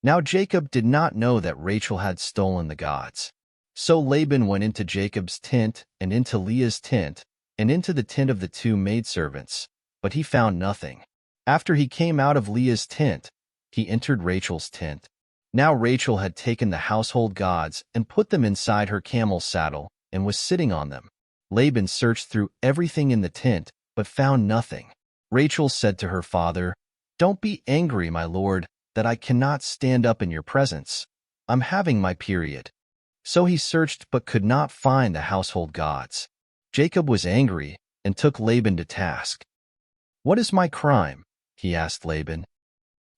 Now Jacob did not know that Rachel had stolen the gods. So Laban went into Jacob's tent and into Leah's tent and into the tent of the 2 maidservants, but he found nothing. After he came out of Leah's tent, he entered Rachel's tent. Now Rachel had taken the household gods and put them inside her camel's saddle and was sitting on them. Laban searched through everything in the tent, but found nothing. Rachel said to her father, "Don't be angry, my lord, that I cannot stand up in your presence. I'm having my period." So he searched but could not find the household gods. Jacob was angry and took Laban to task. "What is my crime?" he asked Laban.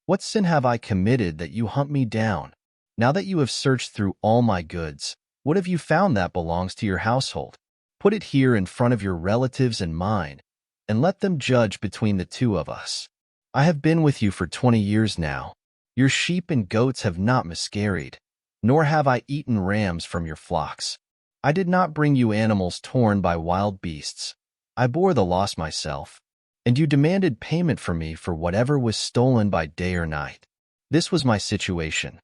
"What sin have I committed that you hunt me down? Now that you have searched through all my goods, what have you found that belongs to your household? Put it here in front of your relatives and mine, and let them judge between the 2 of us. I have been with you for 20 years now. Your sheep and goats have not miscarried, nor have I eaten rams from your flocks. I did not bring you animals torn by wild beasts. I bore the loss myself, and you demanded payment from me for whatever was stolen by day or night. This was my situation.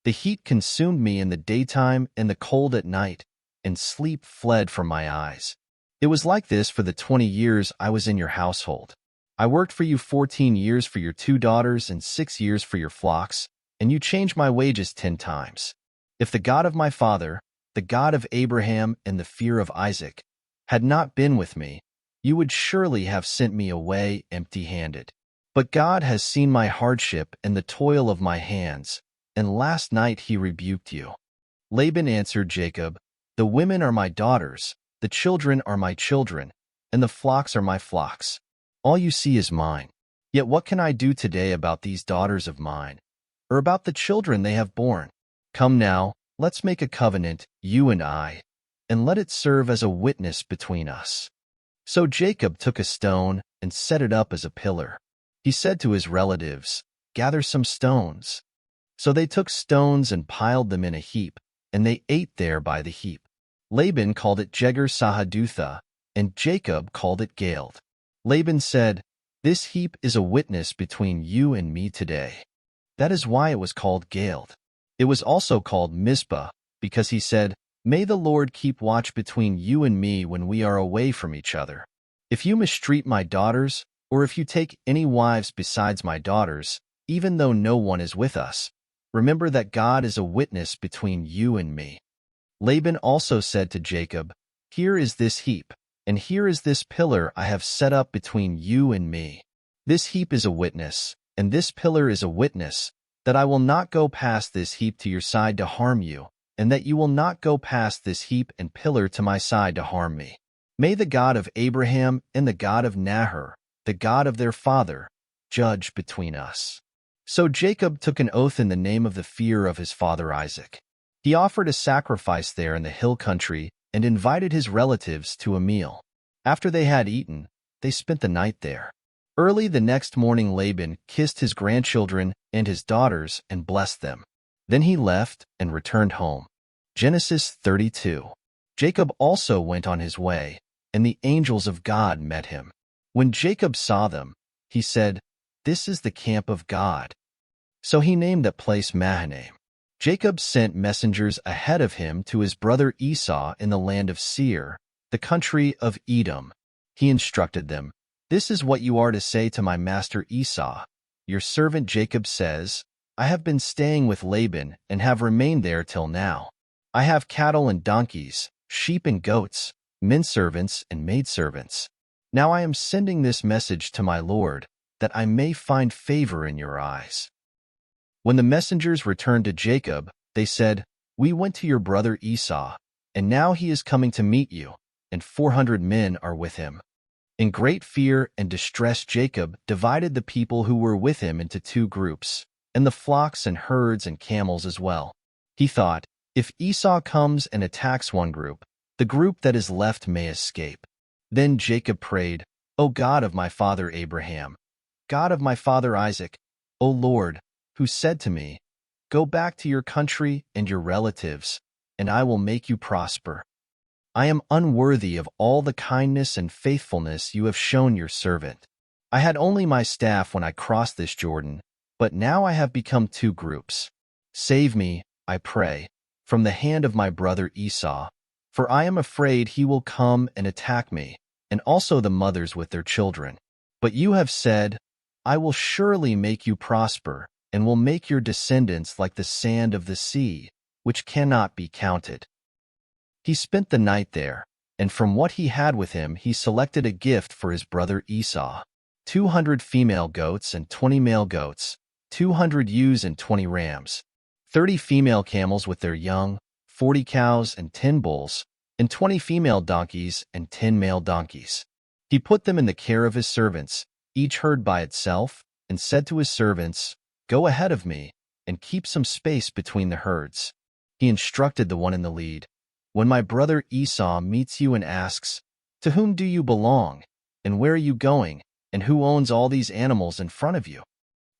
The heat consumed me in the daytime and the cold at night, and sleep fled from my eyes. It was like this for the 20 years I was in your household. I worked for you 14 years for your 2 daughters and 6 years for your flocks, and you changed my wages 10 times. If the God of my father, the God of Abraham and the fear of Isaac, had not been with me, you would surely have sent me away empty-handed. But God has seen my hardship and the toil of my hands, and last night he rebuked you." Laban answered Jacob, "The women are my daughters, the children are my children, and the flocks are my flocks. All you see is mine. Yet what can I do today about these daughters of mine, or about the children they have borne? Come now, let's make a covenant, you and I, and let it serve as a witness between us." So Jacob took a stone and set it up as a pillar. He said to his relatives, "Gather some stones." So they took stones and piled them in a heap, and they ate there by the heap. Laban called it Jegar-Sahadutha, and Jacob called it Galeed. Laban said, "This heap is a witness between you and me today." That is why it was called Galeed. It was also called Mizpah, because he said, "May the Lord keep watch between you and me when we are away from each other. If you mistreat my daughters, or if you take any wives besides my daughters, even though no one is with us, remember that God is a witness between you and me." Laban also said to Jacob, "Here is this heap, and here is this pillar I have set up between you and me. This heap is a witness, and this pillar is a witness, that I will not go past this heap to your side to harm you, and that you will not go past this heap and pillar to my side to harm me. May the God of Abraham and the God of Nahor, the God of their father, judge between us." So Jacob took an oath in the name of the fear of his father Isaac. He offered a sacrifice there in the hill country and invited his relatives to a meal. After they had eaten, they spent the night there. Early the next morning Laban kissed his grandchildren and his daughters and blessed them. Then he left and returned home. Genesis 32. Jacob also went on his way, and the angels of God met him. When Jacob saw them, he said, "This is the camp of God." So he named that place Mahanaim. Jacob sent messengers ahead of him to his brother Esau in the land of Seir, the country of Edom. He instructed them, "This is what you are to say to my master Esau. Your servant Jacob says, I have been staying with Laban and have remained there till now. I have cattle and donkeys, sheep and goats, menservants and maidservants. Now I am sending this message to my lord, that I may find favor in your eyes." When the messengers returned to Jacob, they said, "We went to your brother Esau, and now he is coming to meet you, and 400 men are with him." In great fear and distress Jacob divided the people who were with him into two groups, and the flocks and herds and camels as well. He thought, if Esau comes and attacks one group, the group that is left may escape. Then Jacob prayed, "O God of my father Abraham, God of my father Isaac, O Lord, who said to me, 'Go back to your country and your relatives, and I will make you prosper.' I am unworthy of all the kindness and faithfulness you have shown your servant. I had only my staff when I crossed this Jordan, but now I have become two groups. Save me, I pray, from the hand of my brother Esau, for I am afraid he will come and attack me, and also the mothers with their children. But you have said, I will surely make you prosper, and will make your descendants like the sand of the sea, which cannot be counted." He spent the night there, and from what he had with him he selected a gift for his brother Esau: 200 female goats and 20 male goats, 200 ewes and 20 rams, 30 female camels with their young, 40 cows and 10 bulls, and 20 female donkeys and 10 male donkeys. He put them in the care of his servants, each herd by itself, and said to his servants, "Go ahead of me, and keep some space between the herds." He instructed the one in the lead, "When my brother Esau meets you and asks, 'To whom do you belong, and where are you going, and who owns all these animals in front of you?'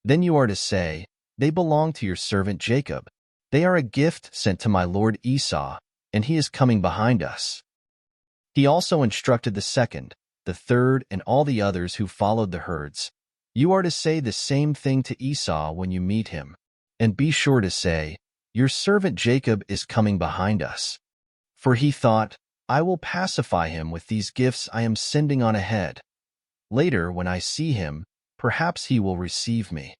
Then you are to say, 'They belong to your servant Jacob. They are a gift sent to my lord Esau, and he is coming behind us.'" He also instructed the second, the third, and all the others who followed the herds, "You are to say the same thing to Esau when you meet him, and be sure to say, 'Your servant Jacob is coming behind us.'" For he thought, "I will pacify him with these gifts I am sending on ahead. Later, when I see him, perhaps he will receive me."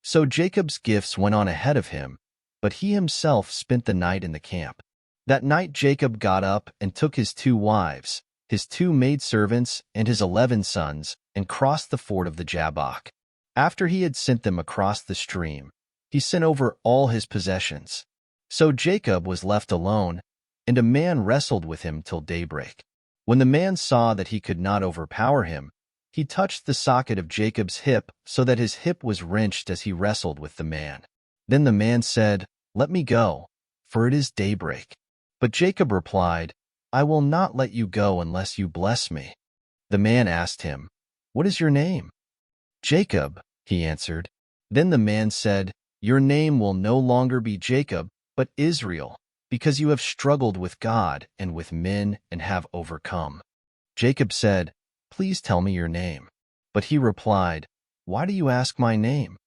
So Jacob's gifts went on ahead of him, but he himself spent the night in the camp. That night Jacob got up and took his 2 wives, his 2 maidservants, and his 11 sons, and crossed the ford of the Jabbok. After he had sent them across the stream, he sent over all his possessions. So Jacob was left alone, and a man wrestled with him till daybreak. When the man saw that he could not overpower him, he touched the socket of Jacob's hip so that his hip was wrenched as he wrestled with the man. Then the man said, "Let me go, for it is daybreak." But Jacob replied, "I will not let you go unless you bless me." The man asked him, "What is your name?" "Jacob," he answered. Then the man said, "Your name will no longer be Jacob, but Israel, because you have struggled with God and with men and have overcome." Jacob said, "Please tell me your name." But he replied, "Why do you ask my name?"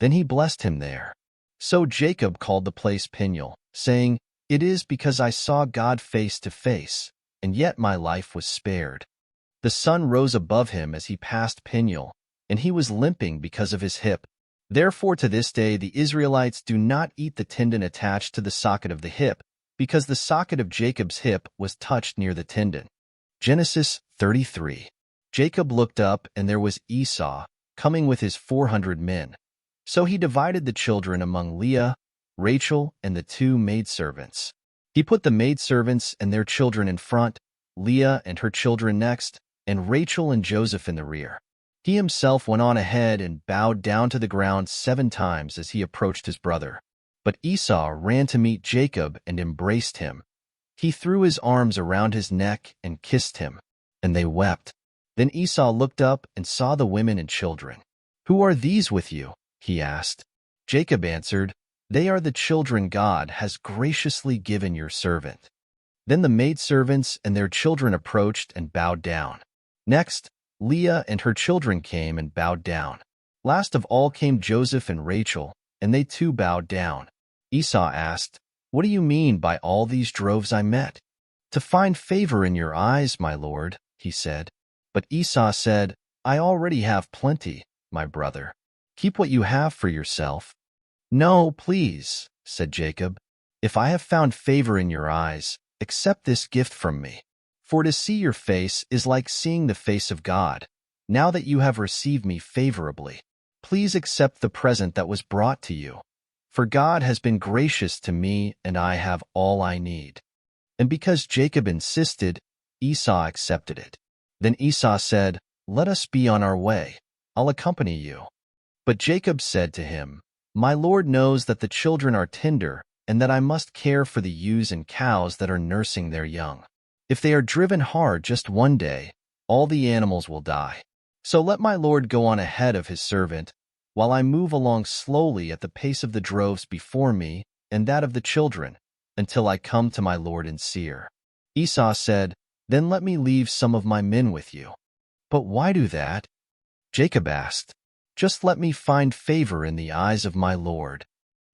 Then he blessed him there. So Jacob called the place Peniel, saying, "It is because I saw God face to face, and yet my life was spared." The sun rose above him as he passed Peniel, and he was limping because of his hip. Therefore to this day the Israelites do not eat the tendon attached to the socket of the hip, because the socket of Jacob's hip was touched near the tendon. Genesis 33. Jacob looked up, and there was Esau, coming with his 400 men. So he divided the children among Leah, Rachel, and the 2 maidservants. He put the maidservants and their children in front, Leah and her children next, and Rachel and Joseph in the rear. He himself went on ahead and bowed down to the ground 7 times as he approached his brother. But Esau ran to meet Jacob and embraced him. He threw his arms around his neck and kissed him, and they wept. Then Esau looked up and saw the women and children. "Who are these with you?" he asked. Jacob answered, "They are the children God has graciously given your servant." Then the maidservants and their children approached and bowed down. Next, Leah and her children came and bowed down. Last of all came Joseph and Rachel, and they too bowed down. Esau asked, "What do you mean by all these droves I met?" "To find favor in your eyes, my lord," he said. But Esau said, "I already have plenty, my brother. Keep what you have for yourself." "No, please," said Jacob. "If I have found favor in your eyes, accept this gift from me. For to see your face is like seeing the face of God. Now that you have received me favorably, please accept the present that was brought to you. For God has been gracious to me, and I have all I need." And because Jacob insisted, Esau accepted it. Then Esau said, "Let us be on our way. I'll accompany you." But Jacob said to him, "My Lord knows that the children are tender, and that I must care for the ewes and cows that are nursing their young. If they are driven hard just one day, all the animals will die. So let my Lord go on ahead of his servant, while I move along slowly at the pace of the droves before me and that of the children, until I come to my Lord in Seir." Esau said, "Then let me leave some of my men with you." "But why do that?" Jacob asked. "Just let me find favor in the eyes of my Lord."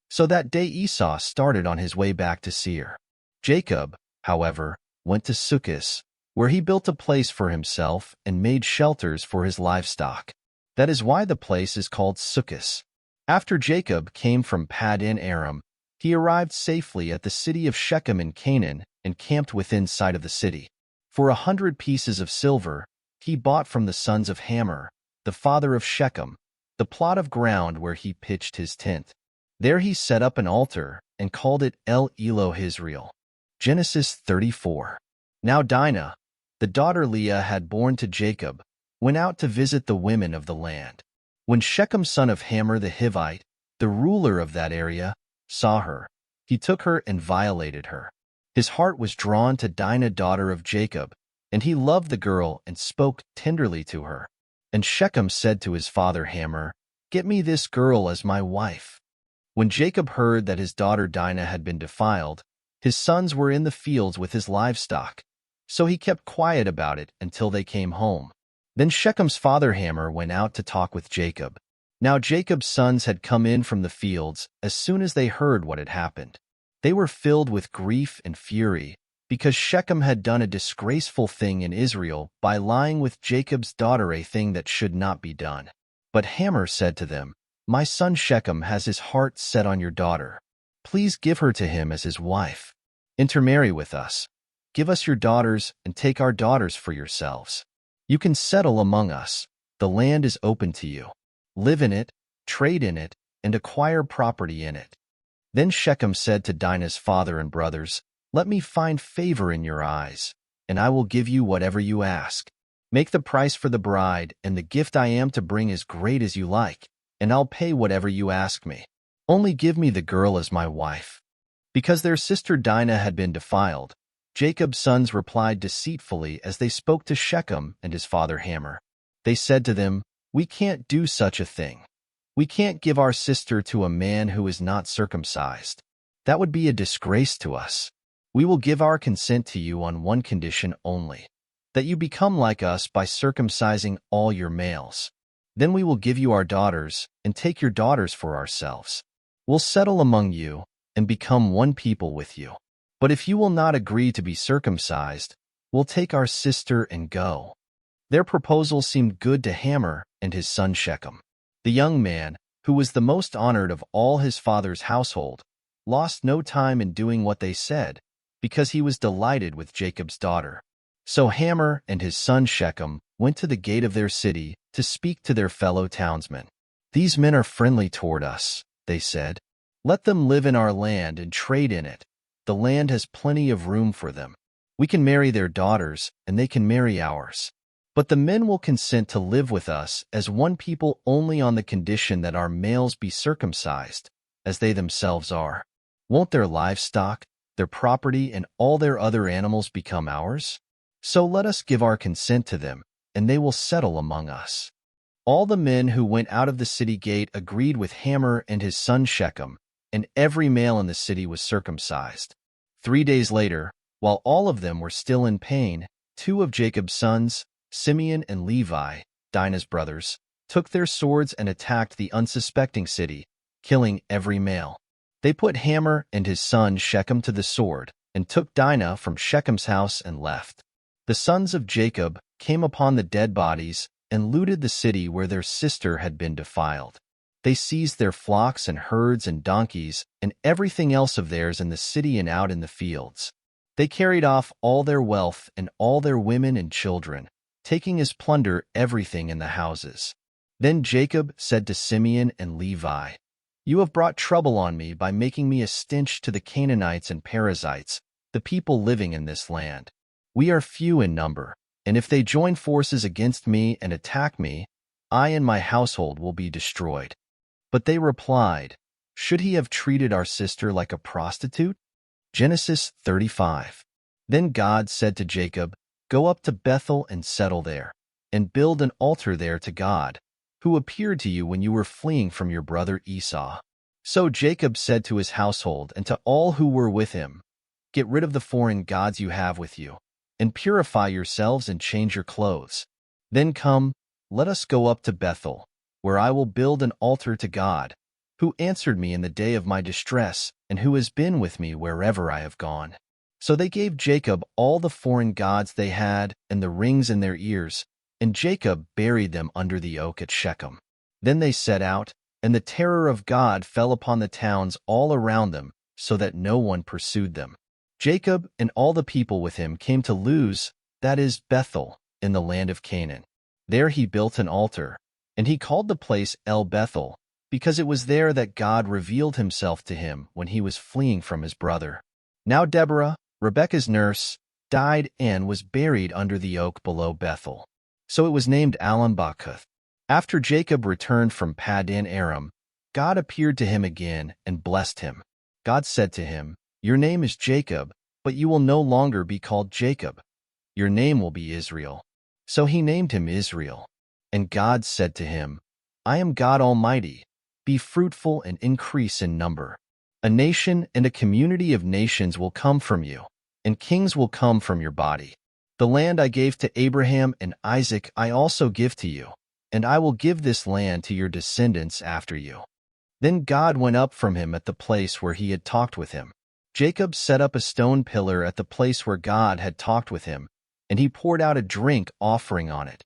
So that day Esau started on his way back to Seir. Jacob, however, went to Sukkot, where he built a place for himself and made shelters for his livestock. That is why the place is called Sukkot. After Jacob came from Paddan Aram, he arrived safely at the city of Shechem in Canaan and camped within sight of the city. For 100 pieces of silver, he bought from the sons of Hamor, the father of Shechem, the plot of ground where he pitched his tent. There he set up an altar and called it El Elohe Israel. Genesis 34. Now Dinah, the daughter Leah had borne to Jacob, went out to visit the women of the land. When Shechem son of Hamor the Hivite, the ruler of that area, saw her, he took her and violated her. His heart was drawn to Dinah daughter of Jacob, and he loved the girl and spoke tenderly to her. And Shechem said to his father Hamor, "Get me this girl as my wife." When Jacob heard that his daughter Dinah had been defiled, his sons were in the fields with his livestock, so he kept quiet about it until they came home. Then Shechem's father Hamor went out to talk with Jacob. Now Jacob's sons had come in from the fields as soon as they heard what had happened. They were filled with grief and fury, because Shechem had done a disgraceful thing in Israel by lying with Jacob's daughter, a thing that should not be done. But Hamor said to them, "My son Shechem has his heart set on your daughter. Please give her to him as his wife. Intermarry with us. Give us your daughters and take our daughters for yourselves. You can settle among us. The land is open to you. Live in it, trade in it, and acquire property in it. Then Shechem said to Dinah's father and brothers, "Let me find favor in your eyes, and I will give you whatever you ask. Make the price for the bride and the gift I am to bring as great as you like, and I'll pay whatever you ask me. Only give me the girl as my wife." Because their sister Dinah had been defiled, Jacob's sons replied deceitfully as they spoke to Shechem and his father Hamor. They said to them, "We can't do such a thing. We can't give our sister to a man who is not circumcised. That would be a disgrace to us. We will give our consent to you on one condition only, that you become like us by circumcising all your males. Then we will give you our daughters and take your daughters for ourselves. We'll settle among you and become one people with you. But if you will not agree to be circumcised, we'll take our sister and go." Their proposal seemed good to Hamor and his son Shechem. The young man, who was the most honored of all his father's household, lost no time in doing what they said, because he was delighted with Jacob's daughter. So Hamor and his son Shechem went to the gate of their city to speak to their fellow townsmen. "These men are friendly toward us," they said. "Let them live in our land and trade in it. The land has plenty of room for them. We can marry their daughters, and they can marry ours. But the men will consent to live with us as one people only on the condition that our males be circumcised, as they themselves are. Won't their livestock, their property, and all their other animals become ours? So let us give our consent to them, and they will settle among us." All the men who went out of the city gate agreed with Hamor and his son Shechem, and every male in the city was circumcised. 3 days later, while all of them were still in pain, 2 of Jacob's sons, Simeon and Levi, Dinah's brothers, took their swords and attacked the unsuspecting city, killing every male. They put Hamor and his son Shechem to the sword, and took Dinah from Shechem's house and left. The sons of Jacob came upon the dead bodies and looted the city where their sister had been defiled. They seized their flocks and herds and donkeys and everything else of theirs in the city and out in the fields. They carried off all their wealth and all their women and children, taking as plunder everything in the houses. Then Jacob said to Simeon and Levi, "You have brought trouble on me by making me a stench to the Canaanites and Perizzites, the people living in this land. We are few in number, and if they join forces against me and attack me, I and my household will be destroyed." But they replied, "Should he have treated our sister like a prostitute?" Genesis 35. Then God said to Jacob, "Go up to Bethel and settle there, and build an altar there to God, who appeared to you when you were fleeing from your brother Esau." So Jacob said to his household and to all who were with him, "Get rid of the foreign gods you have with you, and purify yourselves and change your clothes. Then come, let us go up to Bethel, where I will build an altar to God, who answered me in the day of my distress and who has been with me wherever I have gone." So they gave Jacob all the foreign gods they had and the rings in their ears, and Jacob buried them under the oak at Shechem. Then they set out, and the terror of God fell upon the towns all around them, so that no one pursued them. Jacob and all the people with him came to Luz, that is, Bethel, in the land of Canaan. There he built an altar, and he called the place El Bethel, because it was there that God revealed himself to him when he was fleeing from his brother. Now Deborah, Rebekah's nurse, died and was buried under the oak below Bethel. So it was named Allon-Bachuth. After Jacob returned from Paddan Aram, God appeared to him again and blessed him. God said to him, "Your name is Jacob, but you will no longer be called Jacob. Your name will be Israel." So he named him Israel. And God said to him, "I am God Almighty. Be fruitful and increase in number. A nation and a community of nations will come from you, and kings will come from your body. The land I gave to Abraham and Isaac I also give to you, and I will give this land to your descendants after you." Then God went up from him at the place where he had talked with him. Jacob set up a stone pillar at the place where God had talked with him, and he poured out a drink offering on it.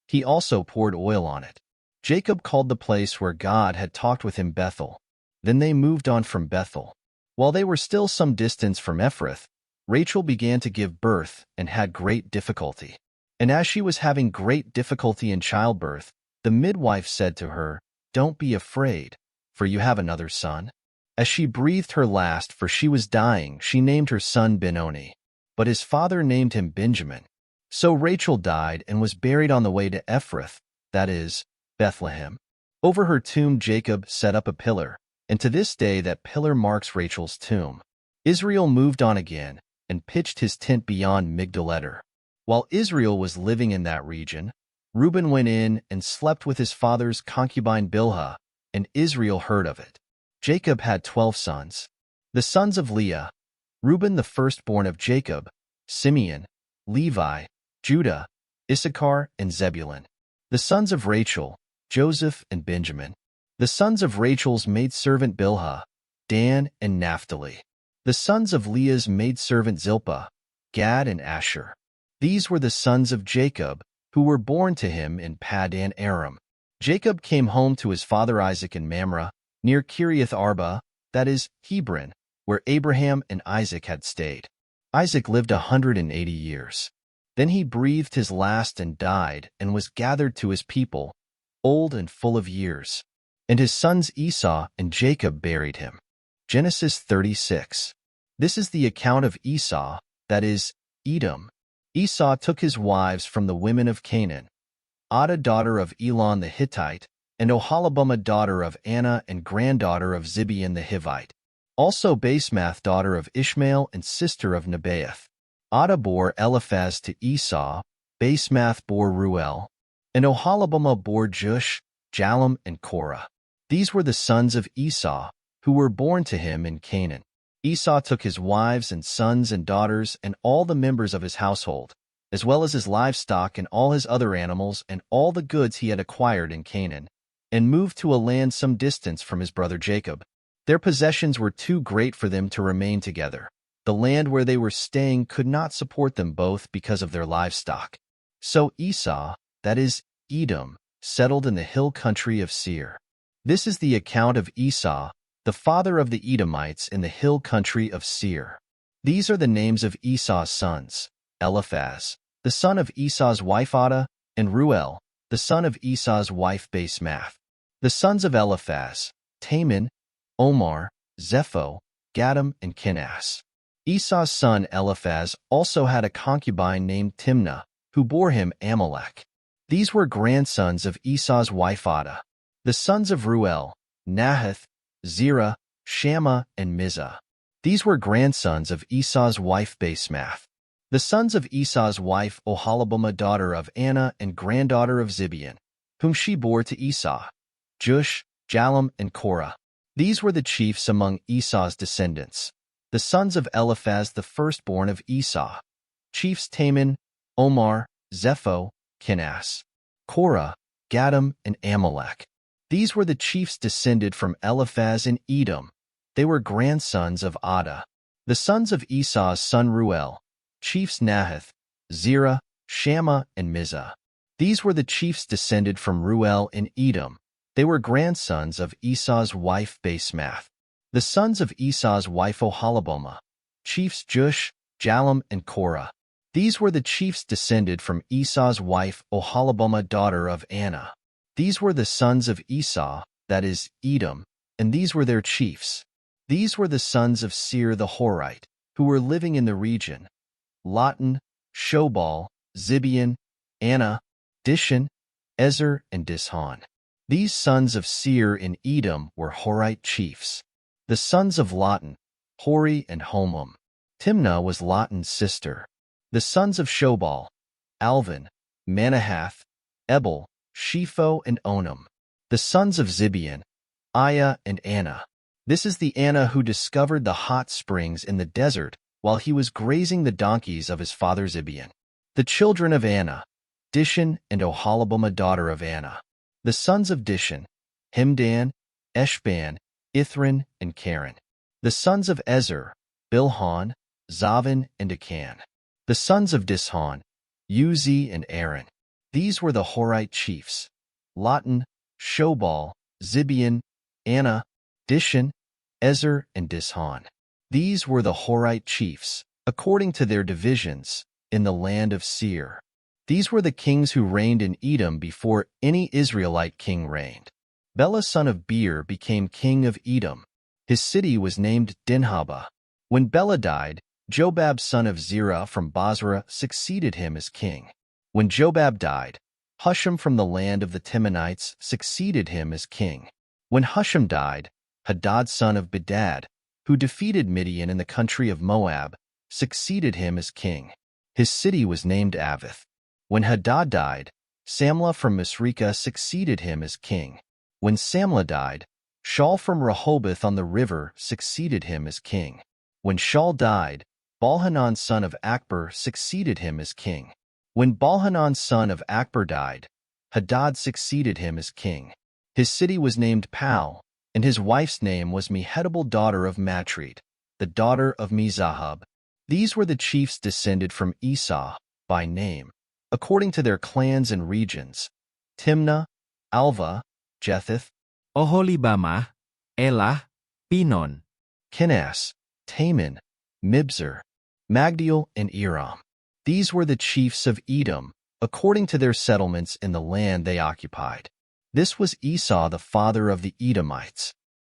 He also poured oil on it. Jacob called the place where God had talked with him Bethel. Then they moved on from Bethel. While they were still some distance from Ephrath, Rachel began to give birth and had great difficulty. And as she was having great difficulty in childbirth, the midwife said to her, "Don't be afraid, for you have another son? As she breathed her last, for she was dying, she named her son Benoni. But his father named him Benjamin. So Rachel died and was buried on the way to Ephrath, that is, Bethlehem. Over her tomb Jacob set up a pillar, and to this day that pillar marks Rachel's tomb. Israel moved on again and pitched his tent beyond Migdal-eder. While Israel was living in that region, Reuben went in and slept with his father's concubine Bilhah, and Israel heard of it. Jacob had 12 sons. The sons of Leah: Reuben the firstborn of Jacob, Simeon, Levi, Judah, Issachar, and Zebulun. The sons of Rachel: Joseph and Benjamin. The sons of Rachel's maidservant Bilhah: Dan and Naphtali. The sons of Leah's maidservant Zilpah: Gad and Asher. These were the sons of Jacob, who were born to him in Paddan Aram. Jacob came home to his father Isaac in Mamre, near Kiriath Arba, that is, Hebron, where Abraham and Isaac had stayed. Isaac lived 180 years. Then he breathed his last and died, and was gathered to his people, old and full of years. And his sons Esau and Jacob buried him. Genesis 36. This is the account of Esau, that is, Edom. Esau took his wives from the women of Canaan: Adah daughter of Elon the Hittite, and Oholibamah daughter of Anna and granddaughter of Zibeon the Hivite. Also Basemath daughter of Ishmael and sister of Nebaioth. Adah bore Eliphaz to Esau, Basemath bore Ruel, and Oholibamah bore Jush, Jalem, and Korah. These were the sons of Esau, who were born to him in Canaan. Esau took his wives and sons and daughters and all the members of his household, as well as his livestock and all his other animals and all the goods he had acquired in Canaan, and moved to a land some distance from his brother Jacob. Their possessions were too great for them to remain together. The land where they were staying could not support them both because of their livestock. So Esau, that is, Edom, settled in the hill country of Seir. This is the account of Esau, the father of the Edomites in the hill country of Seir. These are the names of Esau's sons: Eliphaz, the son of Esau's wife Adah, and Ruel, the son of Esau's wife Basemath. The sons of Eliphaz: Taman, Omar, Zepho, Gatam, and Kenaz. Esau's son Eliphaz also had a concubine named Timnah, who bore him Amalek. These were grandsons of Esau's wife Adah. The sons of Ruel: Nahath, Zerah, Shammah, and Mizah. These were grandsons of Esau's wife Basemath. The sons of Esau's wife Oholibamah daughter of Anna and granddaughter of Zibeon, whom she bore to Esau: Jush, Jalem, and Korah. These were the chiefs among Esau's descendants. The sons of Eliphaz the firstborn of Esau: chiefs Taman, Omar, Zepho, Kenaz, Korah, Gatam, and Amalek. These were the chiefs descended from Eliphaz in Edom. They were grandsons of Adah. The sons of Esau's son Ruel: chiefs Nahath, Zerah, Shammah, and Mizah. These were the chiefs descended from Ruel in Edom. They were grandsons of Esau's wife Basemath. The sons of Esau's wife Oholibamah: chiefs Jush, Jalem, and Korah. These were the chiefs descended from Esau's wife Oholibamah daughter of Anna. These were the sons of Esau, that is, Edom, and these were their chiefs. These were the sons of Seir the Horite, who were living in the region: Lotan, Shobal, Zibeon, Anna, Dishan, Ezer, and Dishon. These sons of Seir in Edom were Horite chiefs. The sons of Lotan: Hori and Homam. Timnah was Lotan's sister. The sons of Shobal: Alvan, Manahath, Ebal, Shepho, and Onam. The sons of Zibeon: Aiah and Anna. This is the Anna who discovered the hot springs in the desert while he was grazing the donkeys of his father Zibeon. The children of Anna: Dishan and Oholibamah daughter of Anna. The sons of Dishan: Hemdan, Eshban, Ithran, and Karen. The sons of Ezer: Bilhan, Zavan, and Akan. The sons of Dishon: Uzi and Aaron. These were the Horite chiefs: Lotan, Shobal, Zibeon, Anna, Dishan, Ezer, and Dishon. These were the Horite chiefs, according to their divisions, in the land of Seir. These were the kings who reigned in Edom before any Israelite king reigned. Bela son of Beer became king of Edom. His city was named Dinhabah. When Bela died, Jobab son of Zerah from Basra succeeded him as king. When Jobab died, Husham from the land of the Timonites succeeded him as king. When Husham died, Hadad son of Bedad, who defeated Midian in the country of Moab, succeeded him as king. His city was named Avith. When Hadad died, Samlah from Misreka succeeded him as king. When Samlah died, Shaul from Rehoboth on the river succeeded him as king. When Shaul died, Baalhanan son of Akbor succeeded him as king. When Baalhanan son of Akbor died, Hadad succeeded him as king. His city was named Pau, and his wife's name was Mehetabel daughter of Matred, the daughter of Mezahab. These were the chiefs descended from Esau, by name, according to their clans and regions: Timnah, Alva, Jetheth, Oholibamah, Elah, Pinon, Kenaz, Taman, Mibzar, Magdiel, and Iram. These were the chiefs of Edom, according to their settlements in the land they occupied. This was Esau, the father of the Edomites.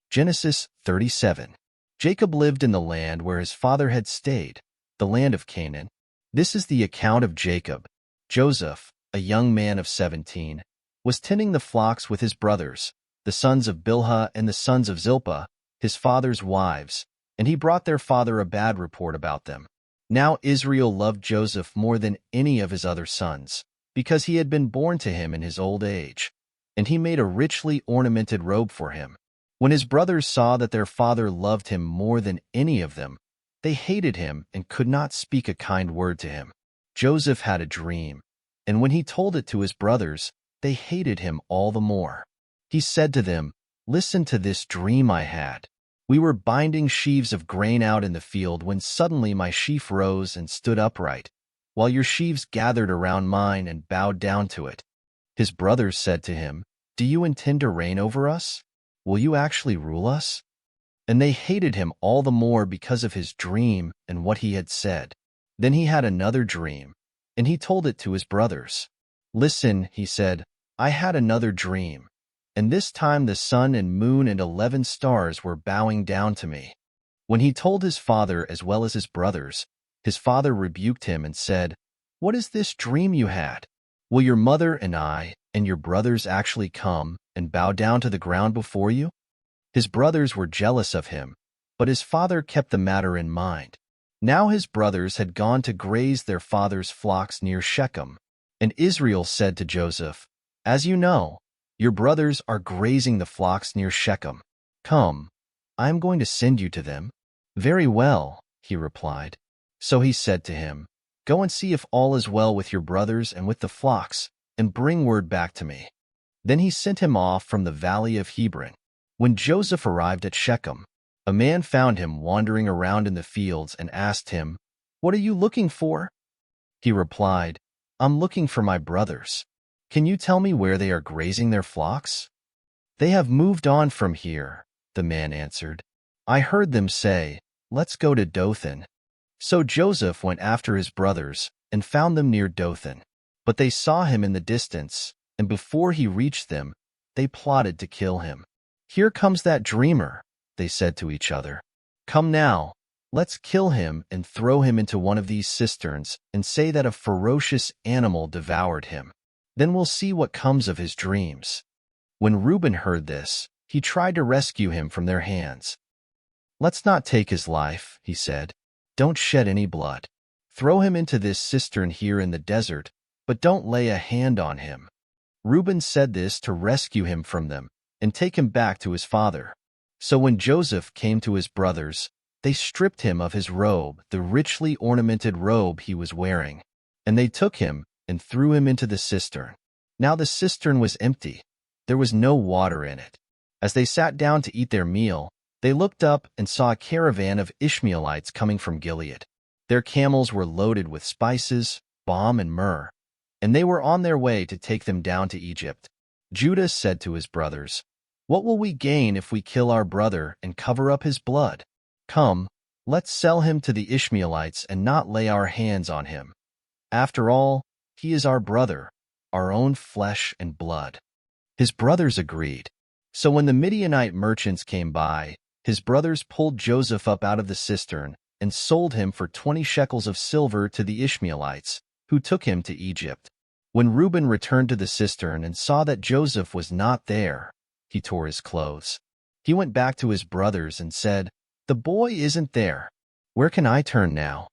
Genesis 37. Jacob lived in the land where his father had stayed, the land of Canaan. This is the account of Jacob. Joseph, a young man of 17, was tending the flocks with his brothers, the sons of Bilhah and the sons of Zilpah, his father's wives, and he brought their father a bad report about them. Now Israel loved Joseph more than any of his other sons, because he had been born to him in his old age, and he made a richly ornamented robe for him. When his brothers saw that their father loved him more than any of them, they hated him and could not speak a kind word to him. Joseph had a dream, and when he told it to his brothers, they hated him all the more. He said to them, "Listen to this dream I had. We were binding sheaves of grain out in the field when suddenly my sheaf rose and stood upright, while your sheaves gathered around mine and bowed down to it." His brothers said to him, "Do you intend to reign over us? Will you actually rule us?" And they hated him all the more because of his dream and what he had said. Then he had another dream, and he told it to his brothers. "Listen," he said, "I had another dream, and this time the sun and moon and 11 stars were bowing down to me." When he told his father as well as his brothers, his father rebuked him and said, "What is this dream you had? Will your mother and I and your brothers actually come and bow down to the ground before you?" His brothers were jealous of him, but his father kept the matter in mind. Now his brothers had gone to graze their father's flocks near Shechem, and Israel said to Joseph, "As you know, your brothers are grazing the flocks near Shechem. Come, I am going to send you to them." "Very well," he replied. So he said to him, "Go and see if all is well with your brothers and with the flocks, and bring word back to me." Then he sent him off from the valley of Hebron. When Joseph arrived at Shechem, a man found him wandering around in the fields and asked him, "What are you looking for?" He replied, "I'm looking for my brothers. Can you tell me where they are grazing their flocks?" "They have moved on from here," the man answered. "I heard them say, 'Let's go to Dothan.'" So Joseph went after his brothers and found them near Dothan. But they saw him in the distance, and before he reached them, they plotted to kill him. "Here comes that dreamer," they said to each other. "Come now, let's kill him and throw him into one of these cisterns and say that a ferocious animal devoured him. Then we'll see what comes of his dreams." When Reuben heard this, he tried to rescue him from their hands. "Let's not take his life," he said. "Don't shed any blood. Throw him into this cistern here in the desert, but don't lay a hand on him." Reuben said this to rescue him from them and take him back to his father. So when Joseph came to his brothers, they stripped him of his robe, the richly ornamented robe he was wearing, and they took him and threw him into the cistern. Now the cistern was empty. There was no water in it. As they sat down to eat their meal, they looked up and saw a caravan of Ishmaelites coming from Gilead. Their camels were loaded with spices, balm, and myrrh, and they were on their way to take them down to Egypt. Judah said to his brothers, "What will we gain if we kill our brother and cover up his blood? Come, let's sell him to the Ishmaelites and not lay our hands on him. After all, he is our brother, our own flesh and blood." His brothers agreed. So when the Midianite merchants came by, his brothers pulled Joseph up out of the cistern and sold him for 20 shekels of silver to the Ishmaelites, who took him to Egypt. When Reuben returned to the cistern and saw that Joseph was not there, he tore his clothes. He went back to his brothers and said, "The boy isn't there. Where can I turn now?"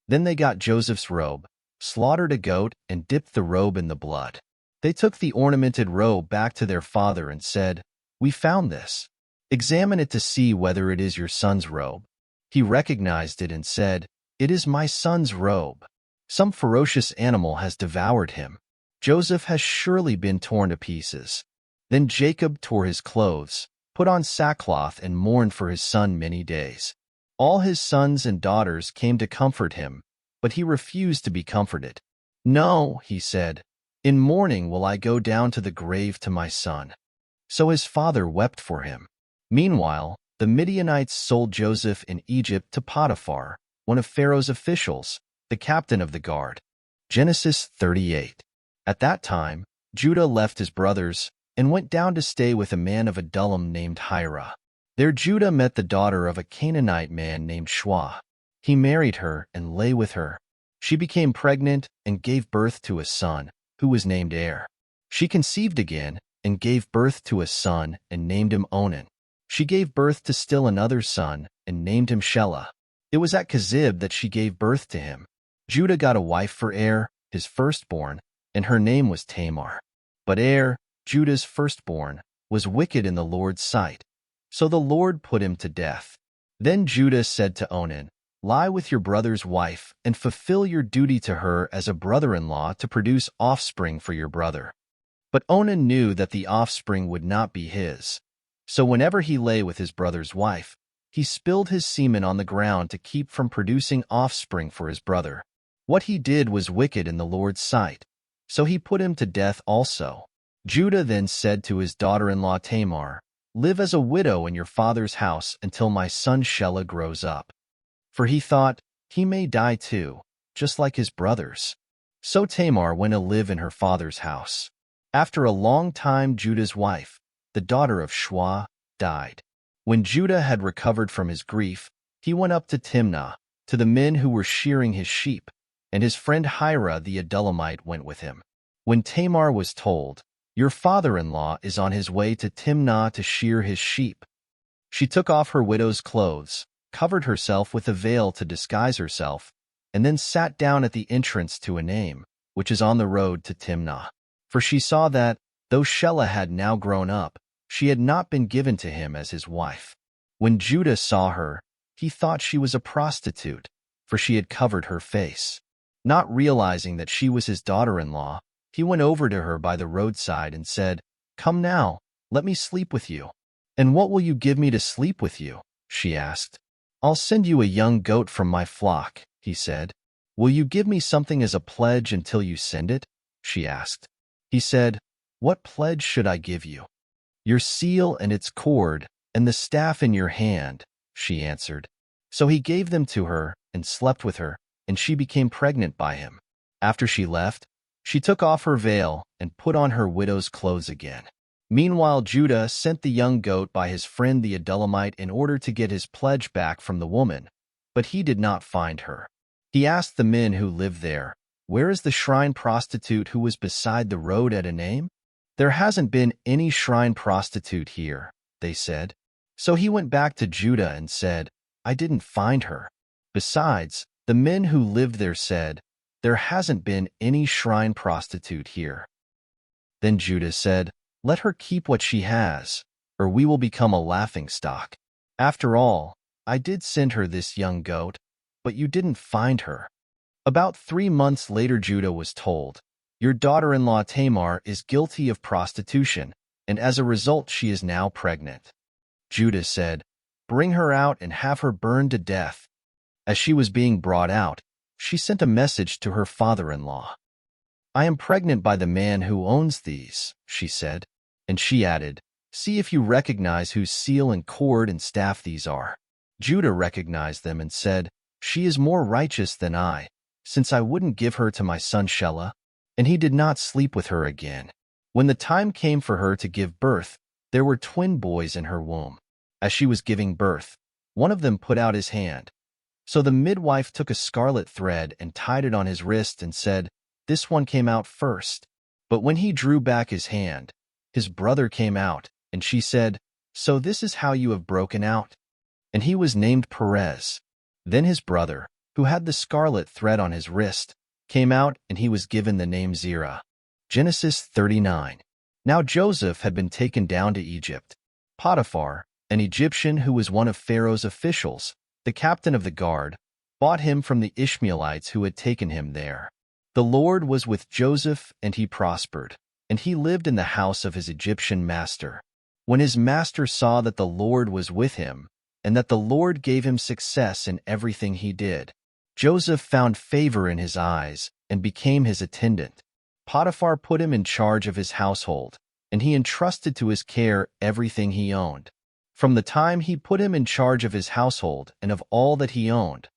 Then they got Joseph's robe, slaughtered a goat, and dipped the robe in the blood. They took the ornamented robe back to their father and said, "We found this. Examine it to see whether it is your son's robe." He recognized it and said, "It is my son's robe. Some ferocious animal has devoured him. Joseph has surely been torn to pieces." Then Jacob tore his clothes, put on sackcloth, and mourned for his son many days. All his sons and daughters came to comfort him, but he refused to be comforted. "No," he said, "in mourning will I go down to the grave to my son." So his father wept for him. Meanwhile, the Midianites sold Joseph in Egypt to Potiphar, one of Pharaoh's officials, the captain of the guard. Genesis 38. At that time, Judah left his brothers and went down to stay with a man of Adullam named Hira. There Judah met the daughter of a Canaanite man named Shua. He married her and lay with her. She became pregnant and gave birth to a son, who was named Er. She conceived again and gave birth to a son and named him Onan. She gave birth to still another son and named him Shelah. It was at Kezib that she gave birth to him. Judah got a wife for Er, his firstborn, and her name was Tamar. But Er, Judah's firstborn, was wicked in the Lord's sight, so the Lord put him to death. Then Judah said to Onan, "Lie with your brother's wife and fulfill your duty to her as a brother-in-law to produce offspring for your brother." But Onan knew that the offspring would not be his. So whenever he lay with his brother's wife, he spilled his semen on the ground to keep from producing offspring for his brother. What he did was wicked in the Lord's sight, so he put him to death also. Judah then said to his daughter-in-law Tamar, "Live as a widow in your father's house until my son Shelah grows up." For he thought, he may die too, just like his brothers. So Tamar went to live in her father's house. After a long time, Judah's wife, the daughter of Shua, died. When Judah had recovered from his grief, he went up to Timnah, to the men who were shearing his sheep, and his friend Hira the Adullamite went with him. When Tamar was told, "Your father-in-law is on his way to Timnah to shear his sheep," she took off her widow's clothes, covered herself with a veil to disguise herself, and then sat down at the entrance to Enaim, which is on the road to Timnah. For she saw that, though Shelah had now grown up, she had not been given to him as his wife. When Judah saw her, he thought she was a prostitute, for she had covered her face. Not realizing that she was his daughter-in-law, he went over to her by the roadside and said, "Come now, let me sleep with you." "And what will you give me to sleep with you?" she asked. "I'll send you a young goat from my flock," he said. "Will you give me something as a pledge until you send it?" she asked. He said, "What pledge should I give you?" "Your seal and its cord, and the staff in your hand," she answered. So he gave them to her and slept with her, and she became pregnant by him. After she left, she took off her veil and put on her widow's clothes again. Meanwhile, Judah sent the young goat by his friend the Adullamite in order to get his pledge back from the woman, but he did not find her. He asked the men who lived there, "Where is the shrine prostitute who was beside the road at Enaim?" "There hasn't been any shrine prostitute here," they said. So he went back to Judah and said, "I didn't find her." Besides, the men who lived there said, "There hasn't been any shrine prostitute here." Then Judah said, "Let her keep what she has, or we will become a laughingstock. After all, I did send her this young goat, but you didn't find her." About 3 months later, Judah was told, "Your daughter-in-law Tamar is guilty of prostitution, and as a result she is now pregnant." Judah said, "Bring her out and have her burned to death." As she was being brought out, she sent a message to her father-in-law. "I am pregnant by the man who owns these," she said. And she added, "See if you recognize whose seal and cord and staff these are." Judah recognized them and said, "She is more righteous than I, since I wouldn't give her to my son Shelah." And he did not sleep with her again. When the time came for her to give birth, There were twin boys in her womb. As she was giving birth, one of them put out his hand. So the midwife took a scarlet thread and tied it on his wrist and said, "This one came out first." But when he drew back his hand, his brother came out, and she said, "So this is how you have broken out?" And he was named Perez. Then his brother, who had the scarlet thread on his wrist, came out, and he was given the name Zerah. Genesis 39. Now Joseph had been taken down to Egypt. Potiphar, an Egyptian who was one of Pharaoh's officials, the captain of the guard, bought him from the Ishmaelites who had taken him there. The Lord was with Joseph, and he prospered, and he lived in the house of his Egyptian master. When his master saw that the Lord was with him, and that the Lord gave him success in everything he did, Joseph found favor in his eyes and became his attendant. Potiphar put him in charge of his household, and he entrusted to his care everything he owned. From the time he put him in charge of his household and of all that he owned,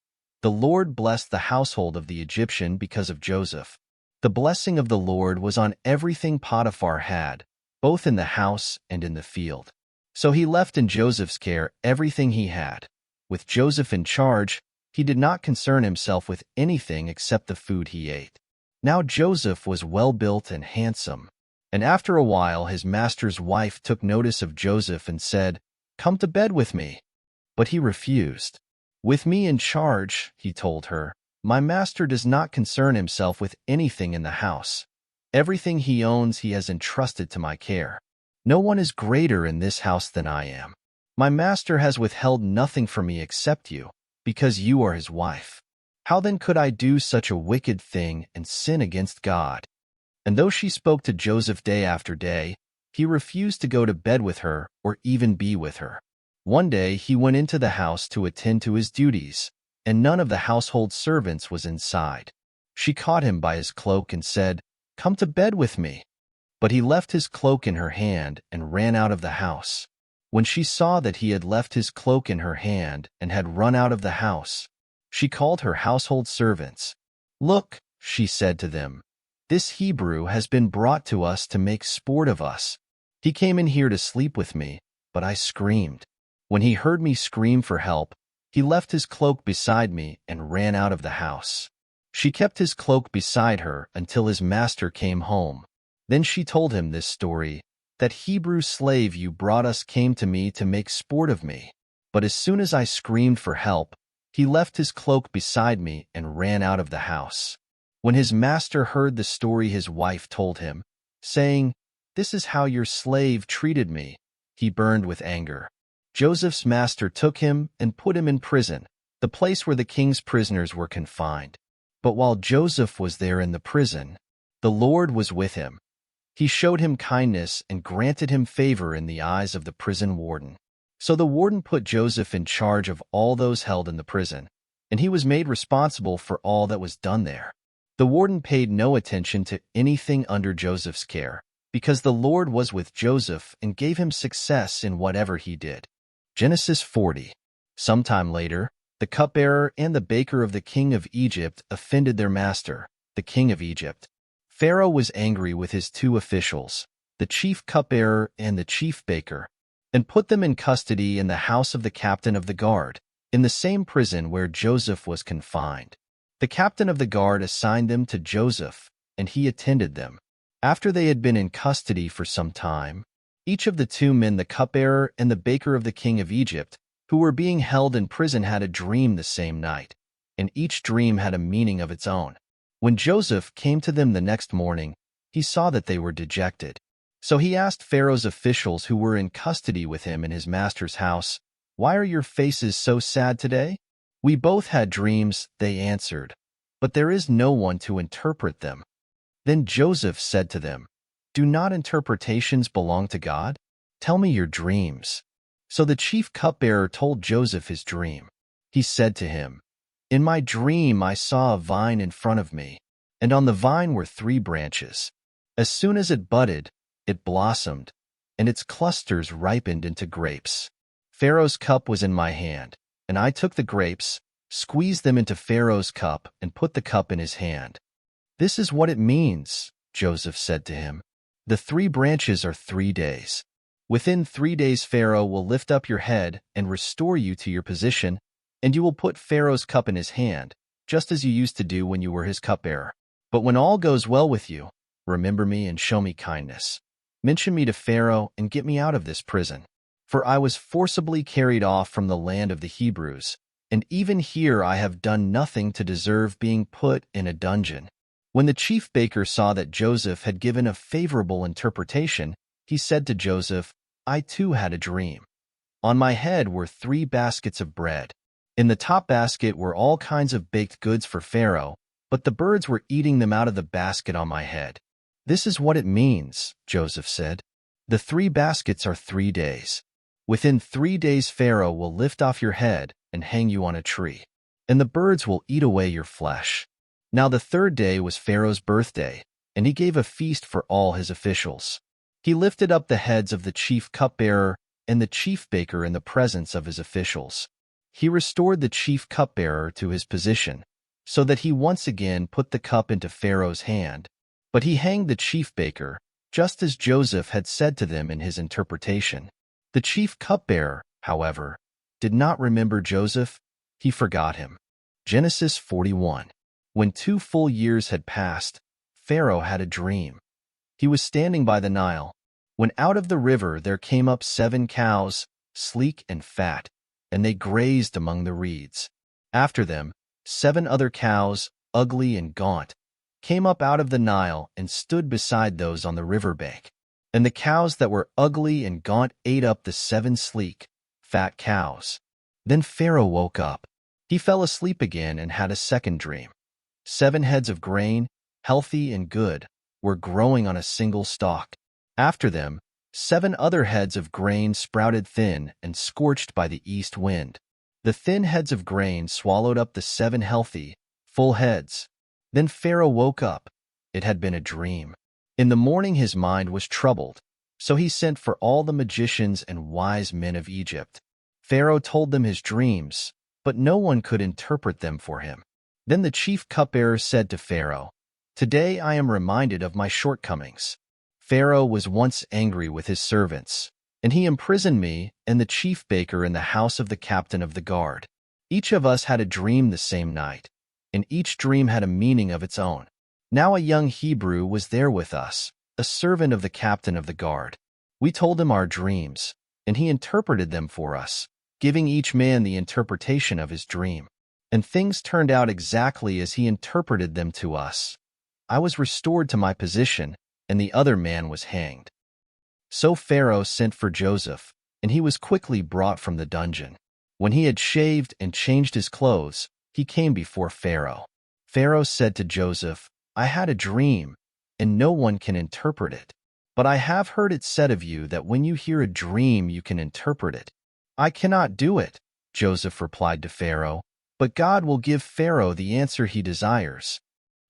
the Lord blessed the household of the Egyptian because of Joseph. The blessing of the Lord was on everything Potiphar had, both in the house and in the field. So he left in Joseph's care everything he had. With Joseph in charge, he did not concern himself with anything except the food he ate. Now Joseph was well-built and handsome, and after a while his master's wife took notice of Joseph and said, "Come to bed with me." But he refused. "With me in charge," he told her, "my master does not concern himself with anything in the house. Everything he owns he has entrusted to my care. No one is greater in this house than I am. My master has withheld nothing from me except you, because you are his wife. How then could I do such a wicked thing and sin against God?" And though she spoke to Joseph day after day, he refused to go to bed with her or even be with her. One day he went into the house to attend to his duties, and none of the household servants was inside. She caught him by his cloak and said, "Come to bed with me." But he left his cloak in her hand and ran out of the house. When she saw that he had left his cloak in her hand and had run out of the house, she called her household servants. "Look," she said to them, "this Hebrew has been brought to us to make sport of us. He came in here to sleep with me, but I screamed. When he heard me scream for help, he left his cloak beside me and ran out of the house." She kept his cloak beside her until his master came home. Then she told him this story, "That Hebrew slave you brought us came to me to make sport of me. But as soon as I screamed for help, he left his cloak beside me and ran out of the house." When his master heard the story his wife told him, saying, "This is how your slave treated me," he burned with anger. Joseph's master took him and put him in prison, the place where the king's prisoners were confined. But while Joseph was there in the prison, the Lord was with him. He showed him kindness and granted him favor in the eyes of the prison warden. So the warden put Joseph in charge of all those held in the prison, and he was made responsible for all that was done there. The warden paid no attention to anything under Joseph's care, because the Lord was with Joseph and gave him success in whatever he did. Genesis 40. Sometime later, the cupbearer and the baker of the king of Egypt offended their master, the king of Egypt. Pharaoh was angry with his two officials, the chief cupbearer and the chief baker, and put them in custody in the house of the captain of the guard, in the same prison where Joseph was confined. The captain of the guard assigned them to Joseph, and he attended them. After they had been in custody for some time, each of the two men, the cupbearer and the baker of the king of Egypt, who were being held in prison, had a dream the same night, and each dream had a meaning of its own. When Joseph came to them the next morning, he saw that they were dejected. So he asked Pharaoh's officials who were in custody with him in his master's house, "Why are your faces so sad today?" "We both had dreams," they answered, "but there is no one to interpret them." Then Joseph said to them, "Do not interpretations belong to God? Tell me your dreams." So the chief cupbearer told Joseph his dream. He said to him, "In my dream I saw a vine in front of me, and on the vine were 3 branches. As soon as it budded, it blossomed, and its clusters ripened into grapes. Pharaoh's cup was in my hand, and I took the grapes, squeezed them into Pharaoh's cup, and put the cup in his hand." "This is what it means," Joseph said to him. "The 3 branches are 3 days. Within 3 days Pharaoh will lift up your head and restore you to your position, and you will put Pharaoh's cup in his hand, just as you used to do when you were his cupbearer. But when all goes well with you, remember me and show me kindness. Mention me to Pharaoh and get me out of this prison. For I was forcibly carried off from the land of the Hebrews, and even here I have done nothing to deserve being put in a dungeon." When the chief baker saw that Joseph had given a favorable interpretation, he said to Joseph, "I too had a dream. On my head were 3 baskets of bread. In the top basket were all kinds of baked goods for Pharaoh, but the birds were eating them out of the basket on my head." "This is what it means," Joseph said. "The 3 baskets are 3 days. Within 3 days Pharaoh will lift off your head and hang you on a tree, and the birds will eat away your flesh." Now the 3rd day was Pharaoh's birthday, and he gave a feast for all his officials. He lifted up the heads of the chief cupbearer and the chief baker in the presence of his officials. He restored the chief cupbearer to his position, so that he once again put the cup into Pharaoh's hand. But he hanged the chief baker, just as Joseph had said to them in his interpretation. The chief cupbearer, however, did not remember Joseph. He forgot him. Genesis 41. When 2 full years had passed, Pharaoh had a dream. He was standing by the Nile, when out of the river there came up 7 cows, sleek and fat, and they grazed among the reeds. After them, 7 other cows, ugly and gaunt, came up out of the Nile and stood beside those on the river bank. And the cows that were ugly and gaunt ate up the 7 sleek, fat cows. Then Pharaoh woke up. He fell asleep again and had a second dream. 7 heads of grain, healthy and good, were growing on a single stalk. After them, 7 other heads of grain sprouted thin and scorched by the east wind. The thin heads of grain swallowed up the 7 healthy, full heads. Then Pharaoh woke up. It had been a dream. In the morning his mind was troubled, so he sent for all the magicians and wise men of Egypt. Pharaoh told them his dreams, but no one could interpret them for him. Then the chief cupbearer said to Pharaoh, "Today I am reminded of my shortcomings. Pharaoh was once angry with his servants, and he imprisoned me and the chief baker in the house of the captain of the guard. Each of us had a dream the same night, and each dream had a meaning of its own. Now a young Hebrew was there with us, a servant of the captain of the guard. We told him our dreams, and he interpreted them for us, giving each man the interpretation of his dream. And things turned out exactly as he interpreted them to us. I was restored to my position, and the other man was hanged." So Pharaoh sent for Joseph, and he was quickly brought from the dungeon. When he had shaved and changed his clothes, he came before Pharaoh. Pharaoh said to Joseph, "I had a dream, and no one can interpret it. But I have heard it said of you that when you hear a dream you can interpret it." "I cannot do it," Joseph replied to Pharaoh, "but God will give Pharaoh the answer he desires."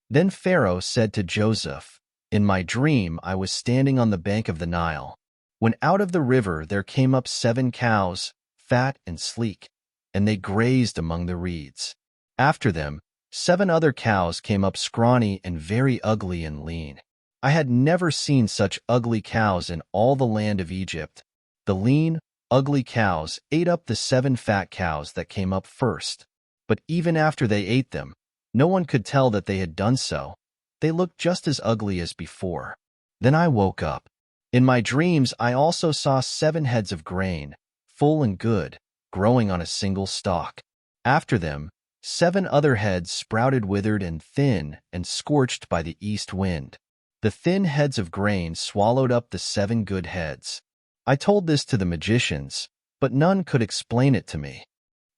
Then Pharaoh said to Joseph, "In my dream I was standing on the bank of the Nile, when out of the river there came up 7 cows, fat and sleek, and they grazed among the reeds. After them, 7 other cows came up scrawny and very ugly and lean. I had never seen such ugly cows in all the land of Egypt. The lean, ugly cows ate up the 7 fat cows that came up first. But even after they ate them, no one could tell that they had done so. They looked just as ugly as before. Then I woke up. In my dreams I also saw 7 heads of grain, full and good, growing on a single stalk. After them, 7 other heads sprouted withered and thin and scorched by the east wind. The thin heads of grain swallowed up the 7 good heads. I told this to the magicians, but none could explain it to me."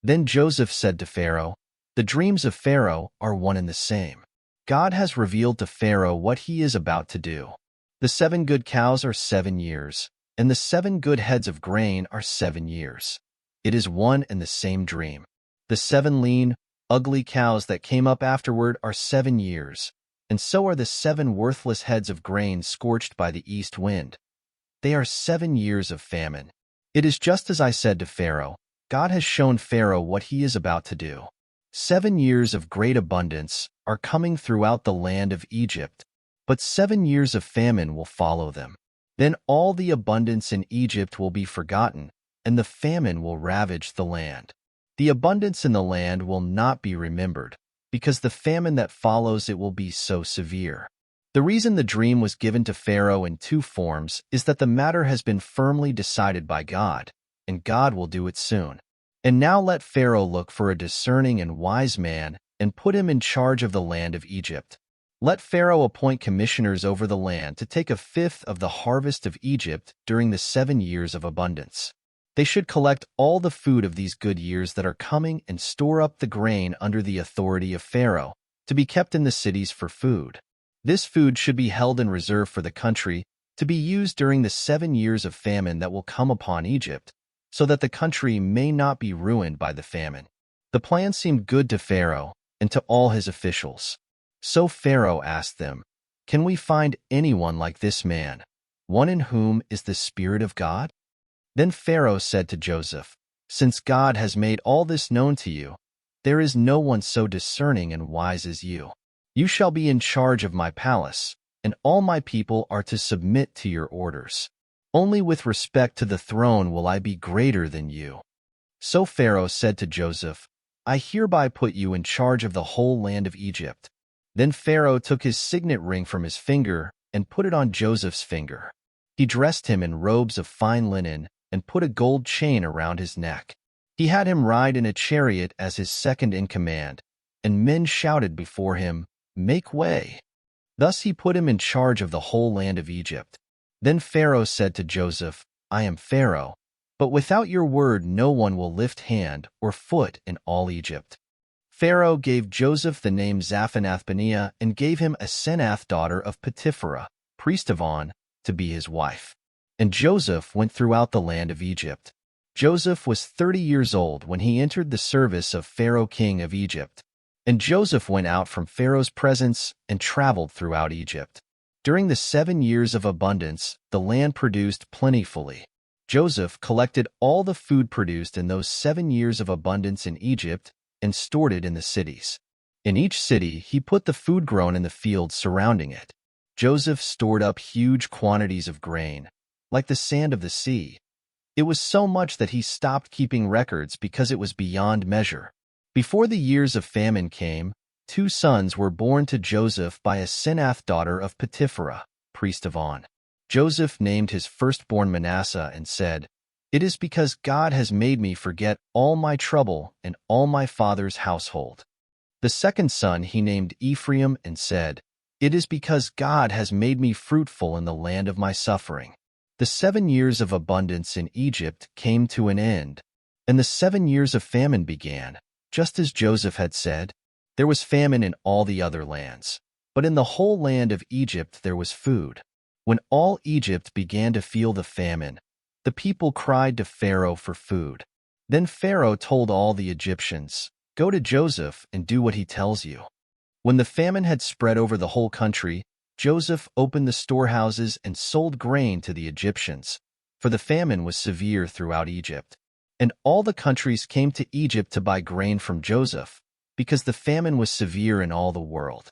Then Joseph said to Pharaoh, "The dreams of Pharaoh are one and the same. God has revealed to Pharaoh what he is about to do. The 7 good cows are 7 years, and the 7 good heads of grain are 7 years. It is one and the same dream. The 7 lean, ugly cows that came up afterward are 7 years, and so are the 7 worthless heads of grain scorched by the east wind. They are 7 years of famine. It is just as I said to Pharaoh. God has shown Pharaoh what he is about to do. 7 years of great abundance are coming throughout the land of Egypt, but 7 years of famine will follow them. Then all the abundance in Egypt will be forgotten, and the famine will ravage the land. The abundance in the land will not be remembered, because the famine that follows it will be so severe. The reason the dream was given to Pharaoh in two forms is that the matter has been firmly decided by God, and God will do it soon. And now let Pharaoh look for a discerning and wise man and put him in charge of the land of Egypt. Let Pharaoh appoint commissioners over the land to take a fifth of the harvest of Egypt during the 7 years of abundance. They should collect all the food of these good years that are coming and store up the grain under the authority of Pharaoh, to be kept in the cities for food. This food should be held in reserve for the country, to be used during the 7 years of famine that will come upon Egypt, so that the country may not be ruined by the famine. The plan seemed good to Pharaoh and to all his officials. So Pharaoh asked them, "Can we find anyone like this man, one in whom is the Spirit of God?" Then Pharaoh said to Joseph, "Since God has made all this known to you, there is no one so discerning and wise as you. You shall be in charge of my palace, and all my people are to submit to your orders. Only with respect to the throne will I be greater than you." So Pharaoh said to Joseph, "I hereby put you in charge of the whole land of Egypt." Then Pharaoh took his signet ring from his finger and put it on Joseph's finger. He dressed him in robes of fine linen and put a gold chain around his neck. He had him ride in a chariot as his second in command, and men shouted before him, "Make way!" Thus he put him in charge of the whole land of Egypt. Then Pharaoh said to Joseph, "I am Pharaoh, but without your word no one will lift hand or foot in all Egypt." Pharaoh gave Joseph the name Zaphenath-Paneah and gave him Asenath, daughter of Potipharah, priest of On, to be his wife. And Joseph went throughout the land of Egypt. Joseph was 30 years old when he entered the service of Pharaoh king of Egypt. And Joseph went out from Pharaoh's presence and traveled throughout Egypt. During the 7 years of abundance, the land produced plentifully. Joseph collected all the food produced in those 7 years of abundance in Egypt and stored it in the cities. In each city he put the food grown in the fields surrounding it. Joseph stored up huge quantities of grain, like the sand of the sea. It was so much that he stopped keeping records because it was beyond measure. Before the years of famine came, 2 sons were born to Joseph by Asenath, daughter of Potipharah, priest of On. Joseph named his firstborn Manasseh and said, "It is because God has made me forget all my trouble and all my father's household." The second son he named Ephraim and said, "It is because God has made me fruitful in the land of my suffering." The 7 years of abundance in Egypt came to an end, and the 7 years of famine began, just as Joseph had said. There was famine in all the other lands, but in the whole land of Egypt there was food. When all Egypt began to feel the famine, the people cried to Pharaoh for food. Then Pharaoh told all the Egyptians, "Go to Joseph and do what he tells you." When the famine had spread over the whole country, Joseph opened the storehouses and sold grain to the Egyptians, for the famine was severe throughout Egypt. And all the countries came to Egypt to buy grain from Joseph, because the famine was severe in all the world.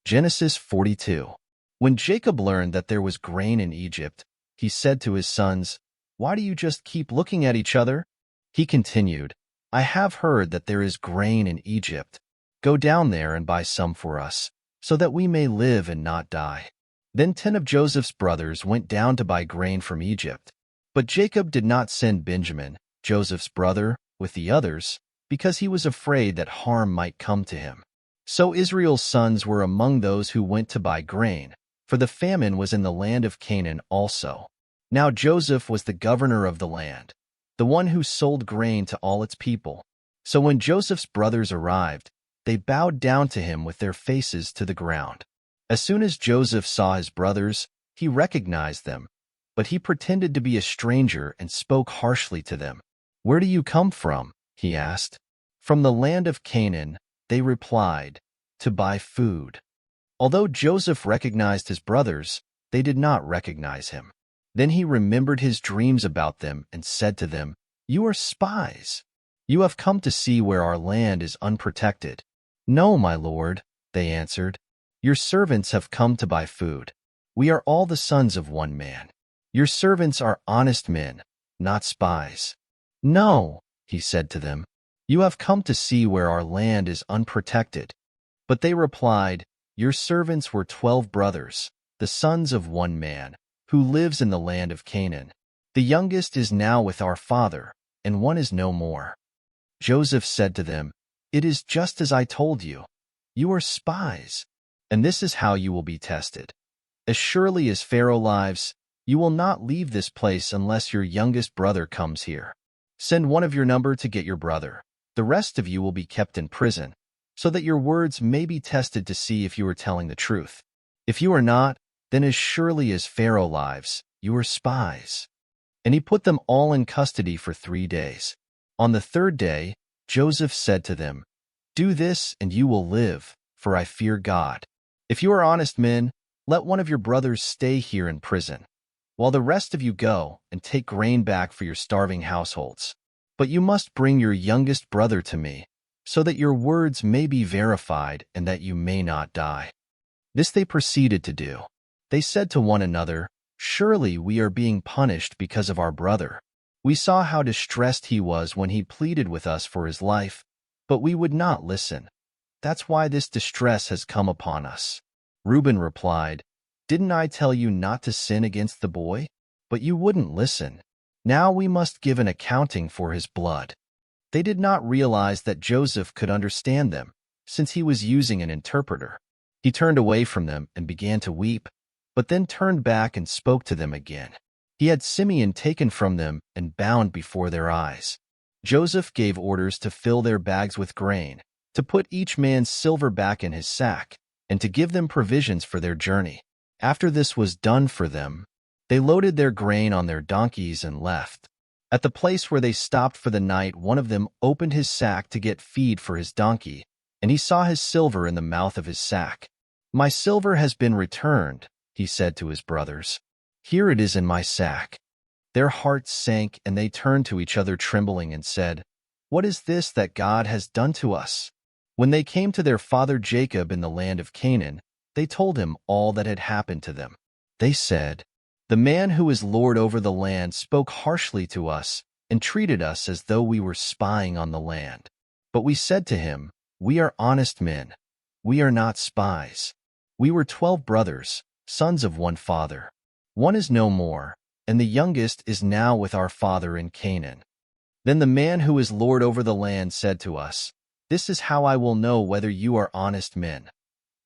Genesis 42. When Jacob learned that there was grain in Egypt, he said to his sons, "Why do you just keep looking at each other?" He continued, "I have heard that there is grain in Egypt. Go down there and buy some for us, so that we may live and not die." Then 10 of Joseph's brothers went down to buy grain from Egypt. But Jacob did not send Benjamin, Joseph's brother, with the others, because he was afraid that harm might come to him. So Israel's sons were among those who went to buy grain, for the famine was in the land of Canaan also. Now Joseph was the governor of the land, the one who sold grain to all its people. So when Joseph's brothers arrived, they bowed down to him with their faces to the ground. As soon as Joseph saw his brothers, he recognized them, but he pretended to be a stranger and spoke harshly to them. "Where do you come from?" he asked. "From the land of Canaan," they replied, "to buy food." Although Joseph recognized his brothers, they did not recognize him. Then he remembered his dreams about them and said to them, "You are spies. You have come to see where our land is unprotected." "No, my lord," they answered. "Your servants have come to buy food. We are all the sons of one man." Your servants are honest men, not spies." "No," he said to them, "you have come to see where our land is unprotected." But they replied, "Your servants were 12 brothers, the sons of one man, who lives in the land of Canaan. The youngest is now with our father, and one is no more." Joseph said to them, "It is just as I told you. You are spies, and this is how you will be tested. As surely as Pharaoh lives, you will not leave this place unless your youngest brother comes here. Send one of your number to get your brother. The rest of you will be kept in prison, so that your words may be tested to see if you are telling the truth. If you are not, then as surely as Pharaoh lives, you are spies." And he put them all in custody for 3 days. On the 3rd day, Joseph said to them, "Do this, and you will live, for I fear God. If you are honest men, let one of your brothers stay here in prison, while the rest of you go and take grain back for your starving households. But you must bring your youngest brother to me, so that your words may be verified and that you may not die." This they proceeded to do. They said to one another, "Surely we are being punished because of our brother. We saw how distressed he was when he pleaded with us for his life, but we would not listen. That's why this distress has come upon us." Reuben replied, "Didn't I tell you not to sin against the boy? But you wouldn't listen. Now we must give an accounting for his blood." They did not realize that Joseph could understand them, since he was using an interpreter. He turned away from them and began to weep, but then turned back and spoke to them again. He had Simeon taken from them and bound before their eyes. Joseph gave orders to fill their bags with grain, to put each man's silver back in his sack, and to give them provisions for their journey. After this was done for them, they loaded their grain on their donkeys and left. At the place where they stopped for the night, one of them opened his sack to get feed for his donkey, and he saw his silver in the mouth of his sack. "My silver has been returned," he said to his brothers. "Here it is in my sack." Their hearts sank, and they turned to each other trembling and said, "What is this that God has done to us?" When they came to their father Jacob in the land of Canaan, they told him all that had happened to them. They said, "The man who is lord over the land spoke harshly to us and treated us as though we were spying on the land. But we said to him, 'We are honest men. We are not spies. We were 12 brothers, sons of one father. One is no more, and the youngest is now with our father in Canaan.' Then the man who is lord over the land said to us, 'This is how I will know whether you are honest men.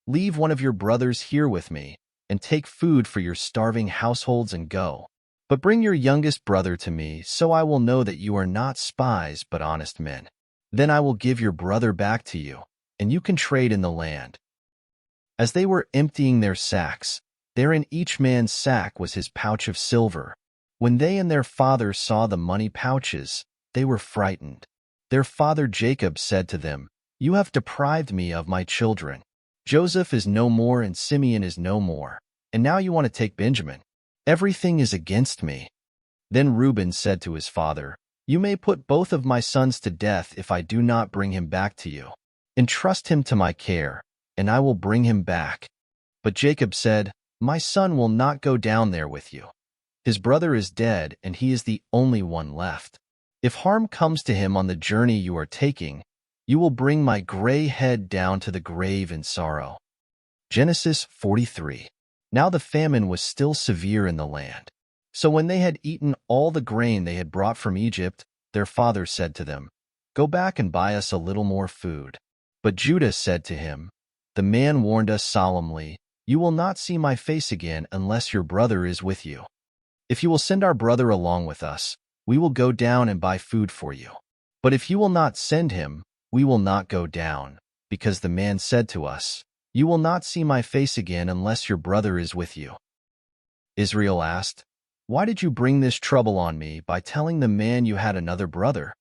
Leave one of your brothers here with me, and take food for your starving households and go. But bring your youngest brother to me, so I will know that you are not spies but honest men. Then I will give your brother back to you, and you can trade in the land.' As they were emptying their sacks, there in each man's sack was his pouch of silver. When they and their father saw the money pouches, they were frightened. Their father Jacob said to them, 'You have deprived me of my children. Joseph is no more and Simeon is no more, and now you want to take Benjamin. Everything is against me.' Then Reuben said to his father, 'You may put both of my sons to death if I do not bring him back to you. Entrust him to my care, and I will bring him back.' But Jacob said, 'My son will not go down there with you. His brother is dead, and he is the only one left. If harm comes to him on the journey you are taking, you will bring my gray head down to the grave in sorrow.'" Genesis 43. Now the famine was still severe in the land. So when they had eaten all the grain they had brought from Egypt, their father said to them, "Go back and buy us a little more food." But Judah said to him, "The man warned us solemnly, 'You will not see my face again unless your brother is with you. If you will send our brother along with us, we will go down and buy food for you. But if you will not send him, we will not go down, because the man said to us, "You will not see my face again unless your brother is with you."'" Israel asked, "Why did you bring this trouble on me by telling the man you had another brother?"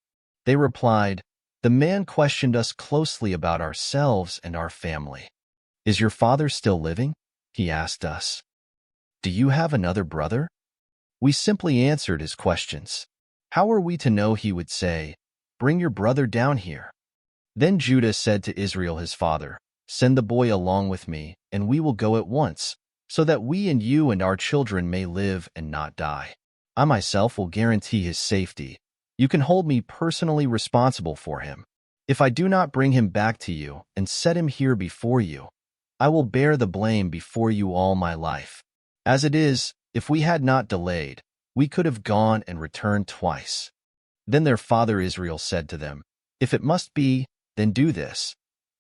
They replied, "The man questioned us closely about ourselves and our family. 'Is your father still living?' he asked us. 'Do you have another brother?' We simply answered his questions. How were we to know he would say, 'Bring your brother down here'?" Then Judah said to Israel his father, "Send the boy along with me, and we will go at once, so that we and you and our children may live and not die. I myself will guarantee his safety. You can hold me personally responsible for him. If I do not bring him back to you and set him here before you, I will bear the blame before you all my life. As it is, if we had not delayed, we could have gone and returned twice." Then their father Israel said to them, "If it must be, then do this.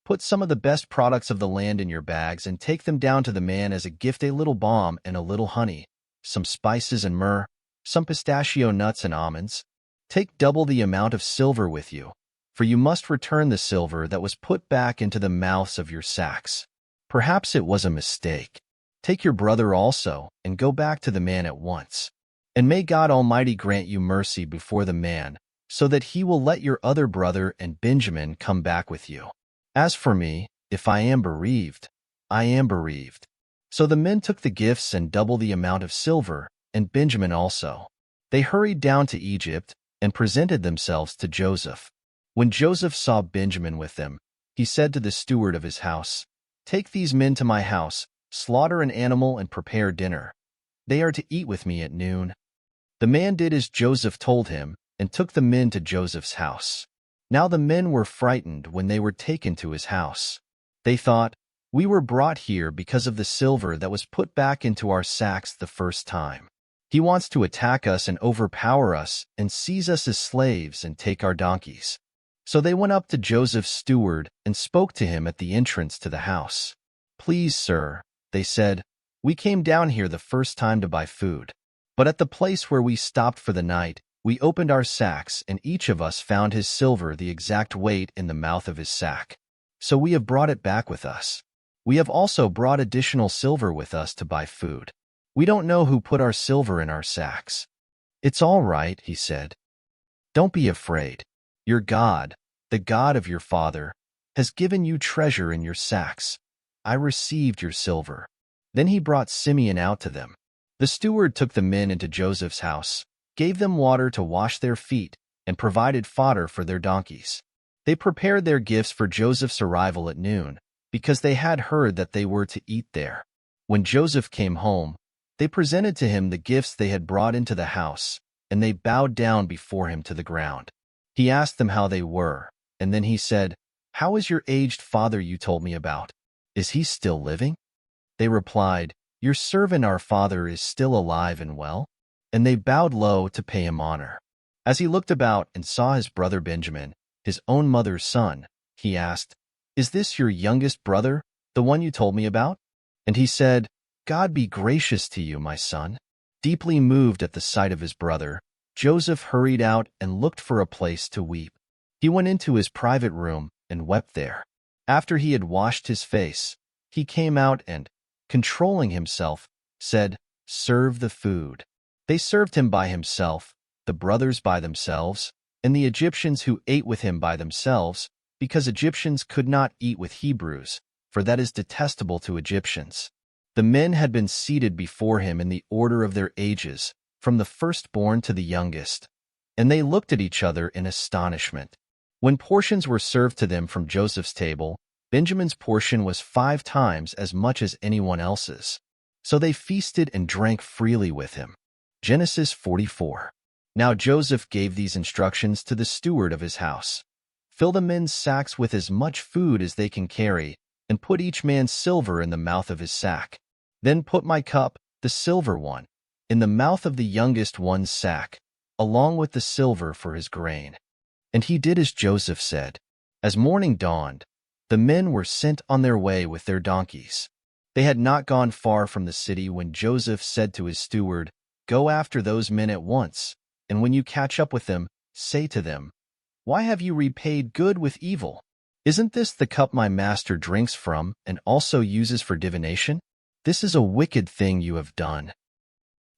Put some of the best products of the land in your bags and take them down to the man as a gift, a little balm and a little honey, some spices and myrrh, some pistachio nuts and almonds. Take double the amount of silver with you, for you must return the silver that was put back into the mouths of your sacks. Perhaps it was a mistake. Take your brother also, and go back to the man at once. And may God Almighty grant you mercy before the man, so that he will let your other brother and Benjamin come back with you. As for me, if I am bereaved, I am bereaved." So the men took the gifts and double the amount of silver, and Benjamin also. They hurried down to Egypt and presented themselves to Joseph. When Joseph saw Benjamin with them, he said to the steward of his house, "Take these men to my house, slaughter an animal and prepare dinner. They are to eat with me at noon." The man did as Joseph told him and took the men to Joseph's house. Now the men were frightened when they were taken to his house. They thought, "We were brought here because of the silver that was put back into our sacks the first time. He wants to attack us and overpower us and seize us as slaves and take our donkeys." So they went up to Joseph's steward and spoke to him at the entrance to the house. "Please, sir," they said, "we came down here the first time to buy food. But at the place where we stopped for the night, we opened our sacks, and each of us found his silver the exact weight in the mouth of his sack. So we have brought it back with us. We have also brought additional silver with us to buy food. We don't know who put our silver in our sacks." "It's all right," he said. "Don't be afraid. Your God, the God of your father, has given you treasure in your sacks. I received your silver." Then he brought Simeon out to them. The steward took the men into Joseph's house, gave them water to wash their feet, and provided fodder for their donkeys. They prepared their gifts for Joseph's arrival at noon, because they had heard that they were to eat there. When Joseph came home, they presented to him the gifts they had brought into the house, and they bowed down before him to the ground. He asked them how they were, and then he said, "How is your aged father you told me about? Is he still living?" They replied, "Your servant our father is still alive and well." And they bowed low to pay him honor. As he looked about and saw his brother Benjamin, his own mother's son, he asked, "Is this your youngest brother, the one you told me about?" And he said, "God be gracious to you, my son." Deeply moved at the sight of his brother, Joseph hurried out and looked for a place to weep. He went into his private room and wept there. After he had washed his face, he came out and, controlling himself, said, "Serve the food." They served him by himself, the brothers by themselves, and the Egyptians who ate with him by themselves, because Egyptians could not eat with Hebrews, for that is detestable to Egyptians. The men had been seated before him in the order of their ages, from the firstborn to the youngest, and they looked at each other in astonishment. When portions were served to them from Joseph's table, Benjamin's portion was 5 times as much as anyone else's. So they feasted and drank freely with him. Genesis 44. Now Joseph gave these instructions to the steward of his house. "Fill the men's sacks with as much food as they can carry, and put each man's silver in the mouth of his sack. Then put my cup, the silver one, in the mouth of the youngest one's sack, along with the silver for his grain." And he did as Joseph said. As morning dawned, the men were sent on their way with their donkeys. They had not gone far from the city when Joseph said to his steward, "Go after those men at once, and when you catch up with them, say to them, 'Why have you repaid good with evil? Isn't this the cup my master drinks from and also uses for divination? This is a wicked thing you have done.'"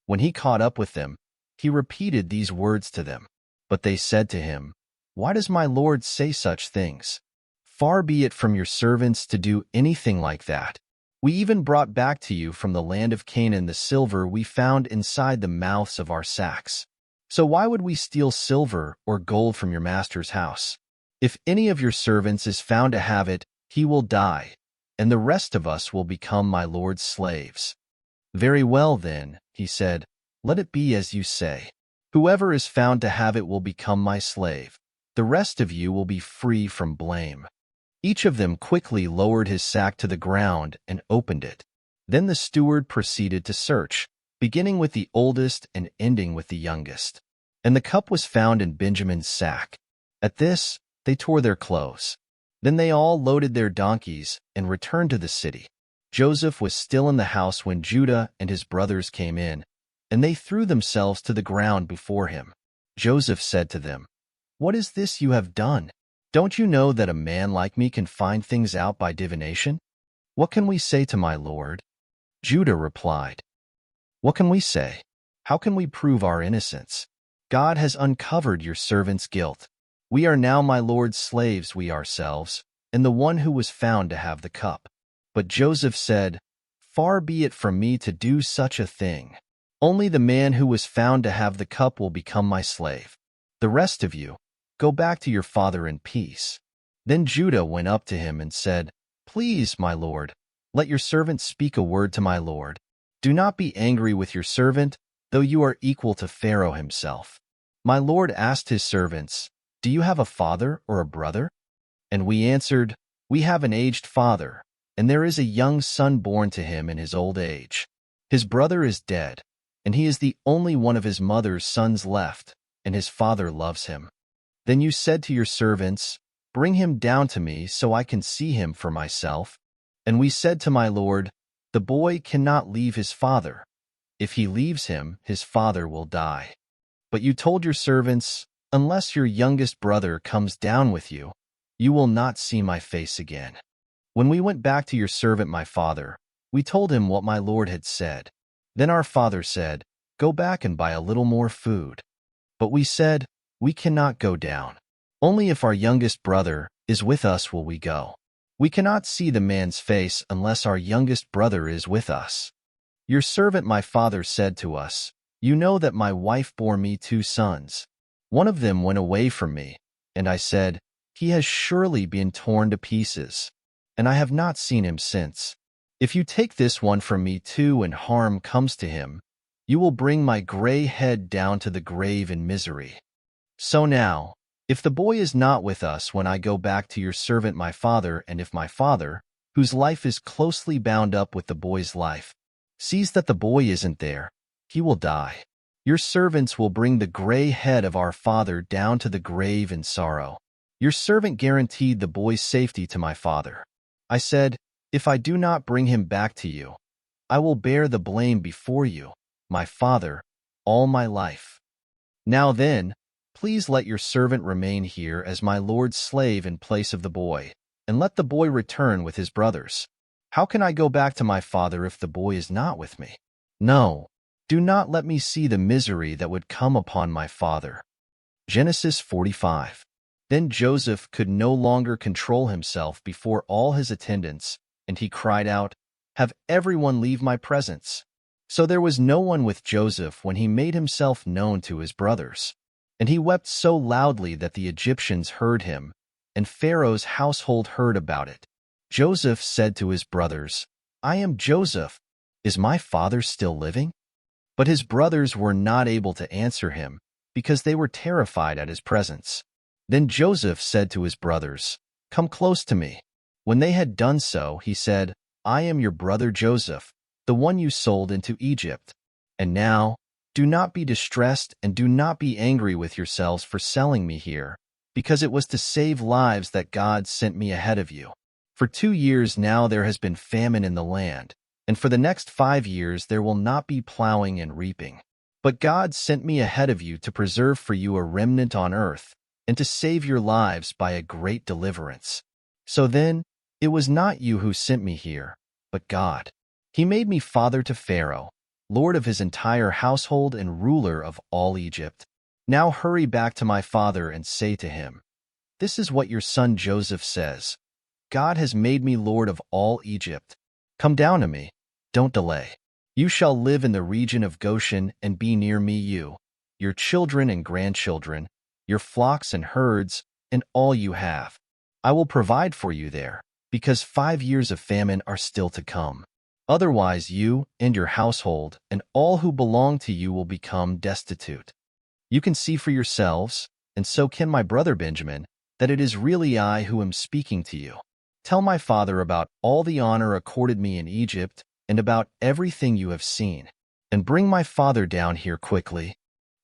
When he caught up with them, he repeated these words to them. But they said to him, "Why does my lord say such things? Far be it from your servants to do anything like that. We even brought back to you from the land of Canaan the silver we found inside the mouths of our sacks. So why would we steal silver or gold from your master's house? If any of your servants is found to have it, he will die, and the rest of us will become my lord's slaves." "Very well, then," he said, "let it be as you say. Whoever is found to have it will become my slave. The rest of you will be free from blame." Each of them quickly lowered his sack to the ground and opened it. Then the steward proceeded to search, beginning with the oldest and ending with the youngest. And the cup was found in Benjamin's sack. At this, they tore their clothes. Then they all loaded their donkeys and returned to the city. Joseph was still in the house when Judah and his brothers came in, and they threw themselves to the ground before him. Joseph said to them, "What is this you have done? Don't you know that a man like me can find things out by divination? What can we say to my lord?" Judah replied, "What can we say? How can we prove our innocence? God has uncovered your servant's guilt. We are now my lord's slaves, we ourselves, and the one who was found to have the cup." But Joseph said, "Far be it from me to do such a thing. Only the man who was found to have the cup will become my slave. The rest of you, go back to your father in peace." Then Judah went up to him and said, "Please, my lord, let your servant speak a word to my lord. Do not be angry with your servant, though you are equal to Pharaoh himself." My lord asked his servants, "Do you have a father or a brother?" And we answered, "We have an aged father, and there is a young son born to him in his old age. His brother is dead, and he is the only one of his mother's sons left, and his father loves him." Then you said to your servants, "Bring him down to me so I can see him for myself." And we said to my lord, "The boy cannot leave his father. If he leaves him, his father will die." But you told your servants, "Unless your youngest brother comes down with you, you will not see my face again." When we went back to your servant my father, we told him what my lord had said. Then our father said, "Go back and buy a little more food." But we said, "We cannot go down. Only if our youngest brother is with us will we go. We cannot see the man's face unless our youngest brother is with us." Your servant my father said to us, "You know that my wife bore me 2 sons. One of them went away from me, and I said, 'He has surely been torn to pieces,' and I have not seen him since. If you take this one from me too and harm comes to him, you will bring my gray head down to the grave in misery. So now, if the boy is not with us when I go back to your servant my father, and if my father, whose life is closely bound up with the boy's life, sees that the boy isn't there, he will die. Your servants will bring the gray head of our father down to the grave in sorrow." Your servant guaranteed the boy's safety to my father. I said, "If I do not bring him back to you, I will bear the blame before you, my father, all my life. Now then, please let your servant remain here as my lord's slave in place of the boy, and let the boy return with his brothers. How can I go back to my father if the boy is not with me? No, do not let me see the misery that would come upon my father." Genesis 45. Then Joseph could no longer control himself before all his attendants, and he cried out, "Have everyone leave my presence." So there was no one with Joseph when he made himself known to his brothers. And he wept so loudly that the Egyptians heard him, and Pharaoh's household heard about it. Joseph said to his brothers, "I am Joseph. Is my father still living?" But his brothers were not able to answer him, because they were terrified at his presence. Then Joseph said to his brothers, "Come close to me." When they had done so, he said, "I am your brother Joseph, the one you sold into Egypt. And now, do not be distressed and do not be angry with yourselves for selling me here, because it was to save lives that God sent me ahead of you. For 2 years now there has been famine in the land, and for the next 5 years there will not be plowing and reaping. But God sent me ahead of you to preserve for you a remnant on earth, and to save your lives by a great deliverance. So then, it was not you who sent me here, but God. He made me father to Pharaoh, lord of his entire household and ruler of all Egypt. Now hurry back to my father and say to him, 'This is what your son Joseph says. God has made me lord of all Egypt. Come down to me. Don't delay. You shall live in the region of Goshen and be near me, you, your children and grandchildren, your flocks and herds, and all you have. I will provide for you there, because 5 years of famine are still to come.'" Otherwise you and your household and all who belong to you will become destitute. You can see for yourselves, and so can my brother Benjamin, that it is really I who am speaking to you. Tell my father about all the honor accorded me in Egypt and about everything you have seen, and bring my father down here quickly."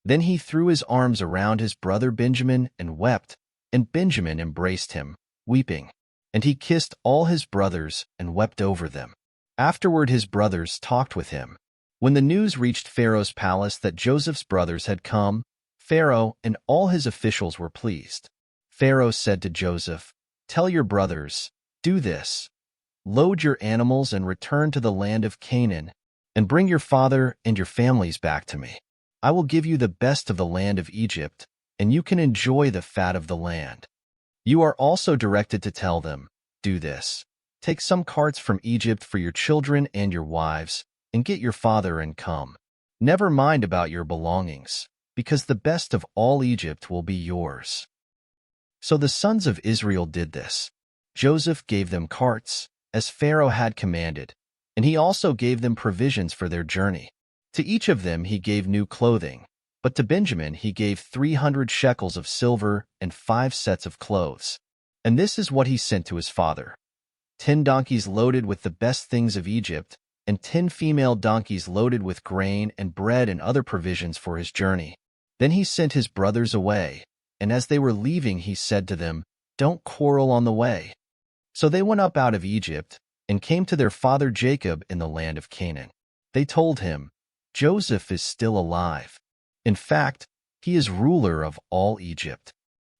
Then he threw his arms around his brother Benjamin and wept, and Benjamin embraced him, weeping. And he kissed all his brothers and wept over them. Afterward his brothers talked with him. When the news reached Pharaoh's palace that Joseph's brothers had come, Pharaoh and all his officials were pleased. Pharaoh said to Joseph, "Tell your brothers, do this. Load your animals and return to the land of Canaan, and bring your father and your families back to me. I will give you the best of the land of Egypt, and you can enjoy the fat of the land." You are also directed to tell them, "Do this. Take some carts from Egypt for your children and your wives, and get your father and come. Never mind about your belongings, because the best of all Egypt will be yours." So the sons of Israel did this. Joseph gave them carts, as Pharaoh had commanded, and he also gave them provisions for their journey. To each of them he gave new clothing, but to Benjamin he gave 300 shekels of silver and 5 sets of clothes. And this is what he sent to his father: 10 donkeys loaded with the best things of Egypt, and 10 female donkeys loaded with grain and bread and other provisions for his journey. Then he sent his brothers away, and as they were leaving he said to them, "Don't quarrel on the way." So they went up out of Egypt and came to their father Jacob in the land of Canaan. They told him, "Joseph is still alive. In fact, he is ruler of all Egypt."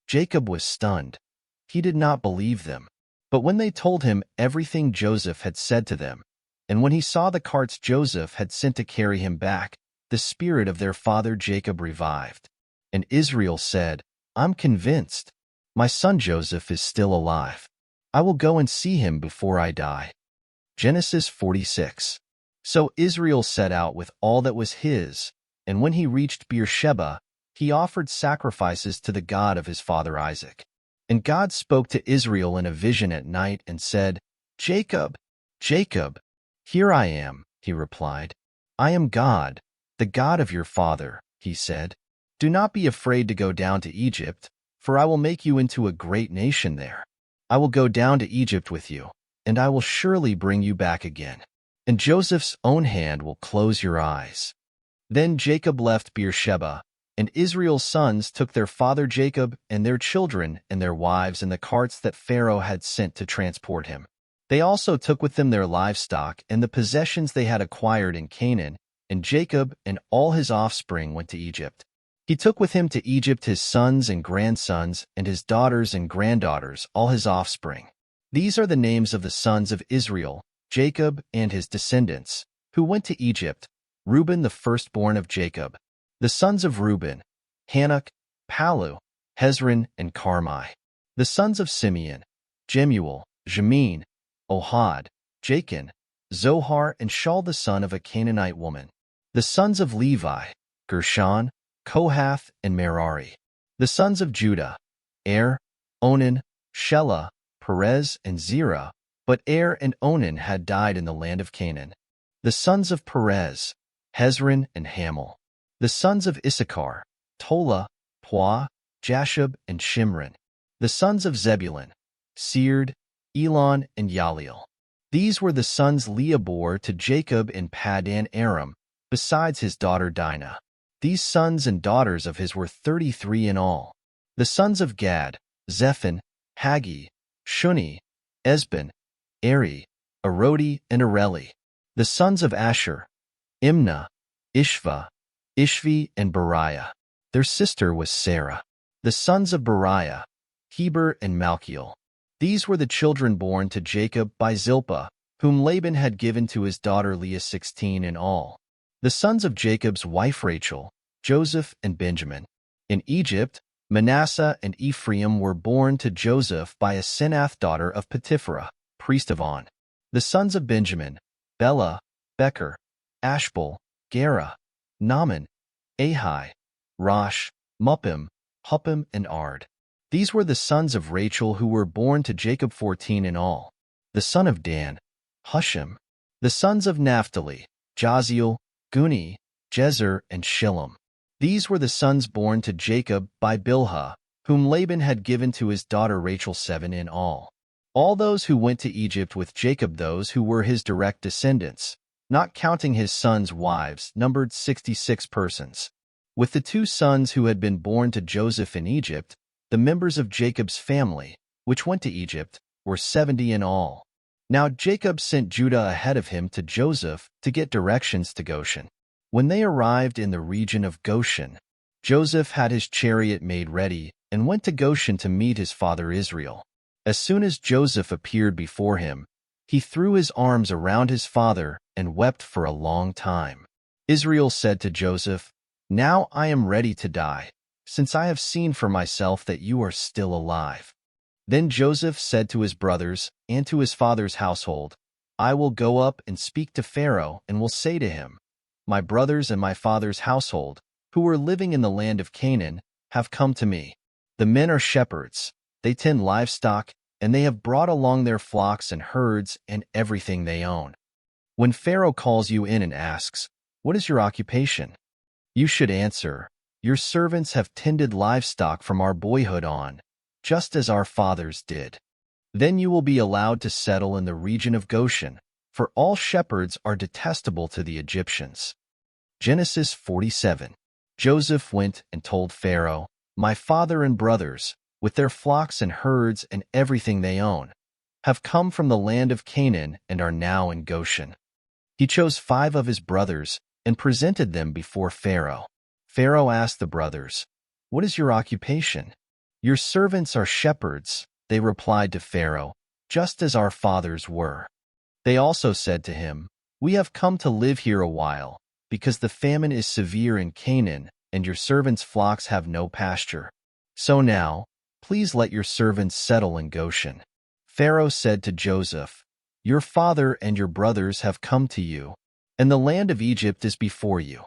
Jacob was stunned. He did not believe them. But when they told him everything Joseph had said to them, and when he saw the carts Joseph had sent to carry him back, the spirit of their father Jacob revived. And Israel said, "I'm convinced. My son Joseph is still alive. I will go and see him before I die." Genesis 46. So Israel set out with all that was his, and when he reached Beersheba, he offered sacrifices to the God of his father Isaac. And God spoke to Israel in a vision at night and said, "Jacob, Jacob." "Here I am," he replied. "I am God, the God of your father," he said. "Do not be afraid to go down to Egypt, for I will make you into a great nation there. I will go down to Egypt with you, and I will surely bring you back again. And Joseph's own hand will close your eyes." Then Jacob left Beersheba, and Israel's sons took their father Jacob and their children and their wives in the carts that Pharaoh had sent to transport him. They also took with them their livestock and the possessions they had acquired in Canaan, and Jacob and all his offspring went to Egypt. He took with him to Egypt his sons and grandsons and his daughters and granddaughters, all his offspring. These are the names of the sons of Israel, Jacob and his descendants, who went to Egypt: Reuben, the firstborn of Jacob. The sons of Reuben: Hanok, Palu, Hezron, and Carmi. The sons of Simeon: Jemuel, Jamin, Ohad, Jachin, Zohar, and Shaul the son of a Canaanite woman. The sons of Levi: Gershon, Kohath, and Merari. The sons of Judah: Er, Onan, Shelah, Perez, and Zerah, but Er and Onan had died in the land of Canaan. The sons of Perez: Hezron and Hamel. The sons of Issachar: Tola, Puah, Jashub, and Shimron. The sons of Zebulun: Sered, Elon, and Yaliel. These were the sons Leah bore to Jacob in Paddan Aram, besides his daughter Dinah. These sons and daughters of his were 33 in all. The sons of Gad: Zephon, Haggi, Shuni, Esben, Eri, Arodi, and Areli. The sons of Asher: Imnah, Ishva, Ishvi, and Beriah. Their sister was Sarah. The sons of Beriah: Heber and Malchiel. These were the children born to Jacob by Zilpah, whom Laban had given to his daughter Leah, 16 in all. The sons of Jacob's wife Rachel: Joseph and Benjamin. In Egypt, Manasseh and Ephraim were born to Joseph by Asenath, daughter of Potipherah, priest of On. The sons of Benjamin: Bela, Becher, Ashbel, Gera, Naaman, Ahi, Rosh, Muppim, Huppim, and Ard. These were the sons of Rachel who were born to Jacob, 14 in all. The son of Dan: Hushim. The sons of Naphtali, Jaziel, Guni, Jezer, and Shillem. These were the sons born to Jacob by Bilhah, whom Laban had given to his daughter Rachel, 7 in all. All those who went to Egypt with Jacob, those who were his direct descendants, not counting his sons' wives, numbered 66 persons. With the 2 sons who had been born to Joseph in Egypt, the members of Jacob's family, which went to Egypt, were 70 in all. Now Jacob sent Judah ahead of him to Joseph to get directions to Goshen. When they arrived in the region of Goshen, Joseph had his chariot made ready and went to Goshen to meet his father Israel. As soon as Joseph appeared before him, he threw his arms around his father and wept for a long time. Israel said to Joseph, "Now I am ready to die, since I have seen for myself that you are still alive." Then Joseph said to his brothers and to his father's household, "I will go up and speak to Pharaoh and will say to him, 'My brothers and my father's household, who are living in the land of Canaan, have come to me. The men are shepherds, they tend livestock, and they have brought along their flocks and herds and everything they own.' When Pharaoh calls you in and asks, 'What is your occupation?' you should answer, 'Your servants have tended livestock from our boyhood on, just as our fathers did.' Then you will be allowed to settle in the region of Goshen, for all shepherds are detestable to the Egyptians." Genesis 47. Joseph went and told Pharaoh, "My father and brothers, with their flocks and herds and everything they own, have come from the land of Canaan and are now in Goshen." He chose 5 of his brothers and presented them before Pharaoh. Pharaoh asked the brothers, "What is your occupation?" "Your servants are shepherds," they replied to Pharaoh, "just as our fathers were." They also said to him, "We have come to live here a while, because the famine is severe in Canaan, and your servants' flocks have no pasture. So now, please let your servants settle in Goshen." Pharaoh said to Joseph, "Your father and your brothers have come to you, and the land of Egypt is before you.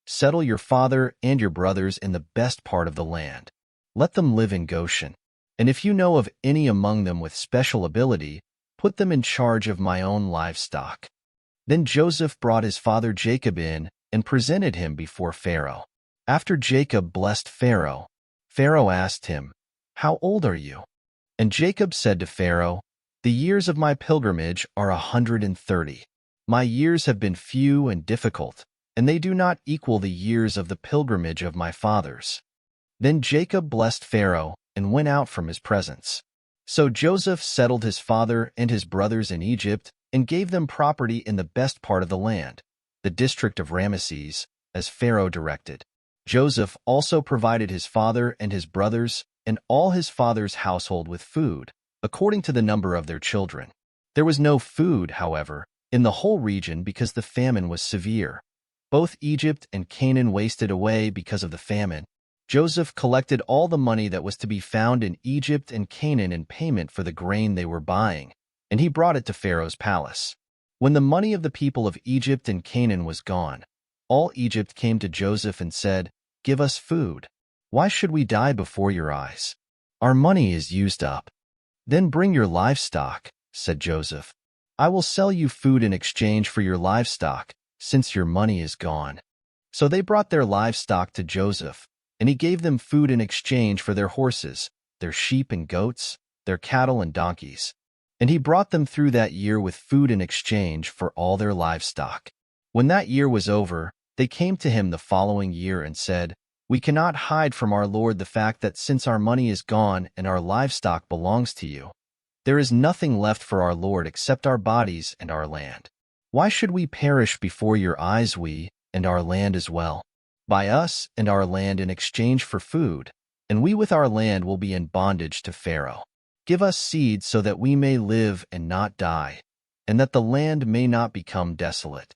Settle your father and your brothers in the best part of the land. Let them live in Goshen. And if you know of any among them with special ability, put them in charge of my own livestock." Then Joseph brought his father Jacob in and presented him before Pharaoh. After Jacob blessed Pharaoh, Pharaoh asked him, "How old are you?" And Jacob said to Pharaoh, "The years of my pilgrimage are 130. My years have been few and difficult, and they do not equal the years of the pilgrimage of my fathers." Then Jacob blessed Pharaoh and went out from his presence. So Joseph settled his father and his brothers in Egypt and gave them property in the best part of the land, the district of Ramesses, as Pharaoh directed. Joseph also provided his father and his brothers and all his father's household with food, according to the number of their children. There was no food, however, in the whole region because the famine was severe. Both Egypt and Canaan wasted away because of the famine. Joseph collected all the money that was to be found in Egypt and Canaan in payment for the grain they were buying, and he brought it to Pharaoh's palace. When the money of the people of Egypt and Canaan was gone, all Egypt came to Joseph and said, "Give us food. Why should we die before your eyes? Our money is used up." "Then bring your livestock," said Joseph. "I will sell you food in exchange for your livestock, since your money is gone." So they brought their livestock to Joseph, and he gave them food in exchange for their horses, their sheep and goats, their cattle and donkeys. And he brought them through that year with food in exchange for all their livestock. When that year was over, they came to him the following year and said, "We cannot hide from our lord the fact that since our money is gone and our livestock belongs to you, there is nothing left for our lord except our bodies and our land. Why should we perish before your eyes, we and our land as well? Buy us and our land in exchange for food, and we with our land will be in bondage to Pharaoh. Give us seed so that we may live and not die, and that the land may not become desolate."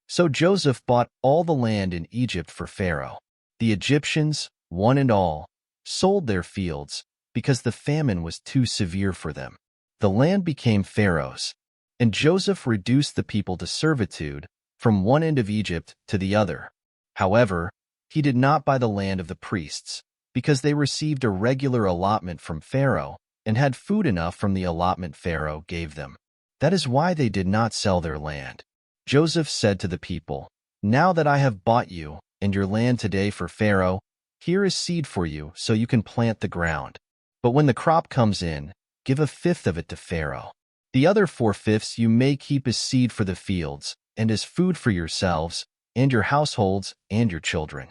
So Joseph bought all the land in Egypt for Pharaoh. The Egyptians, one and all, sold their fields because the famine was too severe for them. The land became Pharaoh's, and Joseph reduced the people to servitude from one end of Egypt to the other. However, he did not buy the land of the priests, because they received a regular allotment from Pharaoh and had food enough from the allotment Pharaoh gave them. That is why they did not sell their land. Joseph said to the people, "Now that I have bought you and your land today for Pharaoh, here is seed for you so you can plant the ground. But when the crop comes in, give a fifth of it to Pharaoh. The other 4/5 you may keep as seed for the fields and as food for yourselves and your households and your children."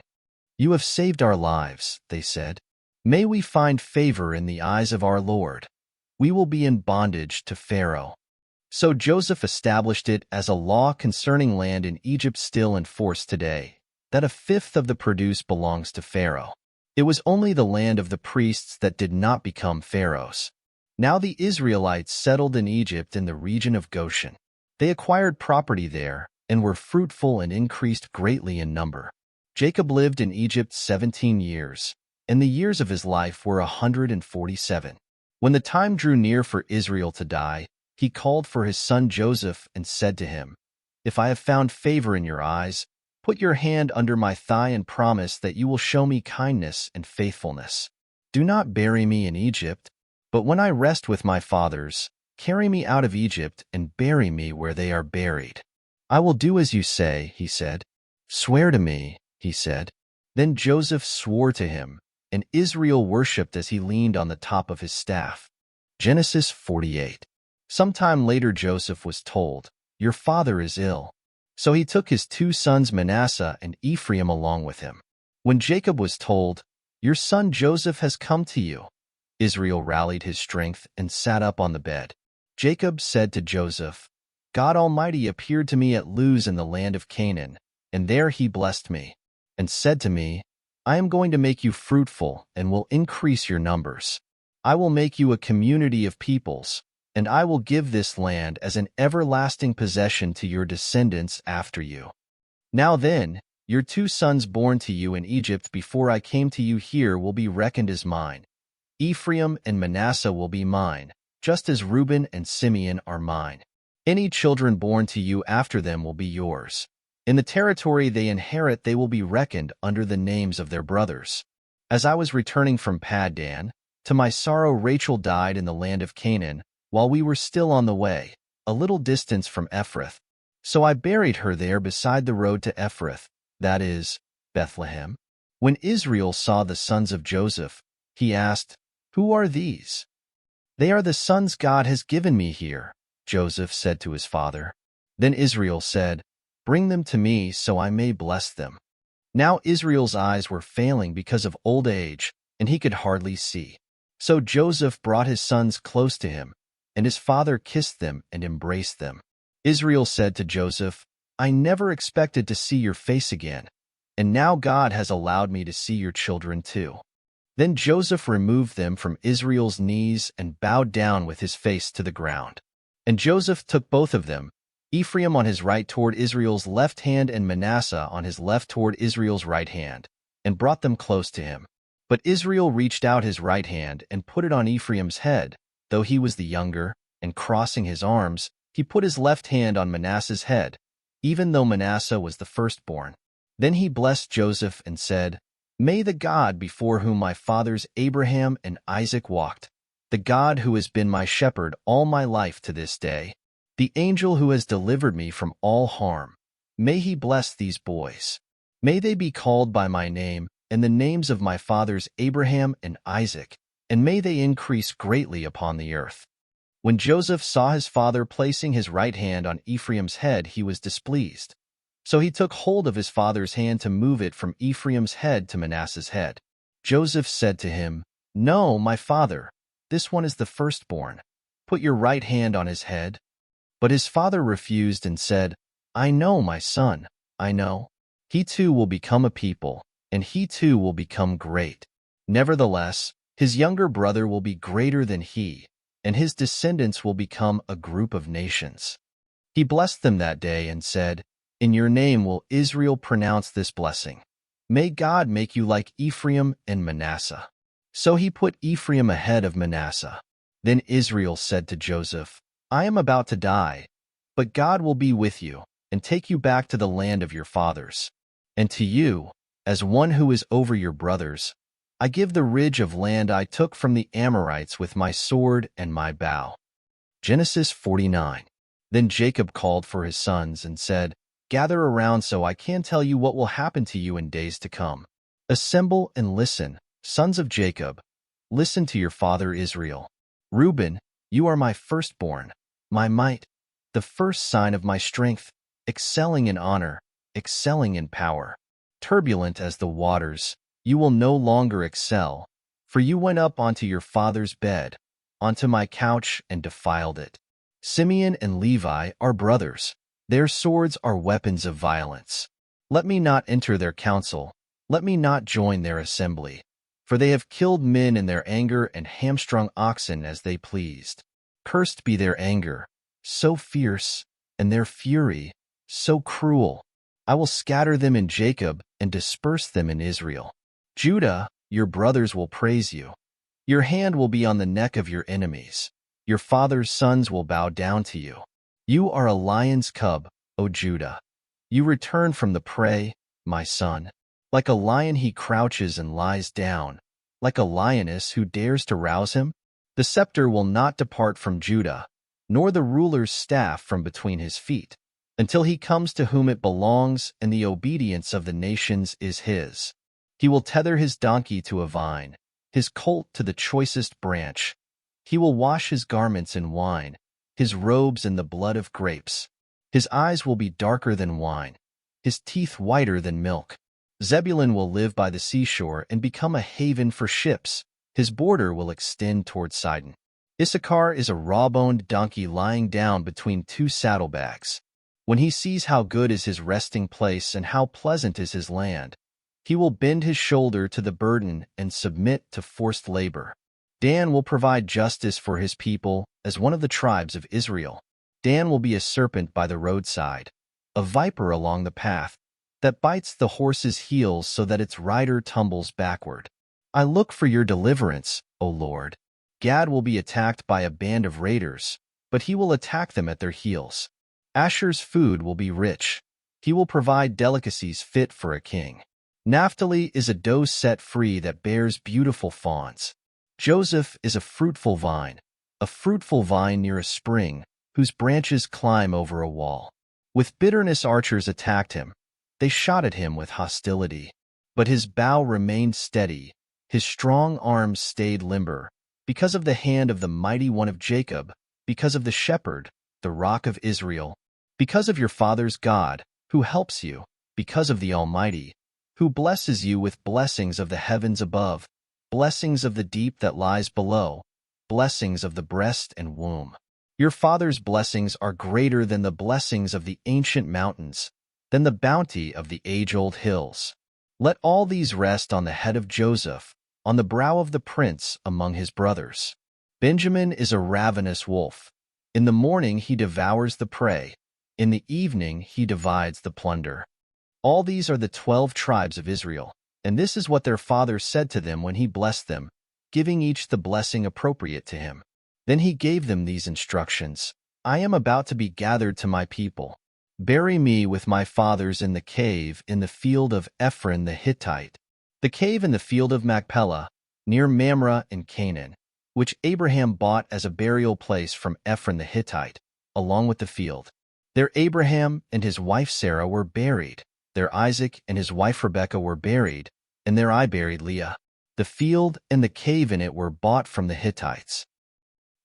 "You have saved our lives," they said. "May we find favor in the eyes of our Lord. We will be in bondage to Pharaoh." So Joseph established it as a law concerning land in Egypt still in force today, that a fifth of the produce belongs to Pharaoh. It was only the land of the priests that did not become Pharaoh's. Now the Israelites settled in Egypt in the region of Goshen. They acquired property there and were fruitful and increased greatly in number. Jacob lived in Egypt 17 years, and the years of his life were 147. When the time drew near for Israel to die, he called for his son Joseph and said to him, "If I have found favor in your eyes, put your hand under my thigh and promise that you will show me kindness and faithfulness. Do not bury me in Egypt, but when I rest with my fathers, carry me out of Egypt and bury me where they are buried." "I will do as you say," he said. "Swear to me," he said. Then Joseph swore to him, and Israel worshipped as he leaned on the top of his staff. Genesis 48. Sometime later Joseph was told, "Your father is ill." So he took his 2 sons Manasseh and Ephraim along with him. When Jacob was told, "Your son Joseph has come to you," Israel rallied his strength and sat up on the bed. Jacob said to Joseph, "God Almighty appeared to me at Luz in the land of Canaan, and there he blessed me, and said to me, 'I am going to make you fruitful and will increase your numbers. I will make you a community of peoples, and I will give this land as an everlasting possession to your descendants after you.' Now then, your 2 sons born to you in Egypt before I came to you here will be reckoned as mine. Ephraim and Manasseh will be mine, just as Reuben and Simeon are mine. Any children born to you after them will be yours. In the territory they inherit they will be reckoned under the names of their brothers. As I was returning from Paddan, to my sorrow Rachel died in the land of Canaan, while we were still on the way, a little distance from Ephrath. So I buried her there beside the road to Ephrath, that is, Bethlehem. When Israel saw the sons of Joseph, he asked, 'Who are these?' 'They are the sons God has given me here,' Joseph said to his father. Then Israel said, 'Bring them to me so I may bless them.' Now Israel's eyes were failing because of old age, and he could hardly see. So Joseph brought his sons close to him, and his father kissed them and embraced them. Israel said to Joseph, 'I never expected to see your face again, and now God has allowed me to see your children too.' Then Joseph removed them from Israel's knees and bowed down with his face to the ground. And Joseph took both of them, Ephraim on his right toward Israel's left hand and Manasseh on his left toward Israel's right hand, and brought them close to him. But Israel reached out his right hand and put it on Ephraim's head, though he was the younger, and crossing his arms, he put his left hand on Manasseh's head, even though Manasseh was the firstborn. Then he blessed Joseph and said, 'May the God before whom my fathers Abraham and Isaac walked, the God who has been my shepherd all my life to this day, the angel who has delivered me from all harm, may he bless these boys. May they be called by my name and the names of my fathers Abraham and Isaac, and may they increase greatly upon the earth.' When Joseph saw his father placing his right hand on Ephraim's head, he was displeased. So he took hold of his father's hand to move it from Ephraim's head to Manasseh's head. Joseph said to him, 'No, my father, this one is the firstborn. Put your right hand on his head.' But his father refused and said, 'I know, my son, I know. He too will become a people, and he too will become great. Nevertheless, his younger brother will be greater than he, and his descendants will become a group of nations.' He blessed them that day and said, 'In your name will Israel pronounce this blessing. May God make you like Ephraim and Manasseh.' So he put Ephraim ahead of Manasseh. Then Israel said to Joseph, 'I am about to die, but God will be with you and take you back to the land of your fathers. And to you, as one who is over your brothers, I give the ridge of land I took from the Amorites with my sword and my bow.'" Genesis 49. Then Jacob called for his sons and said, "Gather around so I can tell you what will happen to you in days to come. Assemble and listen, sons of Jacob. Listen to your father Israel. Reuben, you are my firstborn, my might, the first sign of my strength, excelling in honor, excelling in power. Turbulent as the waters, you will no longer excel, for you went up onto your father's bed, onto my couch and defiled it. Simeon and Levi are brothers. Their swords are weapons of violence. Let me not enter their council. Let me not join their assembly. For they have killed men in their anger and hamstrung oxen as they pleased. Cursed be their anger, so fierce, and their fury, so cruel. I will scatter them in Jacob and disperse them in Israel. Judah, your brothers will praise you. Your hand will be on the neck of your enemies. Your father's sons will bow down to you. You are a lion's cub, O Judah. You return from the prey, my son. Like a lion he crouches and lies down, like a lioness who dares to rouse him. The scepter will not depart from Judah, nor the ruler's staff from between his feet, until he comes to whom it belongs, and the obedience of the nations is his. He will tether his donkey to a vine, his colt to the choicest branch. He will wash his garments in wine, his robes in the blood of grapes. His eyes will be darker than wine, his teeth whiter than milk. Zebulun will live by the seashore and become a haven for ships. His border will extend toward Sidon. Issachar is a raw-boned donkey lying down between two saddlebags. When he sees how good is his resting place and how pleasant is his land, he will bend his shoulder to the burden and submit to forced labor. Dan will provide justice for his people as one of the tribes of Israel. Dan will be a serpent by the roadside, a viper along the path, that bites the horse's heels so that its rider tumbles backward. I look for your deliverance, O Lord. Gad will be attacked by a band of raiders, but he will attack them at their heels. Asher's food will be rich. He will provide delicacies fit for a king. Naphtali is a doe set free that bears beautiful fawns. Joseph is a fruitful vine near a spring, whose branches climb over a wall. With bitterness archers attacked him. They shot at him with hostility. But his bow remained steady, his strong arms stayed limber, because of the hand of the mighty one of Jacob, because of the shepherd, the rock of Israel, because of your father's God, who helps you, because of the Almighty, who blesses you with blessings of the heavens above, blessings of the deep that lies below, blessings of the breast and womb. Your father's blessings are greater than the blessings of the ancient mountains, than the bounty of the age-old hills. Let all these rest on the head of Joseph, on the brow of the prince among his brothers. Benjamin is a ravenous wolf. In the morning he devours the prey. In the evening he divides the plunder. All these are the 12 tribes of Israel, and this is what their father said to them when he blessed them, giving each the blessing appropriate to him. Then he gave them these instructions. I am about to be gathered to my people. Bury me with my fathers in the cave in the field of Ephron the Hittite, the cave in the field of Machpelah, near Mamre in Canaan, which Abraham bought as a burial place from Ephron the Hittite, along with the field. There Abraham and his wife Sarah were buried. There Isaac and his wife Rebekah were buried, and there I buried Leah. The field and the cave in it were bought from the Hittites.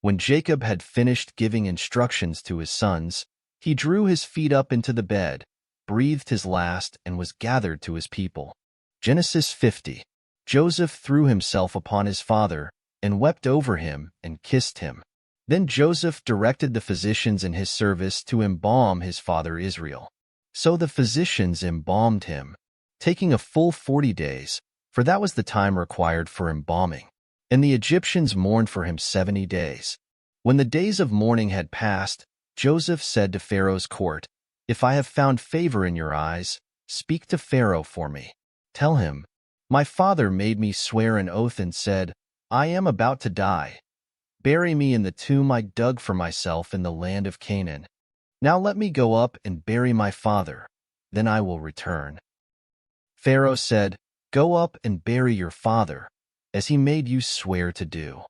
When Jacob had finished giving instructions to his sons, he drew his feet up into the bed, breathed his last, and was gathered to his people. Genesis 50. Joseph threw himself upon his father, and wept over him, and kissed him. Then Joseph directed the physicians in his service to embalm his father Israel. So the physicians embalmed him, taking a full 40 days, for that was the time required for embalming. And the Egyptians mourned for him 70 days. When the days of mourning had passed, Joseph said to Pharaoh's court, If I have found favor in your eyes, speak to Pharaoh for me. Tell him, My father made me swear an oath and said, I am about to die. Bury me in the tomb I dug for myself in the land of Canaan. Now let me go up and bury my father, then I will return. Pharaoh said, Go up and bury your father, as he made you swear to do.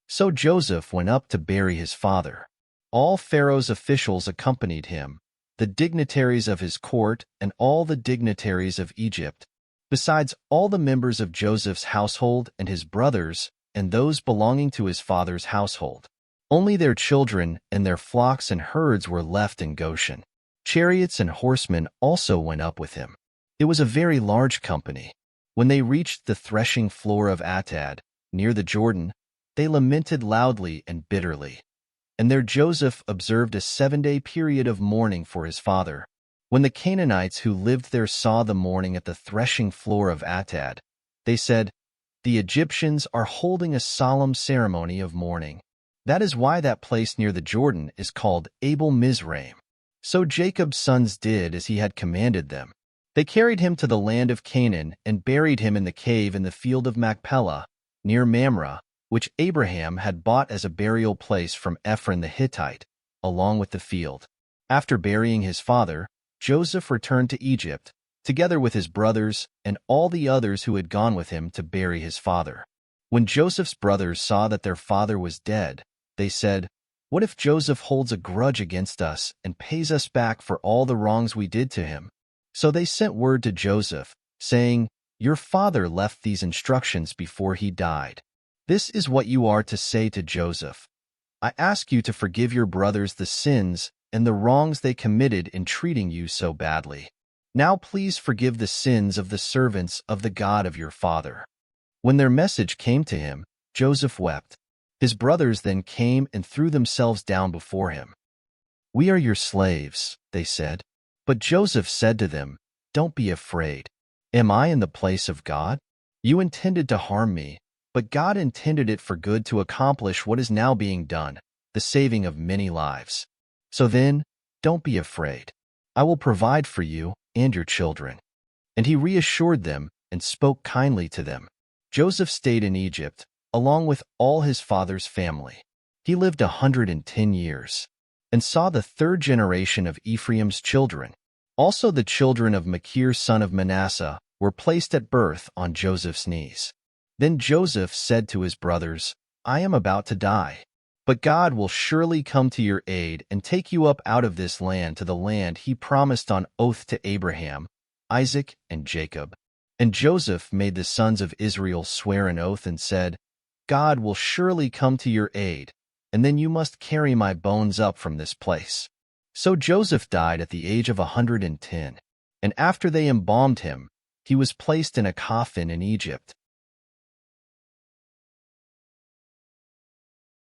So Joseph went up to bury his father. All Pharaoh's officials accompanied him, the dignitaries of his court and all the dignitaries of Egypt, besides all the members of Joseph's household and his brothers and those belonging to his father's household. Only their children and their flocks and herds were left in Goshen. Chariots and horsemen also went up with him. It was a very large company. When they reached the threshing floor of Atad, near the Jordan, they lamented loudly and bitterly. And there Joseph observed a 7-day period of mourning for his father. When the Canaanites who lived there saw the mourning at the threshing floor of Atad, they said, "The Egyptians are holding a solemn ceremony of mourning." That is why that place near the Jordan is called Abel Mizraim. So Jacob's sons did as he had commanded them. They carried him to the land of Canaan and buried him in the cave in the field of Machpelah, near Mamre, which Abraham had bought as a burial place from Ephron the Hittite, along with the field. After burying his father, Joseph returned to Egypt, together with his brothers and all the others who had gone with him to bury his father. When Joseph's brothers saw that their father was dead, they said, "What if Joseph holds a grudge against us and pays us back for all the wrongs we did to him?" So they sent word to Joseph, saying, "Your father left these instructions before he died. This is what you are to say to Joseph. I ask you to forgive your brothers the sins and the wrongs they committed in treating you so badly. Now please forgive the sins of the servants of the God of your father." When their message came to him, Joseph wept. His brothers then came and threw themselves down before him. "We are your slaves," they said. But Joseph said to them, "Don't be afraid. Am I in the place of God? You intended to harm me, but God intended it for good to accomplish what is now being done, the saving of many lives. So then, don't be afraid. I will provide for you and your children." And he reassured them and spoke kindly to them. Joseph stayed in Egypt, along with all his father's family. He lived 110 years, and saw the third generation of Ephraim's children. Also the children of Machir son of Manasseh were placed at birth on Joseph's knees. Then Joseph said to his brothers, "I am about to die, but God will surely come to your aid and take you up out of this land to the land he promised on oath to Abraham, Isaac, and Jacob." And Joseph made the sons of Israel swear an oath and said, "God will surely come to your aid, and then you must carry my bones up from this place." So Joseph died at the age of 110, and after they embalmed him, he was placed in a coffin in Egypt.